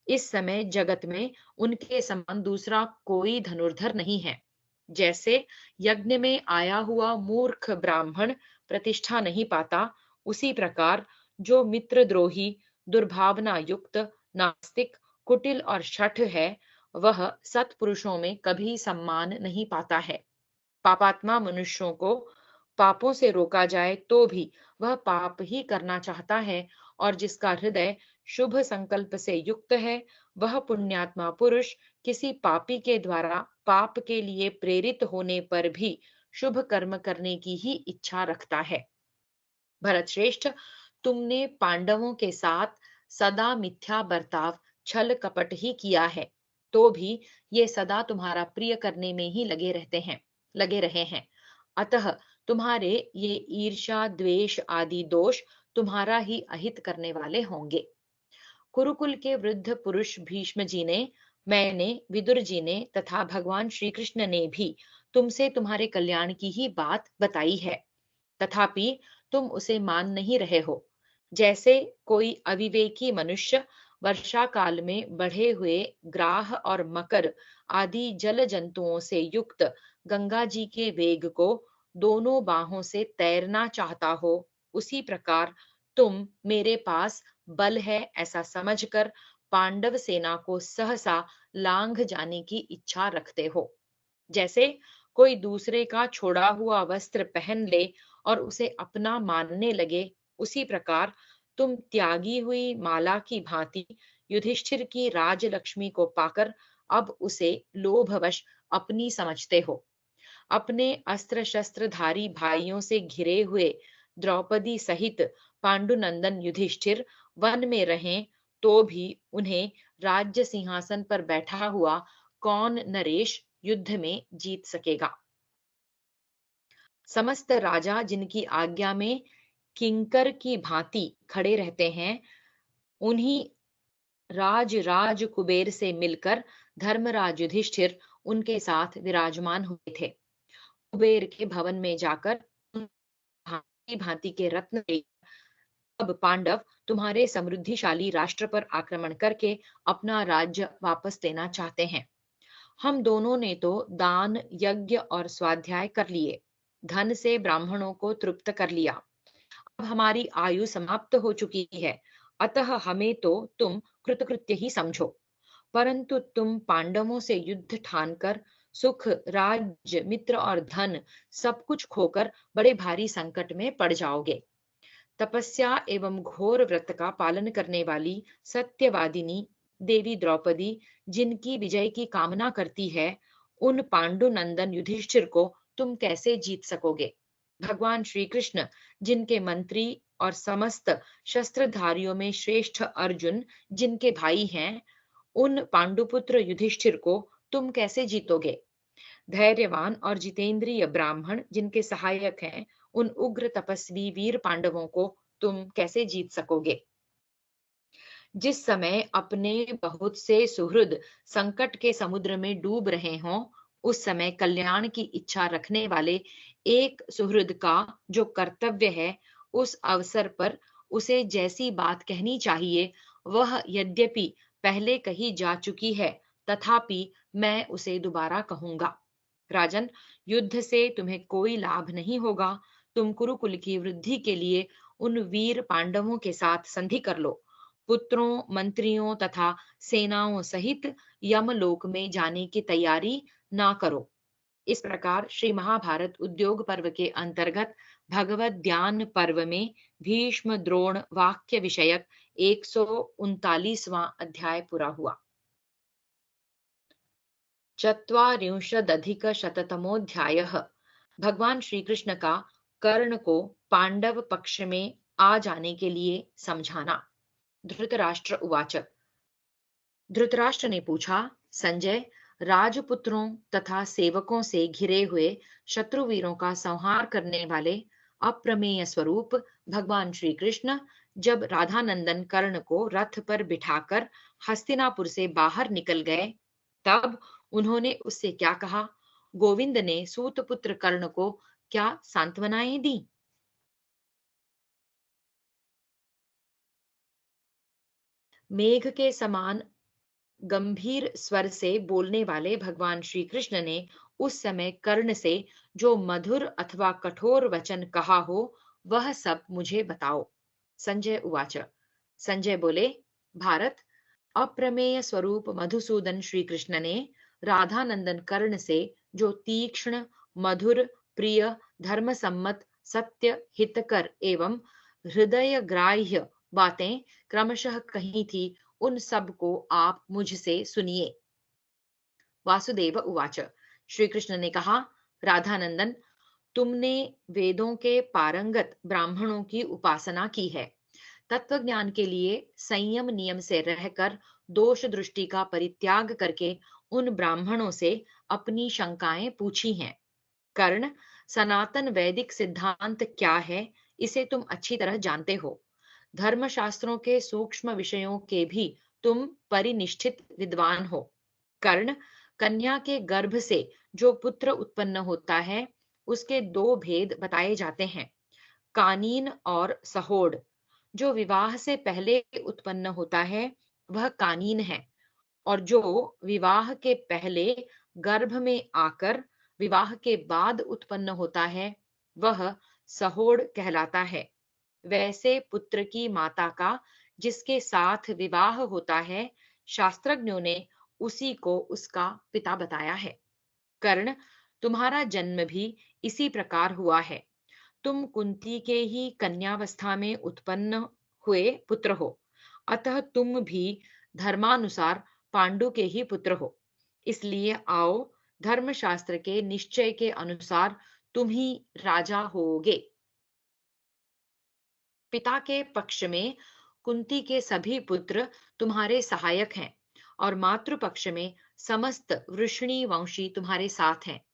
इस समय जगत में उनके समान दूसरा कोई धनुर्धर नहीं है। जैसे यज्ञ में आया हुआ मूर्ख ब्राह्मण प्रतिष्ठा नहीं पाता, उसी प्रकार जो मित्रद्रोही, दुर्भावना युक्त, नास्तिक, कुटिल और शठ है, वह सत्पुरुषों में कभी सम्मान नहीं पाता है। पापात्मा मनुष्यों को पापों से रोका जाए तो भी वह पाप ही करना चाहता है, और जिसका हृदय शुभ संकल्प से युक्त है, वह पुण्यात्मा पुरुष किसी पापी के द्वारा पाप के लिए प्रेरित होने पर भी शुभ कर्म करने की ही इच्छा रखता है। भरत श्रेष्ठ, तुमने पांडवों के साथ सदा मिथ्या बर्ताव, छल कपट ही किया है, तो भी ये सदा तुम्हारा प्रिय करने में ही लगे रहे हैं। अतः तुम्हारे ये ईर्ष्या द्वेष आदि दोष तुम्हारा ही अहित करने वाले होंगे। कुरुकुल के वृद्ध पुरुष भीष्म जी ने, मैंने, विदुर जी ने तथा भगवान श्री कृष्ण ने भी तुमसे तुम्हारे कल्याण की ही बात बताई है, तथापि तुम उसे मान नहीं रहे हो। जैसे कोई अविवेकी मनुष्य वर्षा काल में बढ़े हुए ग्राह और मकर आदि जल जंतुओं से युक्त गंगा जी के वेग को दोनों बाहों से तैरना चाहता हो, उसी प्रकार तुम मेरे पास बल है ऐसा समझकर पांडव सेना को सहसा लांघ जाने की इच्छा रखते हो। जैसे कोई दूसरे का छोड़ा हुआ वस्त्र पहन ले और उसे अपना मानने लगे, उसी प्रकार तुम त्यागी हुई माला की भांति युधिष्ठिर की राजलक्ष्मी को पाकर अब उसे लोभवश अपनी समझते हो। अपने अस्त्र शस्त्रधारी भाइयों से घिरे हुए द्रौपदी सहित पांडुनंदन युधिष्ठिर वन में रहें, तो भी उन्हें राज्य सिंहासन पर बैठा हुआ कौन नरेश युद्ध में जीत सकेगा। समस्त राजा जिनकी आज्ञा में किंकर की भांति खड़े रहते हैं, उन्हीं राज कुबेर से मिलकर धर्मराज युधिष्ठिर उनके साथ विराजमान हुए थे। कुबेर के भवन में जाकर भांति भांति के रत्न ले, अब पांडव तुम्हारे समृद्धिशाली राष्ट्र पर आक्रमण करके अपना राज्य वापस लेना चाहते हैं। हम दोनों ने तो दान, यज्ञ और स्वाध्याय कर लिए, धन से ब्राह्मणों को तृप्त कर लिया। अब हमारी आयु समाप्त हो चुकी है, अतः हमें तो तुम कृतकृत्य ही समझो। परंतु तुम पांडवों से युद्ध ठानकर सुख, राज्य, मित्र और धन सब कुछ खोकर बड़े भारी संकट में पड़ जाओगे। तपस्या एवं घोर व्रत का पालन करने वाली सत्यवादिनी देवी द्रौपदी, जिनकी विजय की कामना करती है, उन पांडुनंदन युधिष्ठिर को तुम कैसे जीत सकोगे? भगवान श्री कृष्ण, जिनके मंत्री और समस्त शस्त्रधारियों में श्रेष्ठ अर्जुन, जिनके भाई हैं, उन पांडुपुत्र युधिष्ठिर को तुम कैसे जीतोगे? धैर्यवान और जितेंद्रिय ब्राह्मण, जिनके सहायक हैं, उन उग्र तपस्वी वीर पांडवों को तुम कैसे जीत सकोगे? जिस समय अपने बहुत से सुहृद संकट के समुद्र में डूब रहे हों, उस समय कल्याण की इच्छा रखने वाले एक सुहृद का जो कर्तव्य है, उस अवसर पर उसे जैसी बात कहनी चाहिए, वह यद्यपि पहले कही जा चुकी है, तथापि मैं उसे दोबारा कहूंगा। राजन, युद्ध से तुम्हें कोई लाभ नहीं होगा। तुम कुरुकुल की वृद्धि के लिए उन वीर पांडवों के साथ संधि कर लो। पुत्रों, मंत्रियों तथा सेनाओं सहित यमलोक में जाने की तैयारी ना करो। इस प्रकार श्री महाभारत उद्योग पर्व के अंतर्गत भगवत ज्ञान पर्व में भीष्म द्रोण वाक्य विषयक 139वां अध्याय पूरा हुआ। चत्वारिंशदधिकशततमोऽध्यायः। भगवान श्री कृष्ण का कर्ण को पांडव पक्ष में आ जाने के लिए समझाना। धृतराष्ट्र उवाच। धृतराष्ट्र ने पूछा, संजय, राजपुत्रों तथा सेवकों से घिरे हुए शत्रुवीरों का संहार करने वाले अप्रमेय स्वरूप भगवान श्री कृष्ण जब राधानंदन कर्ण को रथ पर बिठाकर हस्तिनापुर से बाहर निकल गए, तब उन्होंने उससे क्या कहा? गोविंद ने सूतपुत्र कर्ण को क्या सांत्वनाएं दी? मेघ के समान गंभीर स्वर से बोलने वाले भगवान श्री कृष्ण ने उस समय कर्ण से जो मधुर अथवा कठोर वचन कहा हो, वह सब मुझे बताओ। संजय उवाच। संजय बोले, भारत, अप्रमेय स्वरूप मधुसूदन श्री कृष्ण ने राधानंदन कर्ण से जो तीक्ष्ण, मधुर, प्रिय, धर्मसम्मत, सत्य, हितकर एवं हृदय ग्राह्य बातें क्रमशः कही थी, उन सब को आप मुझसे सुनिए। वासुदेव उवाच। श्री कृष्ण ने कहा, राधानंदन, तुमने वेदों के पारंगत ब्राह्मणों की उपासना की है। तत्व ज्ञान के लिए संयम नियम से रहकर दोष दृष्टि का परित्याग करके उन ब्राह्मणों से अपनी शंकाएं पूछी हैं। कर्ण, सनातन वैदिक सिद्धांत क्या है, इसे तुम अच्छी तरह जानते हो। धर्मशास्त्रों के सूक्ष्म विषयों के भी तुम परिनिष्ठित विद्वान हो। कर्ण, कन्या के गर्भ से जो पुत्र उत्पन्न होता है, उसके दो भेद बताए जाते हैं, कानीन और सहोड़। जो विवाह से पहले उत्पन्न होता है, वह कानीन है, और जो विवाह के पहले गर्भ में आकर विवाह के बाद उत्पन्न होता है, वह सहोड़ कहलाता है। वैसे पुत्र की माता का जिसके साथ विवाह होता है, शास्त्रज्ञों ने उसी को उसका पिता बताया है। कर्ण, तुम्हारा जन्म भी इसी प्रकार हुआ है। तुम कुंती के ही कन्यावस्था में उत्पन्न हुए पुत्र हो, अतः तुम भी धर्मानुसार पांडु के ही पुत्र हो। इसलिए आओ, धर्मशास्त्र के निश्चय के अनुसार तुम ही राजा होगे। पिता के पक्ष में कुंती के सभी पुत्र तुम्हारे सहायक हैं, और मातृ पक्ष में समस्त वृष्णि वंशी तुम्हारे साथ हैं।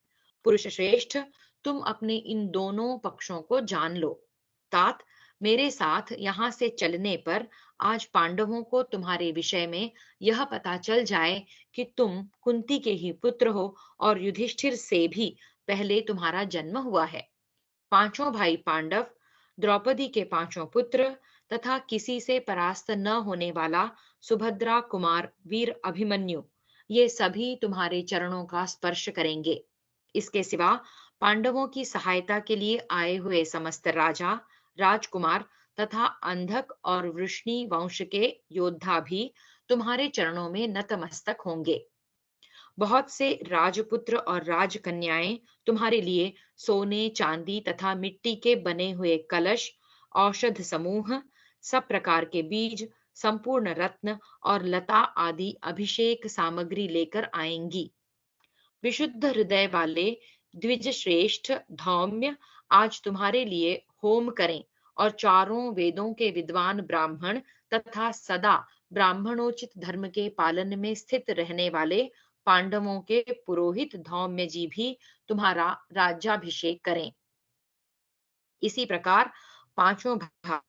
पुरुष श्रेष्ठ, तुम अपने इन दोनों पक्षों को जान लो। तात, मेरे साथ यहाँ से चलने पर आज पांडवों को तुम्हारे विषय में यह पता चल जाए कि तुम कुंती के ही पुत्र हो, और युधिष्ठिर से भी पहले तुम्हारा जन्म हुआ है। पांचों भाई पांडव, द्रौपदी के पांचों पुत्र तथा किसी से परास्त न होने वाला सुभद्रा कुमार वीर अभिमन्यु, ये सभी तुम्हारे चरणों का स्पर्श करेंगे। इसके सिवा पांडवों की सहायता के लिए आए हुए समस्त राजा, राजकुमार तथा अंधक और वृष्णि वंश के योद्धा भी तुम्हारे चरणों में नतमस्तक होंगे। बहुत से राजपुत्र और राजकन्याएं तुम्हारे लिए सोने, चांदी तथा मिट्टी के बने हुए कलश, औषध समूह, सब प्रकार के बीज, संपूर्ण रत्न और लता आदि अभिषेक सामग्री लेकर आएंगी। विशुद्ध हृदय वाले द्विज श्रेष्ठ धौम्य आज तुम्हारे लिए होम करें, और चारों वेदों के विद्वान ब्राह्मण तथा सदा ब्राह्मणोचित धर्म के पालन में स्थित रहने वाले पांडवों के पुरोहित धौम्य जी भी तुम्हारा राज्याभिषेक करें। इसी प्रकार पांचों भाई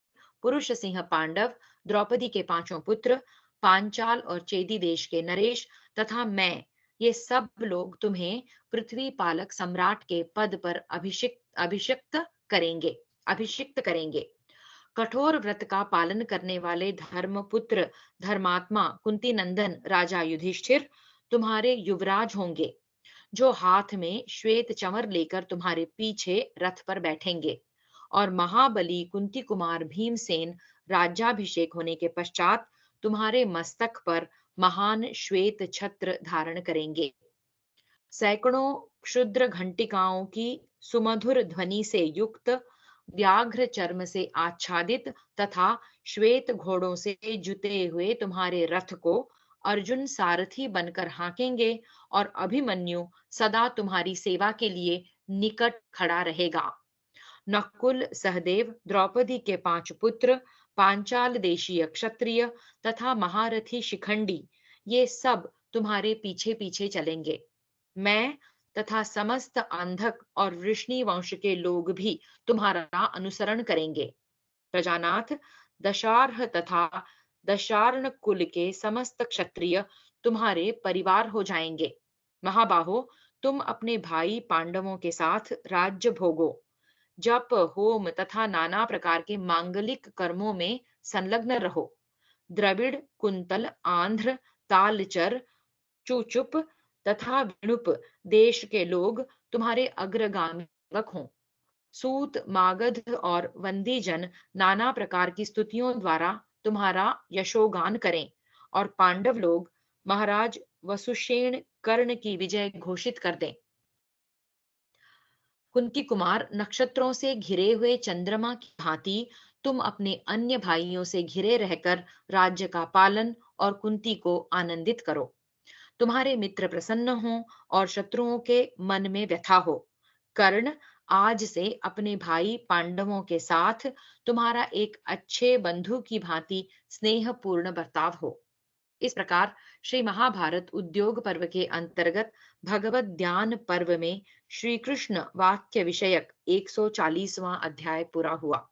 पुरुष सिंह पांडव, द्रौपदी के पांचों पुत्र, पांचाल और चेदी देश के नरेश तथा मैं, ये सब लोग तुम्हें पृथ्वी पालक सम्राट के पद पर अभिषिक्त करेंगे। कठोर व्रत का पालन करने वाले धर्मपुत्र धर्मात्मा कुंती नंदन राजा युधिष्ठिर तुम्हारे युवराज होंगे, जो हाथ में श्वेत चंवर लेकर तुम्हारे पीछे रथ पर बैठेंगे। और महाबली कुंती कुमार भीमसेन राज्याभिषेक होने के पश्चात तुम्हारे मस्तक पर महान श्वेत छत्र धारण करेंगे। सैकड़ों क्षुद्र घंटिकाओं की सुमधुर ध्वनि से युक्त, व्याघ्र चर्म से आच्छादित तथा श्वेत घोड़ों से जुते हुए तुम्हारे रथ को अर्जुन सारथी बनकर हाँकेंगे, और अभिमन्यु सदा तुम्हारी सेवा के लिए निकट खड़ा रहेगा। नकुल, सहदेव, द्रौपदी के पांच पुत्र, पांचाल देशीय क्षत्रिय तथा महारथी शिखंडी, ये सब तुम्हारे पीछे पीछे चलेंगे। मैं तथा समस्त अंधक और वृष्णि वंश के लोग भी तुम्हारा अनुसरण करेंगे। प्रजानाथ, दशार्ह तथा दशार्ण कुल के समस्त क्षत्रिय तुम्हारे परिवार हो जाएंगे। महाबाहो, तुम अपने भाई पांडवों के साथ राज्य भोगो, जप होम तथा नाना प्रकार के मांगलिक कर्मों में संलग्न रहो। द्रविड़, कुंतल, आंध्र, तालचर, चुचुप तथा विणुप देश के लोग तुम्हारे अग्रगामी हों। सूत, मागध और वंदी जन नाना प्रकार की स्तुतियों द्वारा तुम्हारा यशोगान करें, और पांडव लोग महाराज वसुषेण कर्ण की विजय घोषित कर दें। कुंती कुमार, नक्षत्रों से घिरे हुए चंद्रमा की भांति तुम अपने अन्य भाइयों से घिरे रहकर राज्य का पालन और कुंती को आनंदित करो। तुम्हारे मित्र प्रसन्न हों और शत्रुओं के मन में व्यथा हो। कर्ण आज से अपने भाई पांडवों के साथ तुम्हारा एक अच्छे बंधु की भांति स्नेहपूर्ण बर्ताव हो। इस प्रकार श्री महाभारत उद्योग पर्व के अंतर्गत भगवत ज्ञान पर्व में श्री कृष्ण वाक्य विषयक 140वां अध्याय पूरा हुआ।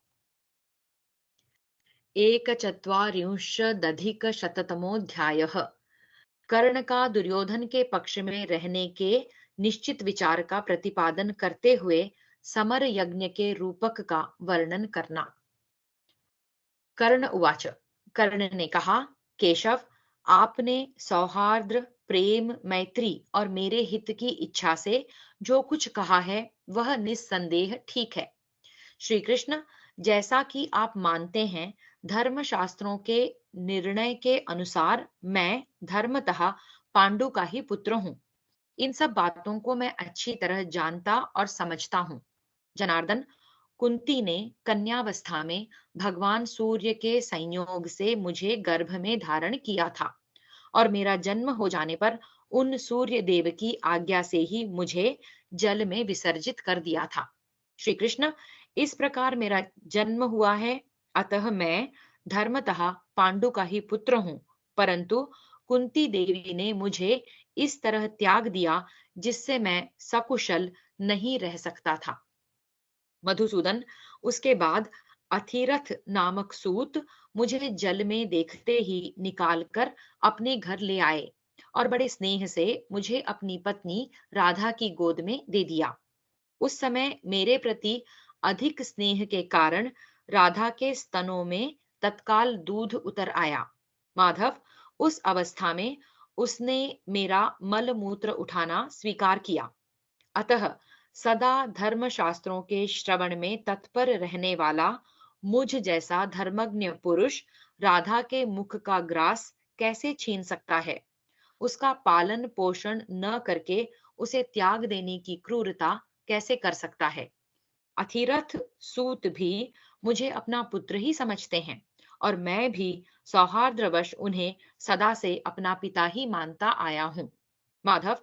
एकचत्वारिंशदधिकशततमोऽध्यायः। कर्ण का दुर्योधन के पक्ष में रहने के निश्चित विचार का प्रतिपादन करते हुए समर यज्ञ के रूपक का वर्णन करना। कर्ण उवाच। कर्ण ने कहा, केशव, आपने सौहार्द, प्रेम, मैत्री और मेरे हित की इच्छा से जो कुछ कहा है वह निस्संदेह ठीक है। श्री कृष्ण, जैसा कि आप मानते हैं, धर्म शास्त्रों के निर्णय के अनुसार मैं धर्मतः पांडु का ही पुत्र हूँ। इन सब बातों को मैं अच्छी तरह जानता और समझता हूँ। जनार्दन, कुंती ने कन्यावस्था में भगवान सूर्य के संयोग से मुझे गर्भ में धारण किया था, और मेरा जन्म हो जाने पर उन सूर्य देव की आज्ञा से ही मुझे जल में विसर्जित कर दिया था। श्री कृष्ण, इस प्रकार मेरा जन्म हुआ है, अतः मैं धर्मतः पांडु का ही पुत्र हूँ, परंतु कुंती देवी ने मुझे इस तरह त्याग दिया जिससे मैं सकुशल नहीं रह सकता था। मधुसूदन, उसके बाद अथिरथ नामक सूत मुझे जल में देखते ही निकालकर अपने घर ले आए, और बड़े स्नेह से मुझे अपनी पत्नी राधा की गोद में दे दिया। उस समय मेरे प्रति अधिक स्नेह के कारण राधा के स्तनों में तत्काल दूध उतर आया। माधव, उस अवस्था में उसने मेरा मल मूत्र उठाना स्वीकार किया। अतः सदा धर्म शास्त्रों के श्रवण में तत्पर रहने वाला मुझ जैसा धर्मज्ञ पुरुष राधा के मुख का ग्रास कैसे छीन सकता है? उसका पालन पोषण न करके उसे त्याग देने की क्रूरता कैसे कर सकता है? अथिरथ सूत भी मुझे अपना पुत्र ही समझते हैं और मैं भी सौहार्द्रवश उन्हें सदा से अपना पिता ही मानता आया हूँ। माधव,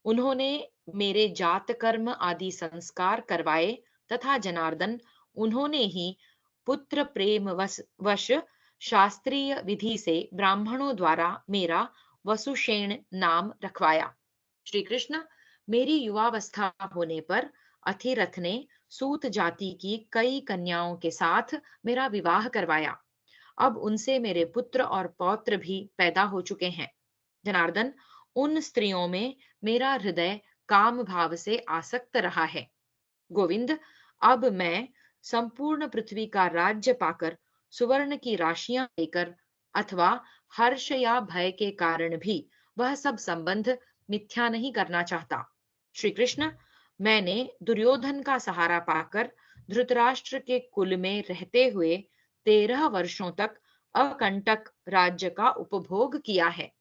उन्होंने मेरे जात कर्म आदि संस्कार करवाए तथा जनार्दन, उन्होंने ही पुत्र प्रेम वश शास्त्रीय विधि से ब्राह्मणों द्वारा मेरा वसुषेण नाम रखवाया। श्री कृष्ण, मेरी युवावस्था होने पर अथिरथ ने सूत जाति की कई कन्याओं के साथ मेरा विवाह करवाया। अब उनसे मेरे पुत्र और पौत्र भी पैदा हो चुके हैं। जनार्दन, उन स्त्रियों में मेरा हृदय काम भाव से आसक्त रहा है। गोविंद, अब मैं संपूर्ण पृथ्वी का राज्य पाकर सुवर्ण की राशियां लेकर अथवा हर्ष या भय के कारण भी वह सब संबंध मिथ्या नहीं करना चाहता। श्री कृष्ण, मैंने दुर्योधन का सहारा पाकर धृतराष्ट्र के कुल में रहते हुए 13 वर्षों तक अकंटक राज्य का उपभोग किया है।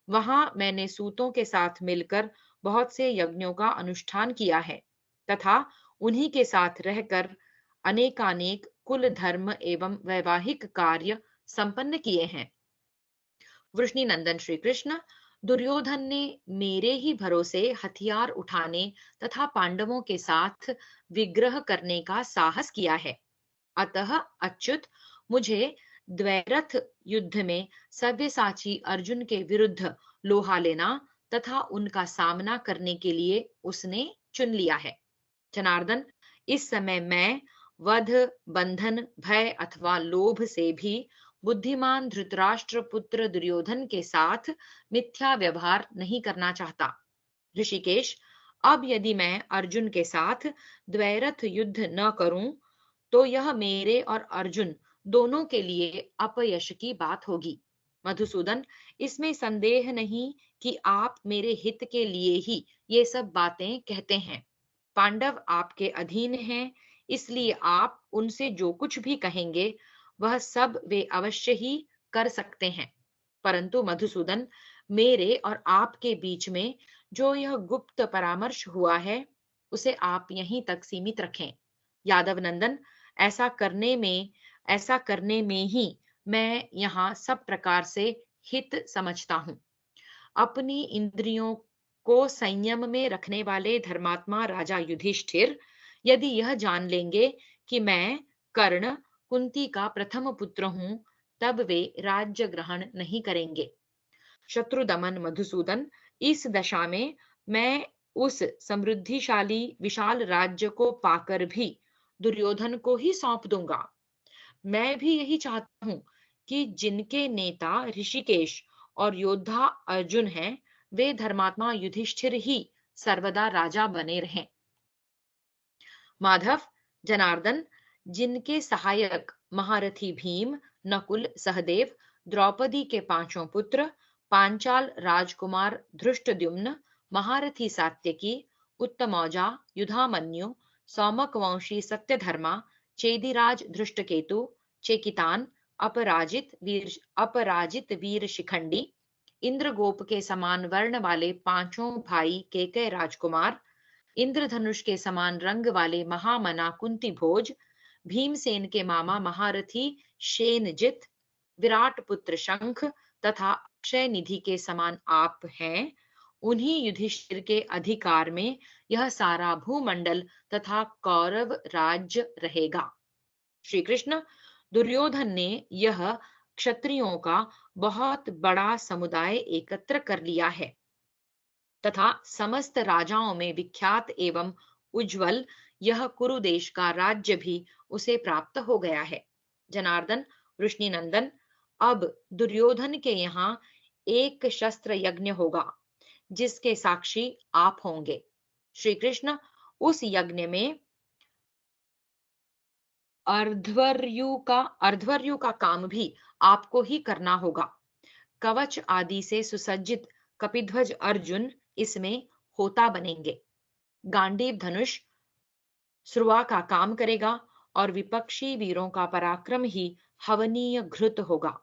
वहां मैंने सूतों के साथ मिलकर बहुत से यज्ञों का अनुष्ठान किया है तथा उन्हीं के साथ रहकर अनेकानेक कुल धर्म एवं वैवाहिक कार्य संपन्न किए हैं। वृष्णि नंदन श्री कृष्ण, दुर्योधन ने मेरे ही भरोसे हथियार उठाने तथा पांडवों के साथ विग्रह करने का साहस किया है। अतः अच्युत, मुझे द्वैरथ युद्ध में सव्यसाची अर्जुन के विरुद्ध लोहा लेना तथा उनका सामना करने के लिए उसने चुन लिया है। जनार्दन, इस समय मैं वध, बंधन, भय अथवा लोभ से भी बुद्धिमान धृतराष्ट्र पुत्र दुर्योधन के साथ मिथ्या व्यवहार नहीं करना चाहता। ऋषिकेश, अब यदि मैं अर्जुन के साथ द्वैरथ युद्ध न करूं तो यह मेरे और अर्जुन दोनों के लिए अपयश की बात होगी। मधुसूदन, इसमें संदेह नहीं कि आप मेरे हित के लिए ही ये सब बातें कहते हैं। पांडव आपके अधीन हैं, इसलिए आप उनसे जो कुछ भी कहेंगे वह सब वे अवश्य ही कर सकते हैं। परंतु मधुसूदन, मेरे और आपके बीच में जो यह गुप्त परामर्श हुआ है उसे आप यहीं तक सीमित रखें। यादव नंदन, ऐसा करने में ऐसा करने में ही मैं यहाँ सब प्रकार से हित समझता हूँ। अपनी इंद्रियों को संयम में रखने वाले धर्मात्मा राजा युधिष्ठिर यदि यह जान लेंगे कि मैं कर्ण, कुंती का प्रथम पुत्र हूँ, तब वे राज्य ग्रहण नहीं करेंगे। शत्रु दमन मधुसूदन, इस दशा में मैं उस समृद्धिशाली विशाल राज्य को पाकर भी दुर्योधन को ही सौंप दूंगा। मैं भी यही चाहता हूँ कि जिनके नेता ऋषिकेश और योद्धा अर्जुन हैं, वे धर्मात्मा युधिष्ठिर ही सर्वदा राजा बने रहें। माधव, जनार्दन, जिनके सहायक महारथी भीम, नकुल, सहदेव, द्रौपदी के पांचों पुत्र, पांचाल राजकुमार धृष्टद्युम्न, महारथी सात्यकी, उत्तमौजा, युधामन्यु, सौमक वंशी सत्यधर्मा, चेदिराज धृष्टकेतु, चेकितान, अपराजित वीर शिखंडी, इंद्रगोप के समान वर्ण वाले पांचों भाई केकय राजकुमार, इंद्रधनुष के समान रंग वाले महामना कुंती भोज, भीमसेन के मामा महारथी शेनजित, विराट पुत्र शंख तथा अक्षय निधि के समान आप हैं, उन्हीं युधिष्ठिर के अधिकार में यह सारा भूमंडल तथा कौरव राज्य रहेगा। श्री कृष्ण, दुर्योधन ने यह क्षत्रियों का बहुत बड़ा समुदाय एकत्र कर लिया है तथा समस्त राजाओं में विख्यात एवं उज्जवल यह कुरु देश का राज्य भी उसे प्राप्त हो गया है। जनार्दन, वृष्णिनंदन, अब दुर्योधन के यहाँ एक शस्त्र यज्ञ होगा जिसके साक्षी आप होंगे। श्री कृष्ण, उस यज्ञ में अर्ध्वर्यु का काम भी आपको ही करना होगा। कवच आदि से सुसज्जित कपिध्वज अर्जुन इसमें होता बनेंगे। गांडीव धनुष श्रुआ का काम करेगा और विपक्षी वीरों का पराक्रम ही हवनीय घृत होगा।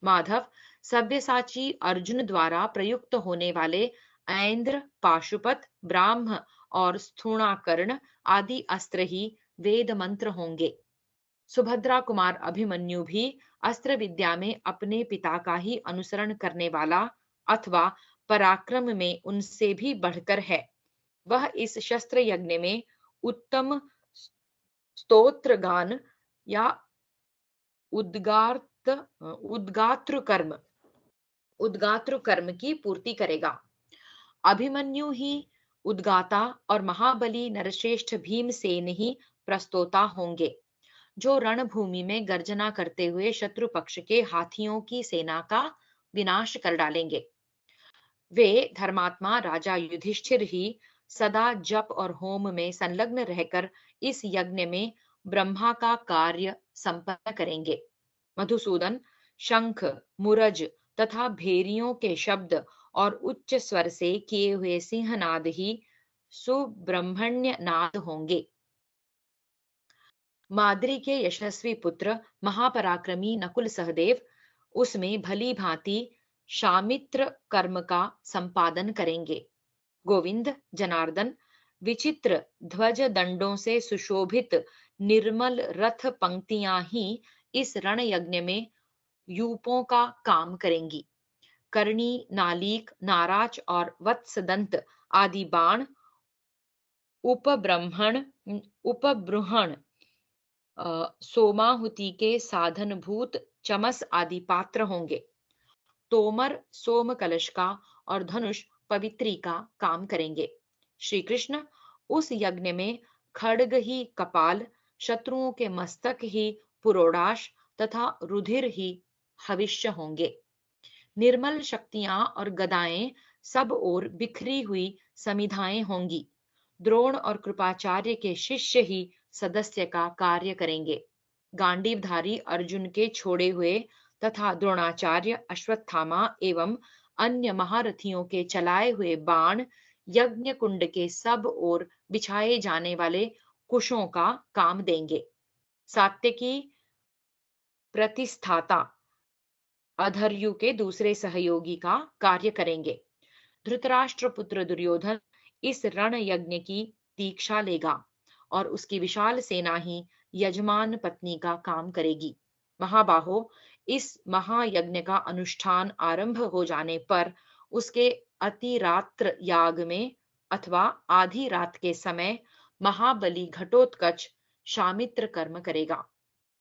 माधव, सब्यसाची अर्जुन द्वारा प्रयुक्त होने वाले ऐन्द्र, पाशुपत, ब्राह्म और स्थूणाकर्ण आदि अस्त्र ही वेद मंत्र होंगे। सुभद्रा कुमार अभिमन्यु भी अस्त्र विद्या में अपने पिता का ही अनुसरण करने वाला अथवा पराक्रम में उनसे भी बढ़कर है। वह इस शस्त्र यज्ञ में उत्तम स्तोत्र गान या उद्गात उद्गात्र कर्म उद्गात्र कर्म की पूर्ति करेगा। अभिमन्यु ही उद्गाता और महाबली नरश्रेष्ठ भीमसेन ही प्रस्तोता होंगे, जो रणभूमि में गर्जना करते हुए शत्रु पक्ष के हाथियों की सेना का विनाश कर डालेंगे। वे धर्मात्मा राजा युधिष्ठिर ही सदा जप और होम में संलग्न रहकर इस यज्ञ में ब्रह्मा का कार्य संपन्न करेंगे। मधुसूदन शंख, मुरज तथा भेरियों के शब्द और उच्च स्वर से किए हुए सिंहनाद ही सुब्रह्मण्य नाद होंगे। माद्री के यशस्वी पुत्र महापराक्रमी नकुल सहदेव उसमें भली भांति शामित्र कर्म का संपादन करेंगे। गोविंद, जनार्दन विचित्र ध्वज दंडों से सुशोभित निर्मल रथ पंक्तियां ही इस रण यज्ञ में यूपों का काम करेंगी। कर्णी, नालीक, नाराच और वत्सदंत आदि बाण उपबृंहण सोमाहुति के साधनभूत चमस आदि पात्र होंगे। तोमर सोम कलश का और धनुष पवित्री का काम करेंगे। श्री कृष्ण उस यज्ञ में खड्ग ही कपाल, शत्रुओं के मस्तक ही पुरोडाश तथा रुधिर ही हविष्य होंगे। निर्मल शक्तियां और गदाएं सब ओर बिखरी हुई समिधाएं होंगी। द्रोण और कृपाचार्य के शिष्य ही सदस्य का कार्य करेंगे। गांडीवधारी अर्जुन के छोड़े हुए तथा द्रोणाचार्य, अश्वत्थामा एवं अन्य महारथियों के चलाए हुए बाण यज्ञ कुंड के सब ओर बिछाए जाने वाले कुशों का काम देंगे। सात्यकी प्रतिष्ठाता अधर्यु के दूसरे सहयोगी का कार्य करेंगे। धृतराष्ट्र पुत्र दुर्योधन इस रण यज्ञ की दीक्षा लेगा और उसकी विशाल सेना ही यजमान पत्नी का काम करेगी। महाबाहो, इस महायज्ञ का अनुष्ठान आरंभ हो जाने पर उसके अतिरात्र याग में अथवा आधी रात के समय महाबली घटोत्कच शामित्र कर्म करेगा।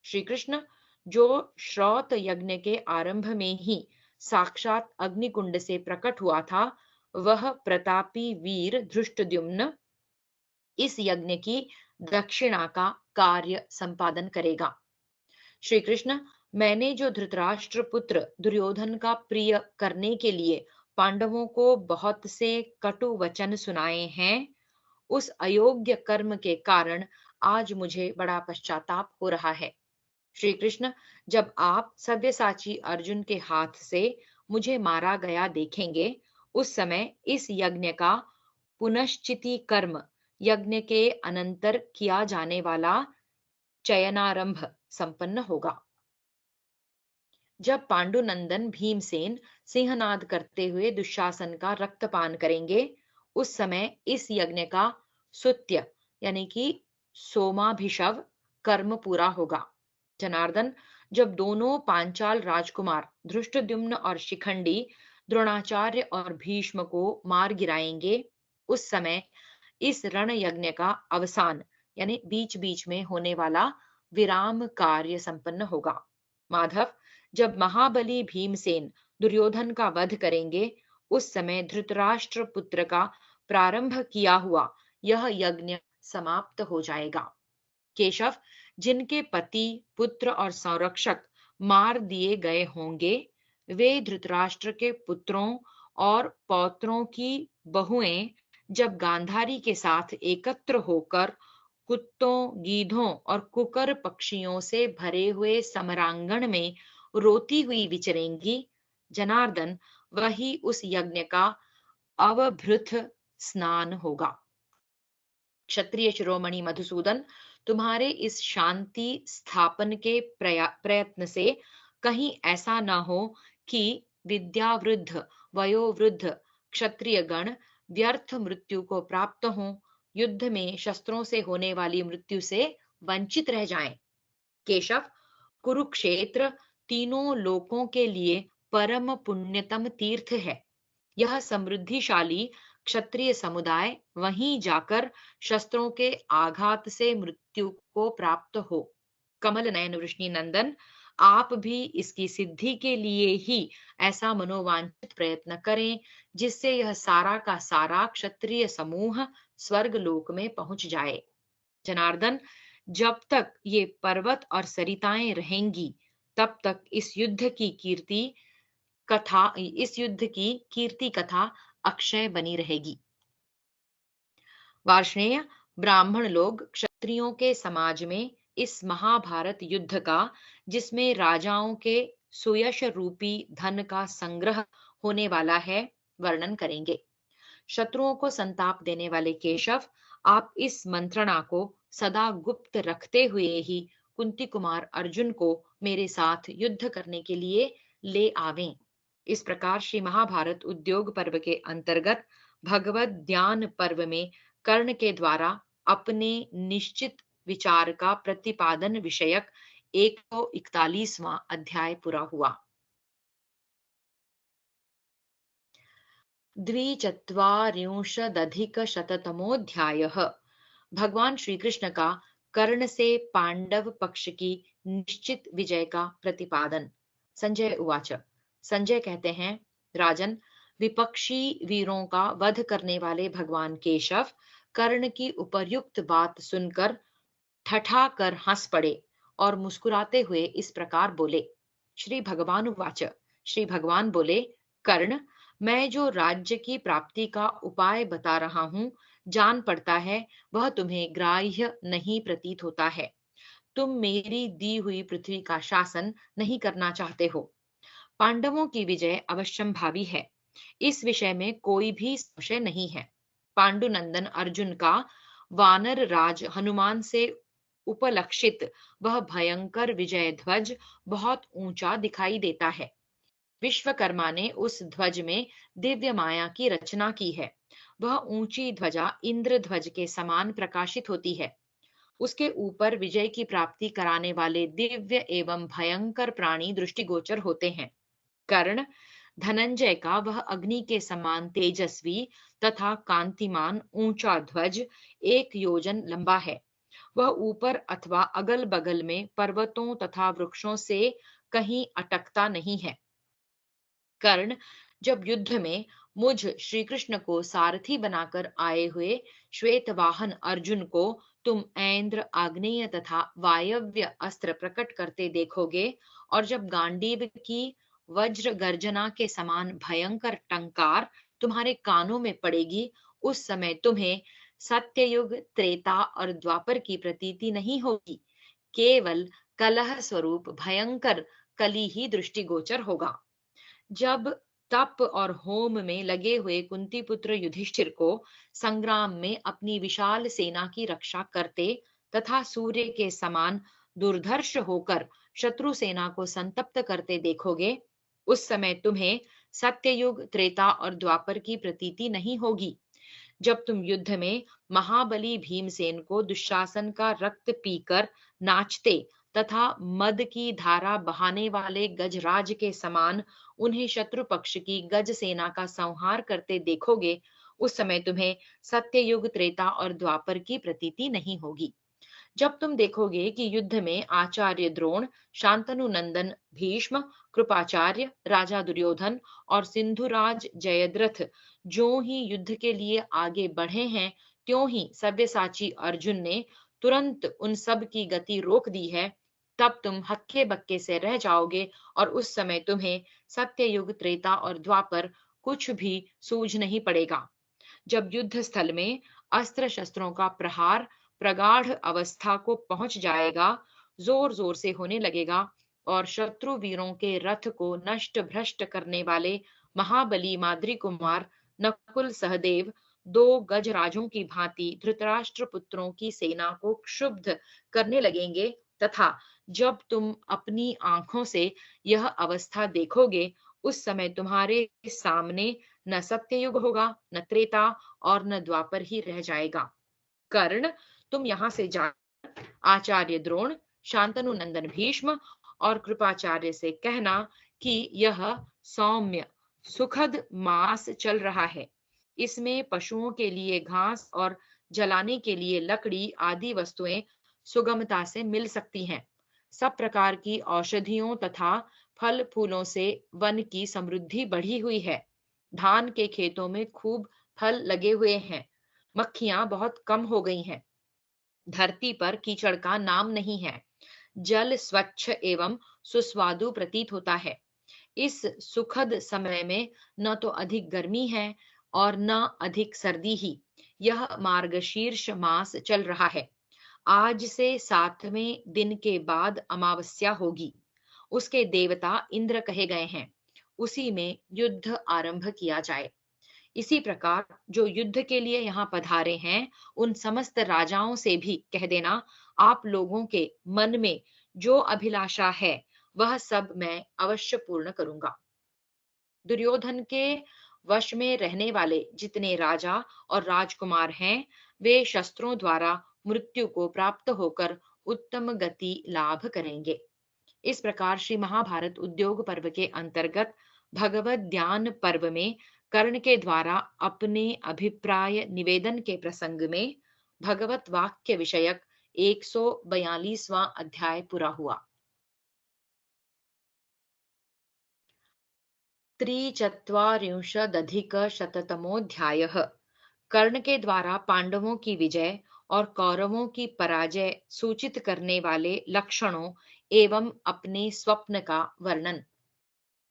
श्री कृष्ण जो श्रौत यज्ञ के आरंभ में ही साक्षात अग्निकुंड से प्रकट हुआ था, वह प्रतापी वीर धृष्टद्युम्न इस यज्ञ की दक्षिणा का कार्य संपादन करेगा। श्री कृष्ण, मैंने जो धृतराष्ट्र पुत्र दुर्योधन का प्रिय करने के लिए पांडवों को बहुत से कटु वचन सुनाए हैं, उस अयोग्य कर्म के कारण आज मुझे बड़ा पश्चाताप हो रहा है। श्री कृष्ण, जब आप सव्यसाची अर्जुन के हाथ से मुझे मारा गया देखेंगे, उस समय इस यज्ञ का पुनश्चिति कर्म, यज्ञ के अनंतर किया जाने वाला चयनारंभ संपन्न होगा। जब पांडुनंदन भीमसेन सिंहनाद करते हुए दुशासन का रक्तपान करेंगे, उस समय इस यज्ञ का सुत्य यानी कि सोमाभिषव कर्म पूरा होगा। जनार्दन, जब दोनों पांचाल राजकुमार धृष्टद्युम्न और शिखंडी द्रोणाचार्य और भीष्म को मार गिराएंगे, उस समय इस रण यज्ञ का अवसान यानी बीच बीच में होने वाला विराम कार्य संपन्न होगा। माधव, जब महाबली भीमसेन दुर्योधन का वध करेंगे, उस समय धृतराष्ट्र पुत्र का प्रारंभ किया हुआ यह यज्ञ समाप्त हो जाएगा। केशव, जिनके पति, पुत्र और संरक्षक मार दिए गए होंगे, वे धृतराष्ट्र के पुत्रों और पौत्रों की बहुएं जब गांधारी के साथ एकत्र होकर कुत्तों, गीधों और कुकर पक्षियों से भरे हुए समरांगण में रोती हुई विचरेंगी, जनार्दन, वही उस यज्ञ का अवभृत स्नान होगा। क्षत्रिय शिरोमणि मधुसूदन, तुम्हारे इस शांति स्थापन के प्रयत्न से कहीं ऐसा न हो कि विद्यावृद्ध, वयोवृद्ध क्षत्रिय गण व्यर्थ मृत्यु को प्राप्त हों, युद्ध में शस्त्रों से होने वाली मृत्यु से वंचित रह जाएं। केशव, कुरुक्षेत्र तीनों लोकों के लिए परम पुण्यतम तीर्थ है। यह समृद्धिशाली क्षत्रिय समुदाय वहीं जाकर शस्त्रों के आघात से मृत्यु को प्राप्त हो। कमल नयन वृष्णि नंदन, आप भी इसकी सिद्धि के लिए ही ऐसा मनोवांछित प्रयत्न करें, जिससे यह सारा का सारा क्षत्रिय समूह स्वर्ग लोक में पहुंच जाए। जनार्दन, जब तक ये पर्वत और सरिताएं रहेंगी, तब तक इस युद्ध की कीर्ति कथा अक्षय बनी रहेगी। वार्ष्णेय, ब्राह्मण लोग क्षत्रियों के समाज में इस महाभारत युद्ध का, जिसमें राजाओं के सुयश रूपी धन का संग्रह होने वाला है, वर्णन करेंगे। शत्रुओं को संताप देने वाले केशव, आप इस मंत्रणा को सदा गुप्त रखते हुए ही कुंती कुमार अर्जुन को मेरे साथ युद्ध करने के लिए ले आवें। इस प्रकार श्री महाभारत उद्योग पर्व के अंतर्गत भगवत ध्यान पर्व में कर्ण के द्वारा अपने निश्चित विचार का प्रतिपादन विषयक 141वां अध्याय पूरा हुआ। द्विचत्वारिंशदधिकशततमोऽध्यायः। भगवान श्री कृष्ण का कर्ण से पांडव पक्ष की निश्चित विजय का प्रतिपादन। संजय उवाच। संजय कहते हैं, राजन, विपक्षी वीरों का वध करने वाले भगवान केशव कर्ण की उपर्युक्त बात सुनकर ठठाकर हंस पड़े और मुस्कुराते हुए इस प्रकार बोले। श्री भगवान उवाच। श्री भगवान बोले, कर्ण, मैं जो राज्य की प्राप्ति का उपाय बता रहा हूं, जान पड़ता है वह तुम्हें ग्राह्य नहीं प्रतीत होता है। तुम मेरी दी हुई पृथ्वी का शासन नहीं करना चाहते हो। पांडवों की विजय अवश्यंभावी है, इस विषय में कोई भी संशय नहीं है। पांडुनंदन अर्जुन का वानर राज हनुमान से उपलक्षित वह भयंकर विजय ध्वज बहुत ऊंचा दिखाई देता है। विश्वकर्मा ने उस ध्वज में दिव्य माया की रचना की है। वह ऊंची ध्वजा इंद्र ध्वज के समान प्रकाशित होती है। उसके ऊपर विजय की प्राप्ति कराने वाले दिव्य एवं भयंकर प्राणी दृष्टिगोचर होते हैं। कर्ण, धनंजय का वह अग्नि के समान तेजस्वी तथा कांतिमान ऊंचा ध्वज 1 योजन लंबा है। वह ऊपर अथवा अगल बगल में पर्वतों तथा वृक्षों से कहीं अटकता नहीं है। कर्ण, जब युद्ध में मुझ श्री कृष्ण को सारथी बनाकर आए हुए श्वेत वाहन अर्जुन को तुम ऐन्द्र, आग्नेय तथा वायव्य अस्त्र प्रकट करते देखोगे, और जब गांडीव की वज्र गर्जना के समान भयंकर टंकार तुम्हारे कानों में पड़ेगी, उस समय तुम्हें सत्ययुग, त्रेता और द्वापर की प्रतीति नहीं होगी। केवल कलह स्वरूप भयंकर कली ही दृष्टिगोचर होगा। जब तप और होम में लगे हुए कुंती पुत्र युधिष्ठिर को संग्राम में अपनी विशाल सेना की रक्षा करते तथा सूर्य के समान दुर्धर्ष होकर शत्रु सेना को संतप्त करते देखोगे, उस समय तुम्हें सत्ययुग, त्रेता और द्वापर की प्रतीति नहीं होगी। जब तुम युद्ध में महाबली भीमसेन को दुशासन का रक्त पीकर नाचते तथा मद की धारा बहाने वाले गजराज के समान उन्हें शत्रु पक्ष की गज सेना का संहार करते देखोगे, उस समय तुम्हें सत्ययुग, त्रेता और द्वापर की प्रतीति नहीं होगी। जब तुम देखोगे कि युद्ध में आचार्य द्रोण, शांतनु नंदन भीष्म, कृपाचार्य, राजा दुर्योधन और सिंधुराज जयद्रथ जो ही युद्ध के लिए आगे बढ़े हैं, त्यों ही सव्यसाची अर्जुन ने तुरंत उन सब की गति रोक दी है, तब तुम हक्के बक्के से रह जाओगे और उस समय तुम्हें सत्ययुग, त्रेता और द्वापर कुछ भी सूझ नहीं पड़ेगा। जब युद्ध स्थल में अस्त्र शस्त्रों का प्रहार प्रगाढ़ अवस्था को पहुंच जाएगा, जोर जोर से होने लगेगा और शत्रु वीरों के रथ को नष्ट भ्रष्ट करने वाले महाबली माद्री कुमार नकुल सहदेव 2 गजराजों की भांति धृतराष्ट्र पुत्रों की सेना को क्षुब्ध करने लगेंगे, तथा जब तुम अपनी आंखों से यह अवस्था देखोगे, उस समय तुम्हारे सामने न सत्ययुग होगा, न त्रेता और न द्वापर ही रह जाएगा। कर्ण, तुम यहाँ से जा आचार्य द्रोण, शांतनु नंदन भीष्म और कृपाचार्य से कहना कि यह सौम्य सुखद मास चल रहा है। इसमें पशुओं के लिए घास और जलाने के लिए लकड़ी आदि वस्तुएं सुगमता से मिल सकती हैं। सब प्रकार की औषधियों तथा फल फूलों से वन की समृद्धि बढ़ी हुई है। धान के खेतों में खूब फल लगे हुए हैं। मक्खियां बहुत कम हो गई हैं। धरती पर कीचड़ का नाम नहीं है। जल स्वच्छ एवं सुस्वादु प्रतीत होता है। इस सुखद समय में न तो अधिक गर्मी है और न अधिक सर्दी ही। यह मार्गशीर्ष मास चल रहा है। आज से 7वें दिन के बाद अमावस्या होगी। उसके देवता इंद्र कहे गए हैं। उसी में युद्ध आरंभ किया जाए। इसी प्रकार जो युद्ध के लिए यहाँ पधारे हैं, उन समस्त राजाओं से भी कह देना, आप लोगों के मन में जो अभिलाषा है वह सब मैं अवश्य पूर्ण करूंगा। दुर्योधन के वश में रहने वाले जितने राजा और राजकुमार हैं, वे शस्त्रों द्वारा मृत्यु को प्राप्त होकर उत्तम गति लाभ करेंगे। इस प्रकार श्री महाभारत उद्योग पर्व के अंतर्गत भगवत ध्यान पर्व में कर्ण के द्वारा अपने अभिप्राय निवेदन के प्रसंग में भगवत वाक्य विषयक 142वां अध्याय पूरा हुआ। त्रिचत्वारिंशदधिकशततमोऽध्यायः। कर्ण के द्वारा पांडवों की विजय और कौरवों की पराजय सूचित करने वाले लक्षणों एवं अपने स्वप्न का वर्णन।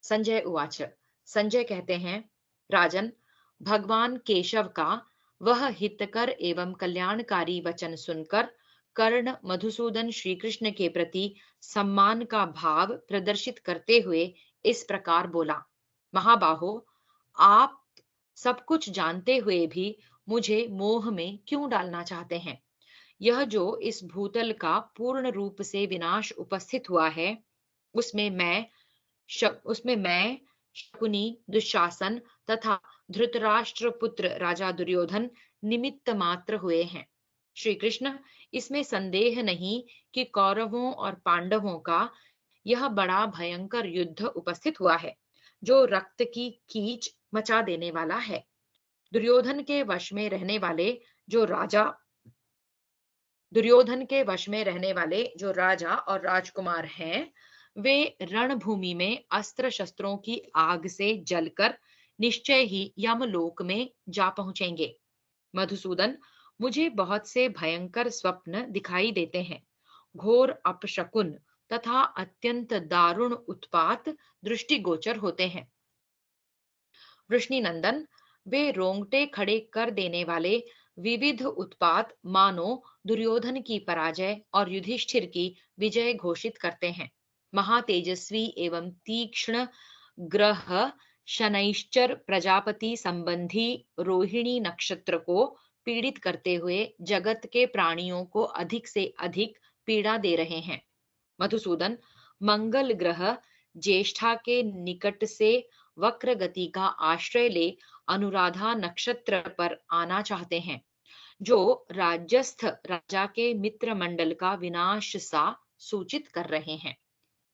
संजय उवाच। संजय कहते हैं, राजन, भगवान केशव का वह हितकर एवं कल्याणकारी वचन सुनकर कर्ण मधुसूदन श्री कृष्ण के प्रति सम्मान का भाव प्रदर्शित करते हुए इस प्रकार बोला, महाबाहो, आप सब कुछ जानते हुए भी मुझे मोह में क्यों डालना चाहते हैं? यह जो इस भूतल का पूर्ण रूप से विनाश उपस्थित हुआ है, उसमें मैं शकुनी, दुशासन तथा धृतराष्ट्र पुत्र राजा दुर्योधन निमित्त मात्र हुए हैं। श्री कृष्ण, इसमें संदेह नहीं कि कौरवों और पांडवों का यह बड़ा भयंकर युद्ध उपस्थित हुआ है, जो रक्त की कीच मचा देने वाला है। दुर्योधन के वश में रहने वाले जो राजा दुर्योधन के वश में रहने वाले जो राजा और राजकुमार हैं, वे रणभूमि में अस्त्र शस्त्रों की आग से जलकर निश्चय ही यमलोक में जा पहुंचेंगे। मधुसूदन, मुझे बहुत से भयंकर स्वप्न दिखाई देते हैं। घोर अपशकुन तथा अत्यंत दारुण उत्पात दृष्टिगोचर होते हैं। वृष्णिनंदन, वे रोंगटे खड़े कर देने वाले विविध उत्पात मानो दुर्योधन की पराजय और युधिष्ठिर की विजय घोषित करते हैं। महातेजस्वी एवं तीक्ष्ण ग्रह शनैश्चर प्रजापति संबंधी रोहिणी नक्षत्र को पीड़ित करते हुए जगत के प्राणियों को अधिक से अधिक पीड़ा दे रहे हैं। मधुसूदन, मंगल ग्रह ज्येष्ठा के निकट से वक्र गति का आश्रय ले अनुराधा नक्षत्र पर आना चाहते हैं, जो राज्यस्थ राजा के मित्र मंडल का विनाश सा सूचित कर रहे हैं।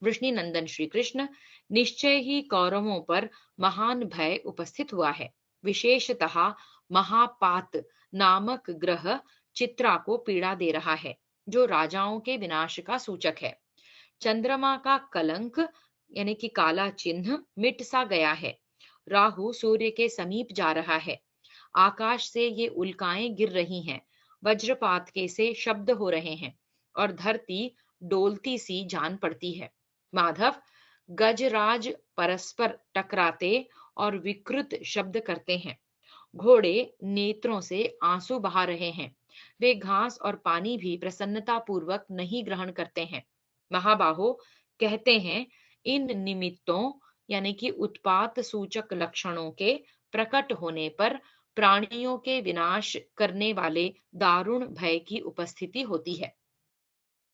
वृष्णि नंदन श्री कृष्ण, निश्चय ही कौरवों पर महान भय उपस्थित हुआ है। विशेषतः महापात नामक ग्रह चित्रा को पीड़ा दे रहा है, जो राजाओं के विनाश का सूचक है। चंद्रमा का कलंक यानी कि काला चिन्ह मिट सा गया है। राहु सूर्य के समीप जा रहा है। आकाश से ये उल्काएं गिर रही हैं। वज्रपात के से शब्द हो रहे हैं और धरती डोलती सी जान पड़ती है। माधव, गजराज परस्पर टकराते और विकृत शब्द करते हैं। घोड़े नेत्रों से आंसू बहा रहे हैं। वे घास और पानी भी प्रसन्नता पूर्वक नहीं ग्रहण करते हैं। महाबाहो, कहते हैं, इन निमित्तों यानी कि उत्पात सूचक लक्षणों के प्रकट होने पर प्राणियों के विनाश करने वाले दारुण भय की उपस्थिति होती है।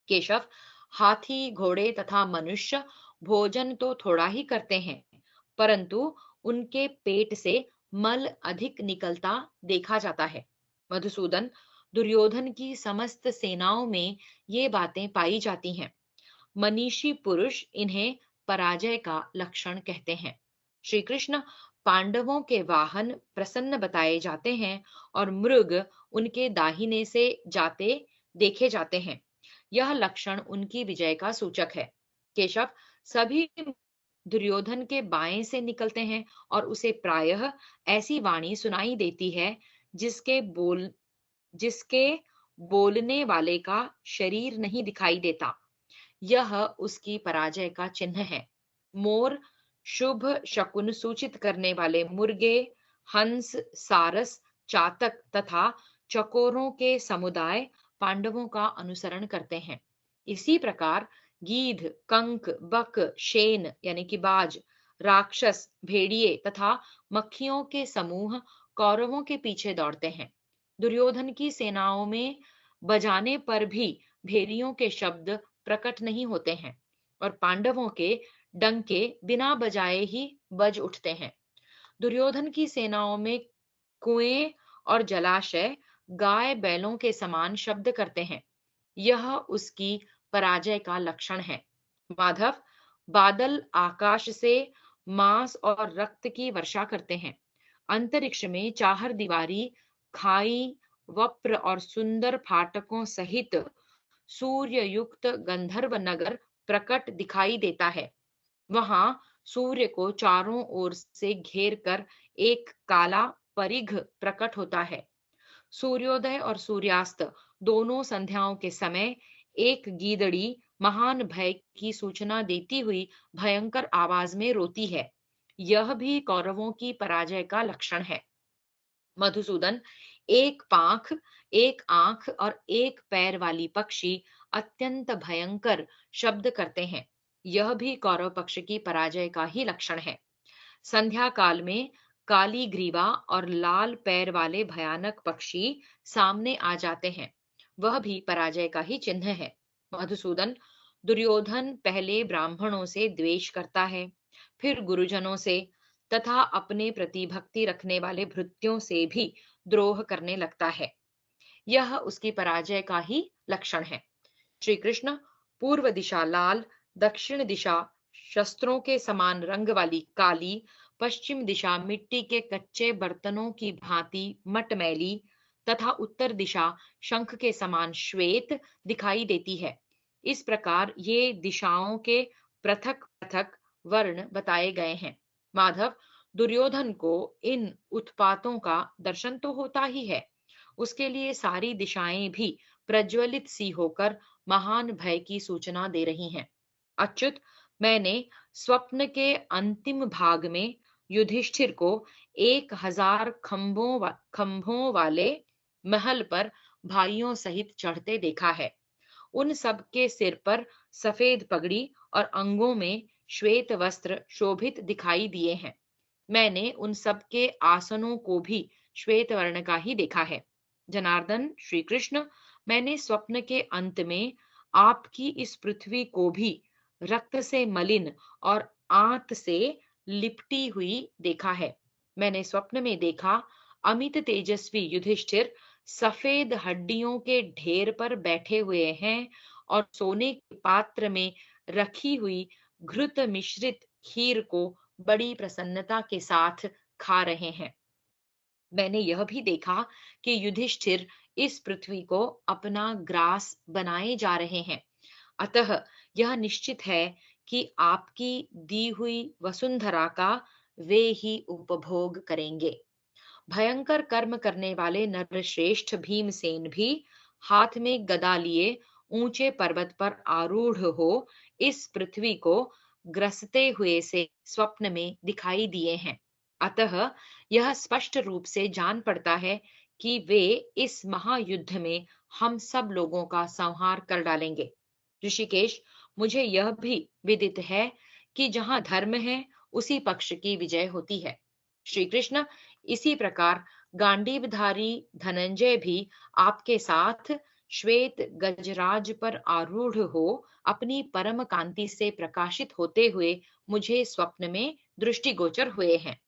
केशव, हाथी, घोड़े तथा मनुष्य भोजन तो थोड़ा ही करते हैं, परंतु उनके पेट से मल अधिक निकलता देखा जाता है। मधुसूदन, दुर्योधन की समस्त सेनाओं में ये बातें पाई जाती हैं। मनीषी पुरुष इन्हें पराजय का लक्षण कहते हैं। श्री कृष्ण पांडवों के वाहन प्रसन्न बताए जाते हैं और मृग उनके दाहिने से जाते देखे जाते हैं। यह लक्षण उनकी विजय का सूचक है। केशव सभी दुर्योधन के बाएं से निकलते हैं और उसे प्रायः ऐसी वाणी सुनाई देती है जिसके बोल जिसके बोलने वाले का शरीर नहीं दिखाई देता। यह उसकी पराजय का चिन्ह है। मोर शुभ शकुन सूचित करने वाले मुर्गे, हंस, सारस, चातक तथा चकोरों के समुदाय पांडवों का अनुसरण करते हैं। इसी प्रकार गीध, कंक, बक, शेन यानी कि बाज, राक्षस, भेड़िए तथा मक्खियों के समूह कौरवों के पीछे दौड़ते हैं। दुर्योधन की सेनाओं में बजाने पर भी भेड़ियों के शब्द प्रकट नहीं होते हैं और पांडवों के डंके बिना बजाए ही बज उठते हैं। दुर्योधन की सेनाओं में कुएं और जलाशय गाय बैलों के समान शब्द करते हैं। यह उसकी पराजय का लक्षण है। माधव बादल आकाश से मांस और रक्त की वर्षा करते हैं। अंतरिक्ष में चाहर दीवारी, खाई, वप्र और सुंदर फाटकों सहित सूर्य युक्त गंधर्व नगर प्रकट दिखाई देता है। वहां सूर्य को चारों ओर से घेर कर एक काला परिघ प्रकट होता है। सूर्योदय और सूर्यास्त दोनों संध्याओं के समय एक गीदड़ी महान भय की सूचना देती हुई भयंकर आवाज में रोती है। यह भी कौरवों की पराजय का लक्षण है। मधुसूदन एक पांख, एक आंख और एक पैर वाली पक्षी अत्यंत भयंकर शब्द करते हैं। यह भी कौरव पक्ष की पराजय का ही लक्षण है। संध्या काल में काली ग्रीवा और लाल पैर वाले भयानक पक्षी सामने आ जाते हैं। वह भी पराजय का ही चिन्ह है। मधुसूदन दुर्योधन पहले ब्राह्मणों से द्वेष करता है, फिर गुरुजनों से तथा अपने प्रति भक्ति रखने वाले भृत्यों से भी द्रोह करने लगता है। यह उसकी पराजय का ही लक्षण है। श्री कृष्ण पूर्व दिशा लाल, दक्षिण दिशा शस्त्रों के समान रंग वाली काली, पश्चिम दिशा मिट्टी के कच्चे बर्तनों की भांति मटमैली तथा उत्तर दिशा शंख के समान श्वेत दिखाई देती है। इस प्रकार ये दिशाओं के पृथक पृथक वर्ण बताए गए हैं। माधव दुर्योधन को इन उत्पातों का दर्शन तो होता ही है, उसके लिए सारी दिशाएं भी प्रज्वलित सी होकर महान भय की सूचना दे रही हैं। अच्युत मैंने स्वप्न के अंतिम भाग में युधिष्ठिर को 1000 खंभों वाले महल पर भाइयों सहित चढ़ते देखा है। उन सब के सिर पर सफेद पगड़ी और अंगों में श्वेत वस्त्र शोभित दिखाई दिए हैं। मैंने उन सब के आसनों को भी श्वेत वर्ण का ही देखा है। जनार्दन श्री कृष्ण, मैंने स्वप्न के अंत में आपकी इस पृथ्वी को भी रक्त से मलिन और आंत से लिपटी हुई देखा है। मैंने स्वप्न में देखा अमित तेजस्वी युधिष्ठिर सफेद हड्डियों के ढेर पर बैठे हुए हैं और सोने के पात्र में रखी हुई घृत मिश्रित खीर को बड़ी प्रसन्नता के साथ खा रहे हैं। मैंने यह भी देखा कि युधिष्ठिर इस पृथ्वी को अपना ग्रास बनाए जा रहे हैं। अतः यह निश्चित है कि आपकी दी हुई वसुंधरा का वे ही उपभोग करेंगे। भयंकर कर्म करने वाले नरश्रेष्ठ भीमसेन भी हाथ में गदा लिए ऊंचे पर्वत पर आरूढ़ हो इस पृथ्वी को ग्रसते हुए से स्वप्न में दिखाई दिए हैं। अतः यह स्पष्ट रूप से जान पड़ता है कि वे इस महायुद्ध में हम सब लोगों का संहार कर डालेंगे। ऋषिकेश, मुझे यह भी विदित है कि जहां धर्म है उसी पक्ष की विजय होती है। श्री कृष्ण, इसी प्रकार गांडीवधारी धनंजय भी आपके साथ श्वेत गजराज पर आरूढ़ हो अपनी परम कांति से प्रकाशित होते हुए मुझे स्वप्न में दृष्टिगोचर हुए हैं।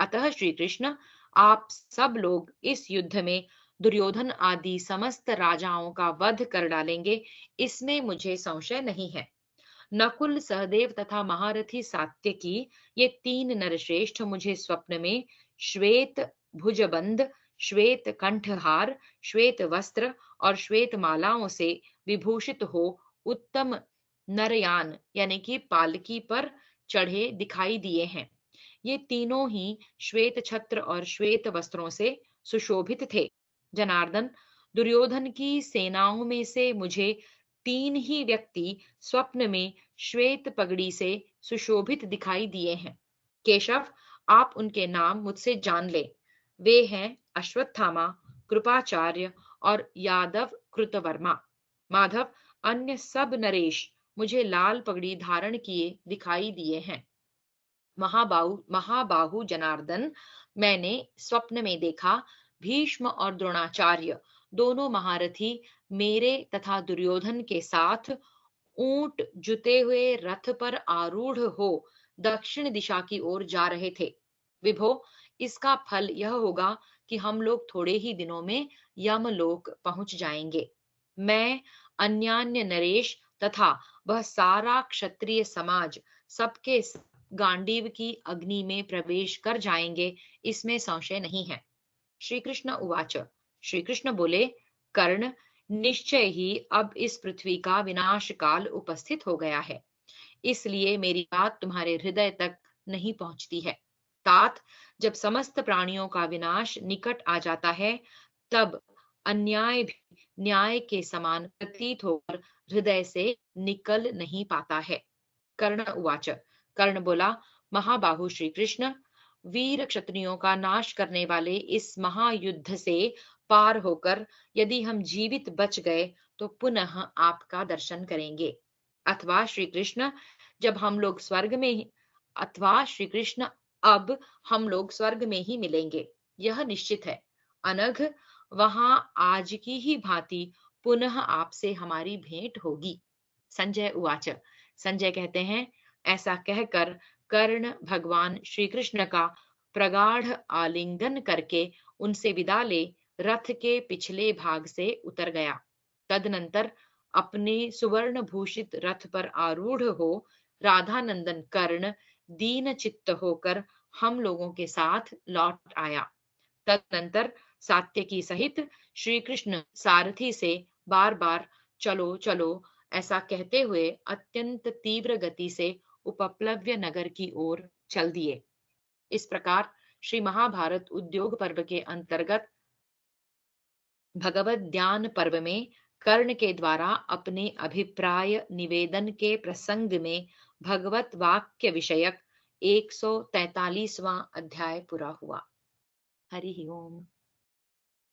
अतः श्री कृष्ण, आप सब लोग इस युद्ध में दुर्योधन आदि समस्त राजाओं का वध कर डालेंगे, इसमें मुझे संशय नहीं है। नकुल, सहदेव तथा महारथी सात्यकी, ये तीन नरश्रेष्ठ मुझे स्वप्न में श्वेत भुजबंध, श्वेत कंठहार, श्वेत वस्त्र और श्वेत मालाओं से विभूषित हो उत्तम नरयान यानी कि पालकी पर चढ़े दिखाई दिए हैं। ये तीनों ही श्वेत छत्र और श्वेत वस्त्रों से सुशोभित थे। जनार्दन, दुर्योधन की सेनाओं में से मुझे तीन ही व्यक्ति स्वप्न में श्वेत पगड़ी से सुशोभित दिखाई दिए हैं। केशव, आप उनके नाम मुझसे जान ले। वे हैं अश्वत्थामा, कृपाचार्य और यादव कृतवर्मा। माधव, अन्य सब नरेश मुझे लाल पगड़ी धारण किए दिखाई दिए हैं। महाबाहु महाबाहु जनार्दन, मैंने स्वप्न में देखा भीष्म और द्रोणाचार्य दोनों महारथी मेरे तथा दुर्योधन के साथ ऊंट जुते हुए रथ पर आरूढ़ हो दक्षिण दिशा की ओर जा रहे थे। विभो, इसका फल यह होगा कि हम लोग थोड़े ही दिनों में यमलोक पहुंच जाएंगे। मैं, अन्यान्य नरेश तथा वह सारा क्षत्रिय समाज सबके सब गांडीव की अग्नि में प्रवेश कर जाएंगे, इसमें संशय नहीं है। श्री कृष्ण उवाच। श्री कृष्ण बोले, कर्ण, निश्चय ही अब इस पृथ्वी का विनाश काल उपस्थित हो गया है, इसलिए मेरी बात तुम्हारे हृदय तक नहीं पहुंचती है। तात, जब समस्त प्राणियों का विनाश निकट आ जाता है, तब अन्याय भी न्याय के समान प्रतीत होकर हृदय से निकल नहीं पाता है। कर्ण उवाच। कर्ण बोला, महाबाहु श्री कृष्ण, वीर क्षत्रियों का नाश करने वाले इस महायुद्ध से पार होकर यदि हम जीवित बच गए तो पुनः आपका दर्शन करेंगे। अथवा श्री कृष्ण, जब हम लोग स्वर्ग में ही अथवा श्री कृष्ण अब हम लोग स्वर्ग में ही मिलेंगे, यह निश्चित है। अनघ, वहां आज की ही भांति पुनः आपसे हमारी भेंट होगी। संजय उवाच। संजय कहते हैं, ऐसा कहकर कर्ण भगवान श्री कृष्ण का प्रगाढ़ आलिंगन करके उनसे विदा ले रथ के पिछले भाग से उतर गया। तदनंतर अपने सुवर्ण भूषित रथ पर आरूढ़ हो राधानंदन कर्ण दीन चित्त होकर हम लोगों के साथ लौट आया। तदनंतर सात्यकी सहित श्री कृष्ण सारथी से बार बार चलो चलो ऐसा कहते हुए अत्यंत तीव्र गति से उपप्लव्य नगर की ओर चल दिए। इस प्रकार श्री महाभारत उद्योग पर्व के अंतर्गत भगवत ज्ञान पर्व में कर्ण के द्वारा अपने अभिप्राय निवेदन के प्रसंग में भगवत वाक्य विषयक 143वां अध्याय पूरा हुआ। हरि ओम।